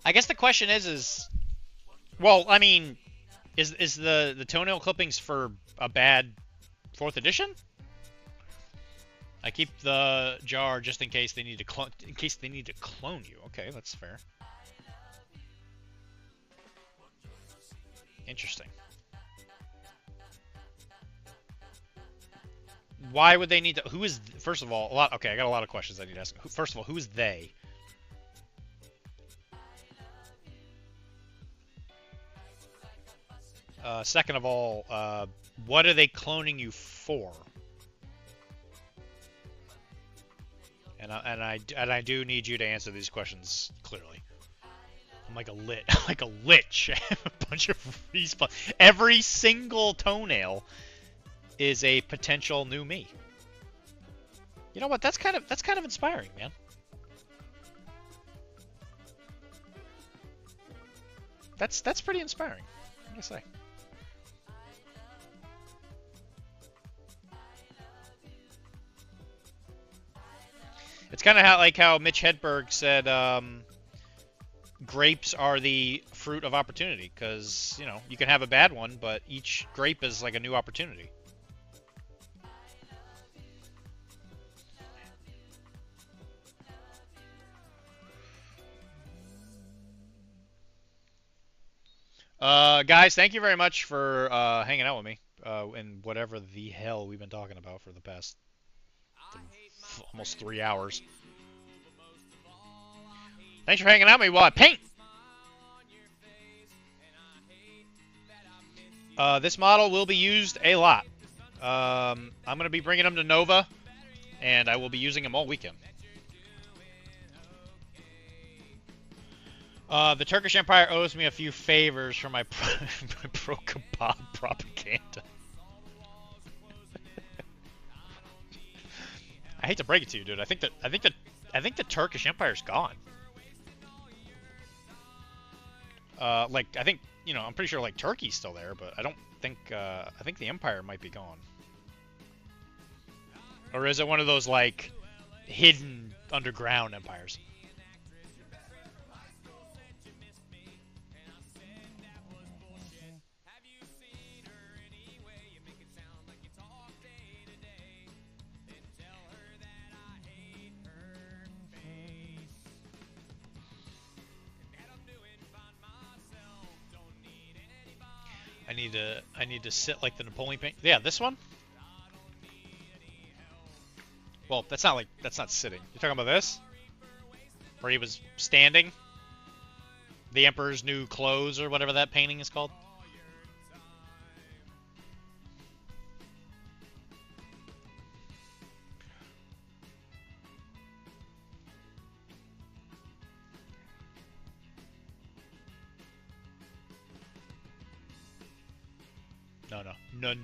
I guess the question is, well, I mean, is the toenail clippings for a bad 4th edition? I keep the jar just in case they need to clone you. Okay, that's fair. Interesting. Why would they need to? Who is? First of all, okay, I got a lot of questions I need to ask. First of all, who is they? Second of all, what are they cloning you for? And I do need you to answer these questions clearly. I'm like a lich. I have a bunch of respawn. Every single toenail is a potential new me. You know what? That's kind of inspiring, man. That's pretty inspiring. What do I say? It's kind of how Mitch Hedberg said grapes are the fruit of opportunity, because, you know, you can have a bad one, but each grape is like a new opportunity. Guys, thank you very much for hanging out with me in whatever the hell we've been talking about for the past almost 3 hours. Thanks for hanging out with me while I paint. This model will be used a lot. I'm going to be bringing them to Nova, and I will be using them all weekend. The Turkish Empire owes me a few favors for my my pro-kebab propaganda. I hate to break it to you, dude. I think the Turkish Empire's gone. Like I think I'm pretty sure like Turkey's still there, but I don't think I think the Empire might be gone. Or is it one of those like hidden underground empires? I need to sit like the Napoleon paint. Yeah, this one? Well, that's not sitting. You're talking about this? Where he was standing? The Emperor's New Clothes or whatever that painting is called?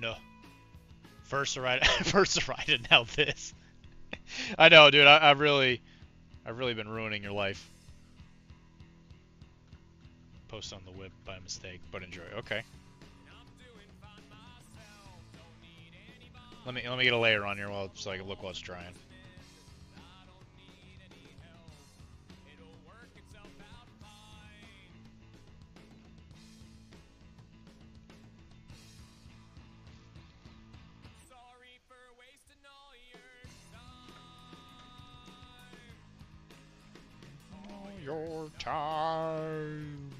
No. First right, and now this. I know, dude. I've really been ruining your life. Post on the whip by mistake, but enjoy. Okay. Let me get a layer on here so I can look while it's drying. Your time.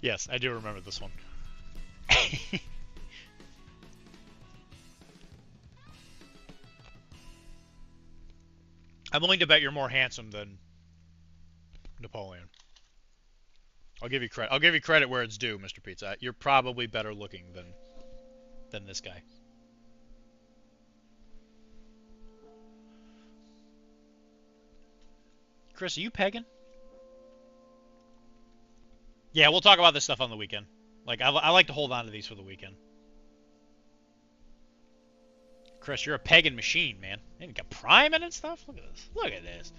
Yes, I do remember this one. I'm willing to bet you're more handsome than Napoleon. I'll give you credit. I'll give you credit where it's due, Mr. Pizza. You're probably better looking than this guy. Chris, are you pegging? Yeah, we'll talk about this stuff on the weekend. Like, I like to hold on to these for the weekend. Chris, you're a pegging machine, man. And you got priming and stuff? Look at this. Look at this.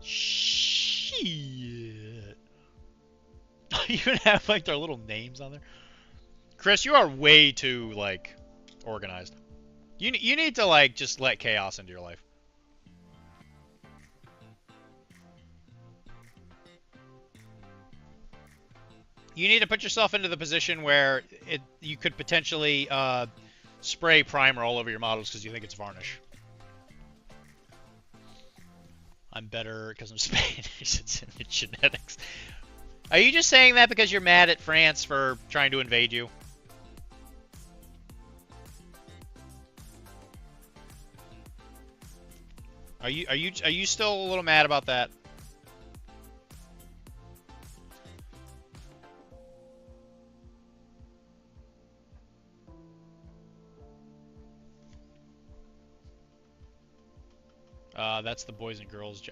Shit. You even have, like, their little names on there. Chris, you are way too, like, organized. You need to, like, just let chaos into your life. You need to put yourself into the position where you could potentially spray primer all over your models because you think it's varnish. I'm better because I'm Spanish. It's in the genetics. Are you just saying that because you're mad at France for trying to invade you? Are you still a little mad about that? That's the boys and girls.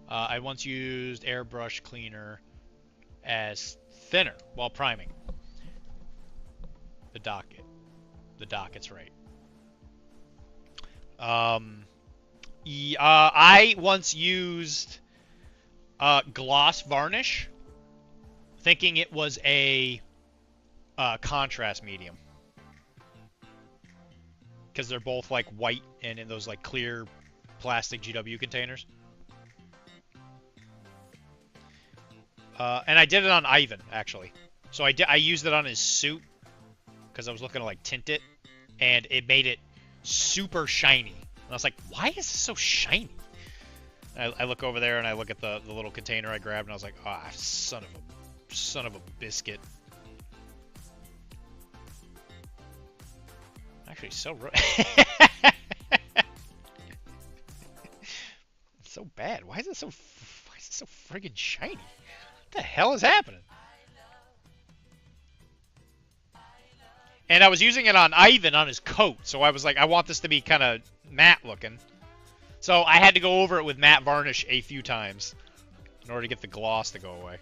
I once used airbrush cleaner as thinner while priming. The docket's right. I once used gloss varnish, thinking it was a contrast medium. Because they're both like white and in those like clear plastic GW containers. And I did it on Ivan, actually. So I used it on his suit because I was looking to like tint it, and it made it super shiny. And I was like, why is this so shiny? I look over there and I look at the little container I grabbed, and I was like, ah, son of a biscuit. Actually, so it's so bad. Why is it so friggin' shiny? What the hell is happening? And I was using it on Ivan on his coat, so I was like, I want this to be kind of matte looking. So I had to go over it with matte varnish a few times in order to get the gloss to go away.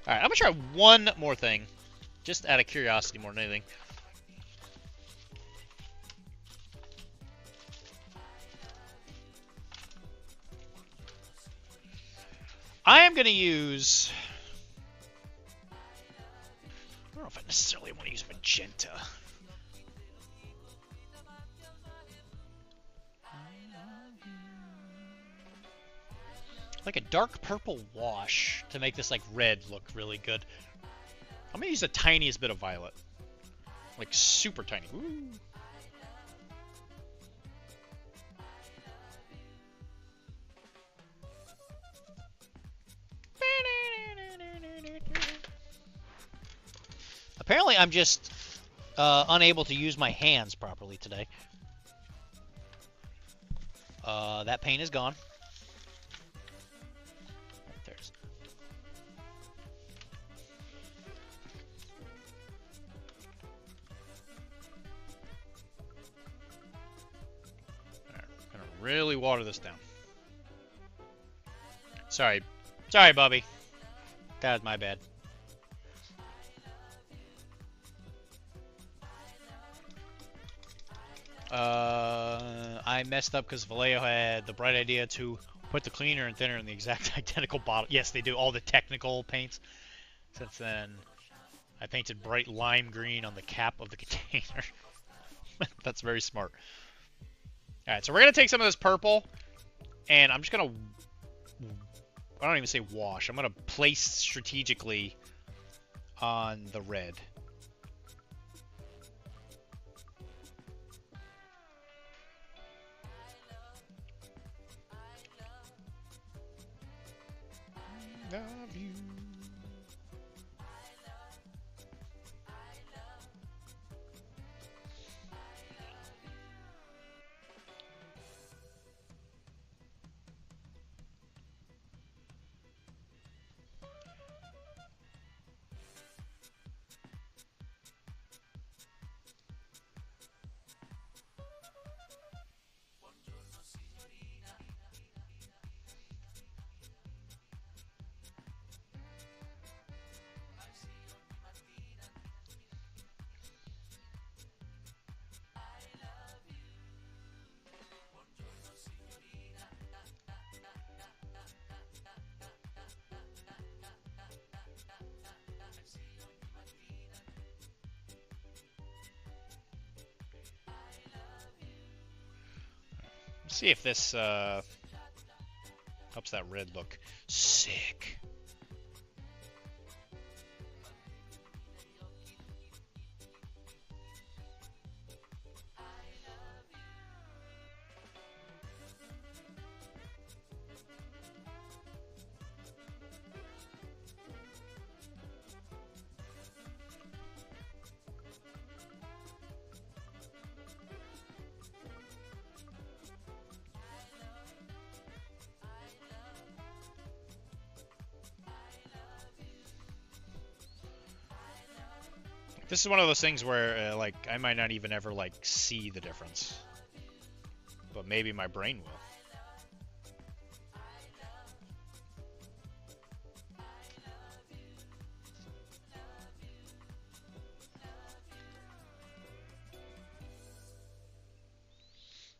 Alright, I'm going to try one more thing, just out of curiosity more than anything. I am going to use... I don't know if I necessarily want to use magenta. Like a dark purple wash to make this like red look really good. I'm going to use the tiniest bit of violet. Like super tiny. Ooh. Apparently I'm just unable to use my hands properly today. That paint is gone. There's. Alright, I'm gonna really water this down. Sorry, Bubby. That was my bad. I messed up because Vallejo had the bright idea to put the cleaner and thinner in the exact identical bottle. Yes, they do all the technical paints. Since then, I painted bright lime green on the cap of the container. That's very smart. Alright, so we're going to take some of this purple, and I'm just going to... I don't even say wash. I'm going to place strategically on the red. Love you. See if this helps that red look sick. This is one of those things where, like, I might not even ever, like, see the difference. But maybe my brain will.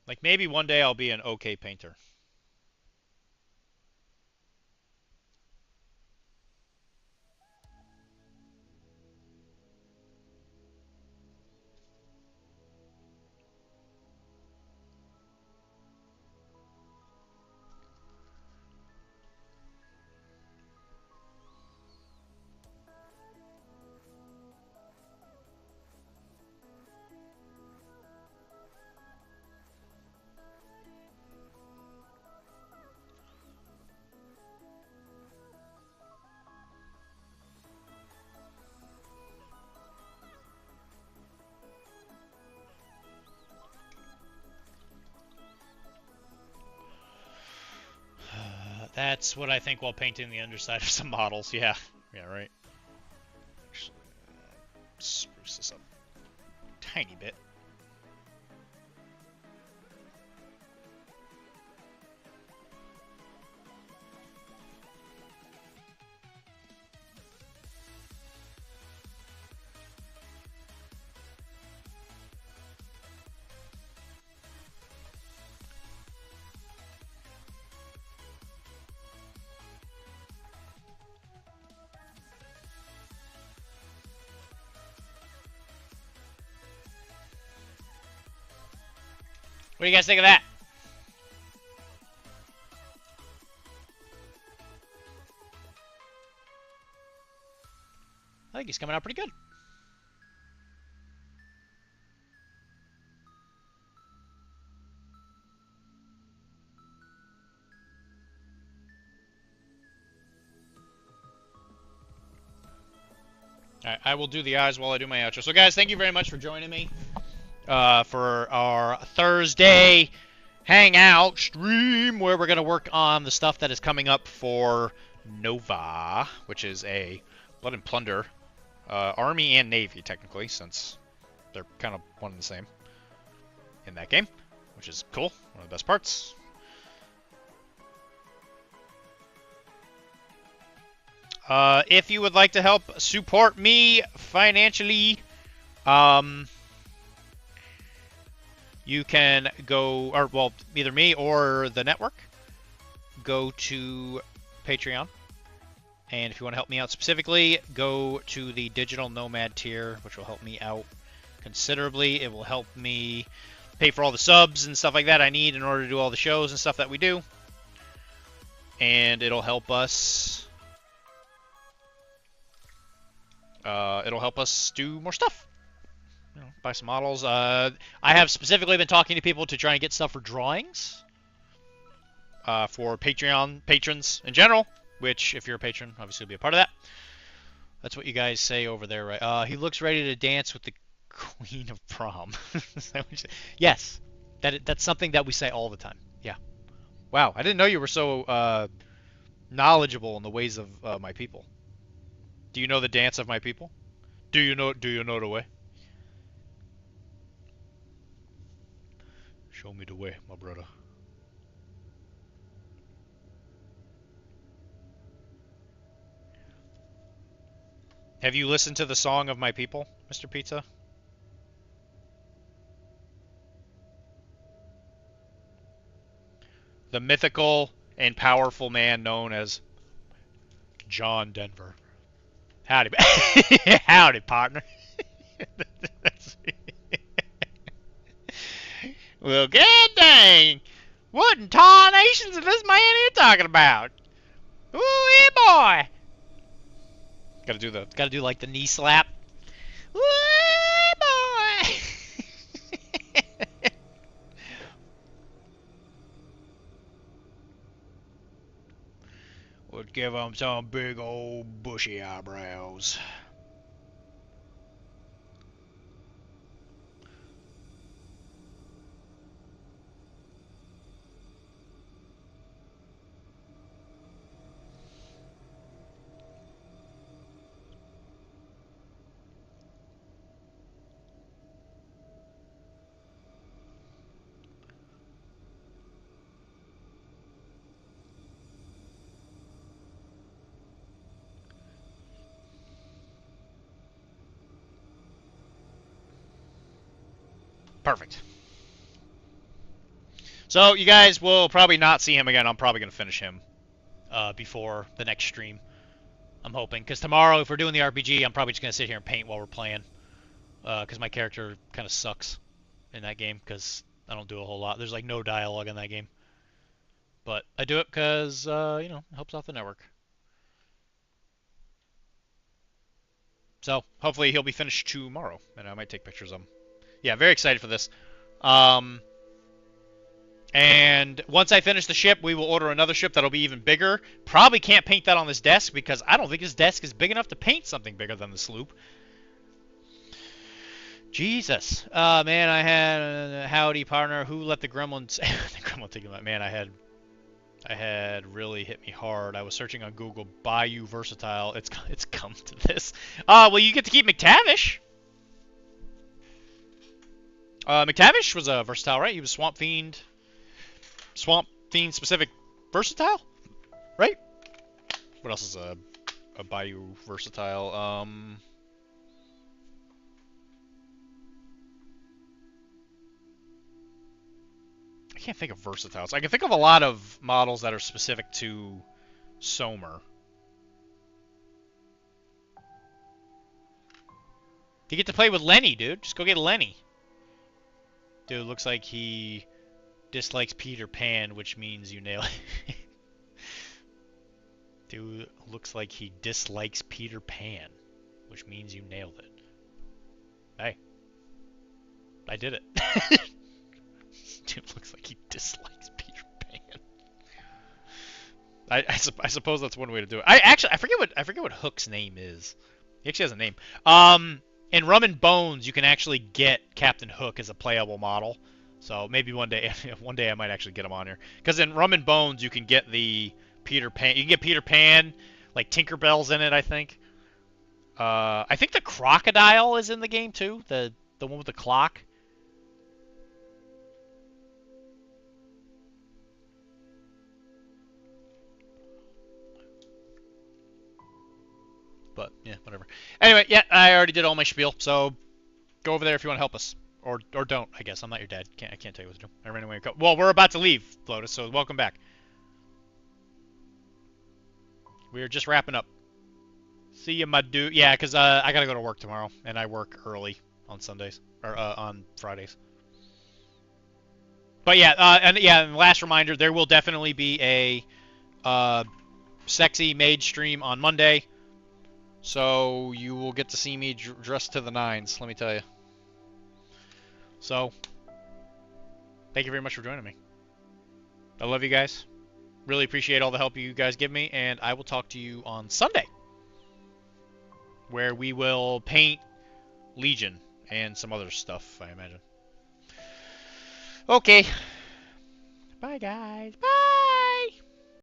Like, maybe one day I'll be an okay painter. That's what I think while painting the underside of some models. Yeah. Yeah, right. Actually, spruce this up a tiny bit. What do you guys think of that? I think he's coming out pretty good. Alright, I will do the eyes while I do my outro. So guys, thank you very much for joining me for our Thursday hangout stream where we're going to work on the stuff that is coming up for Nova, which is a Blood and Plunder Army and Navy, technically, since they're kind of one and the same in that game, which is cool. One of the best parts. If you would like to help support me financially, you can go, or well, either me or the network, go to Patreon. And if you want to help me out specifically, go to the Digital Nomad tier, which will help me out considerably. It will help me pay for all the subs and stuff like that I need in order to do all the shows and stuff that we do. And it'll help us... it'll help us do more stuff. You know, buy some models. I have specifically been talking to people to try and get stuff for drawings. For Patreon patrons in general. Which, if you're a patron, obviously will be a part of that. That's what you guys say over there, right? He looks ready to dance with the Queen of Prom. Yes, that's something that we say all the time. Yeah. Wow, I didn't know you were so knowledgeable in the ways of my people. Do you know the dance of my people? Do you know the way? Show me the way, my brother. Have you listened to the song of my people, Mr. Pizza? The mythical and powerful man known as John Denver. Howdy, howdy, partner. Well, god dang! What in tarnations is this man here talking about? Ooh, yeah, boy! Gotta do like the knee slap. Ooh, boy! Would give him some big old bushy eyebrows. Perfect. So you guys will probably not see him again. I'm probably going to finish him before the next stream. I'm hoping. Because tomorrow, if we're doing the RPG, I'm probably just going to sit here and paint while we're playing. Because my character kind of sucks in that game. Because I don't do a whole lot. There's like no dialogue in that game. But I do it because, you know, it helps out the network. So hopefully he'll be finished tomorrow. And I might take pictures of him. Yeah, very excited for this. And once I finish the ship, we will order another ship that'll be even bigger. Probably can't paint that on this desk because I don't think this desk is big enough to paint something bigger than the sloop. Jesus. Man, I had a howdy partner who let the gremlins... the gremlin take him out. Man, I had I had really hit me hard. I was searching on Google, Bayou Versatile. It's come to this. Well, you get to keep McTavish. McTavish was a versatile, right? He was Swamp Fiend specific versatile, right? What else is a Bayou versatile? I can't think of versatiles. I can think of a lot of models that are specific to Somer. You get to play with Lenny, dude. Just go get Lenny. Dude, looks like he dislikes Peter Pan, which means you nail it. Dude, looks like he dislikes Peter Pan, which means you nailed it. Hey. I did it. Dude, looks like he dislikes Peter Pan. I suppose that's one way to do it. I forget what Hook's name is. He actually has a name. In Rum and Bones, you can actually get Captain Hook as a playable model. So maybe one day I might actually get him on here. Because in Rum and Bones, you can get the Peter Pan. You can get Peter Pan, like Tinkerbell's in it, I think. I think the Crocodile is in the game too. The one with the clock. But yeah, whatever. Anyway, yeah, I already did all my spiel, so go over there if you want to help us, or don't. I guess I'm not your dad. I can't tell you what to do. I ran away. Well, we're about to leave, Lotus. So welcome back. We're just wrapping up. See you, my dude. Yeah, because I gotta go to work tomorrow, and I work early on Sundays or on Fridays. But yeah, and last reminder, there will definitely be a sexy mage stream on Monday. So you will get to see me dressed to the nines, let me tell you. So, thank you very much for joining me. I love you guys. Really appreciate all the help you guys give me, and I will talk to you on Sunday, where we will paint Legion and some other stuff, I imagine. Okay. Bye, guys. Bye.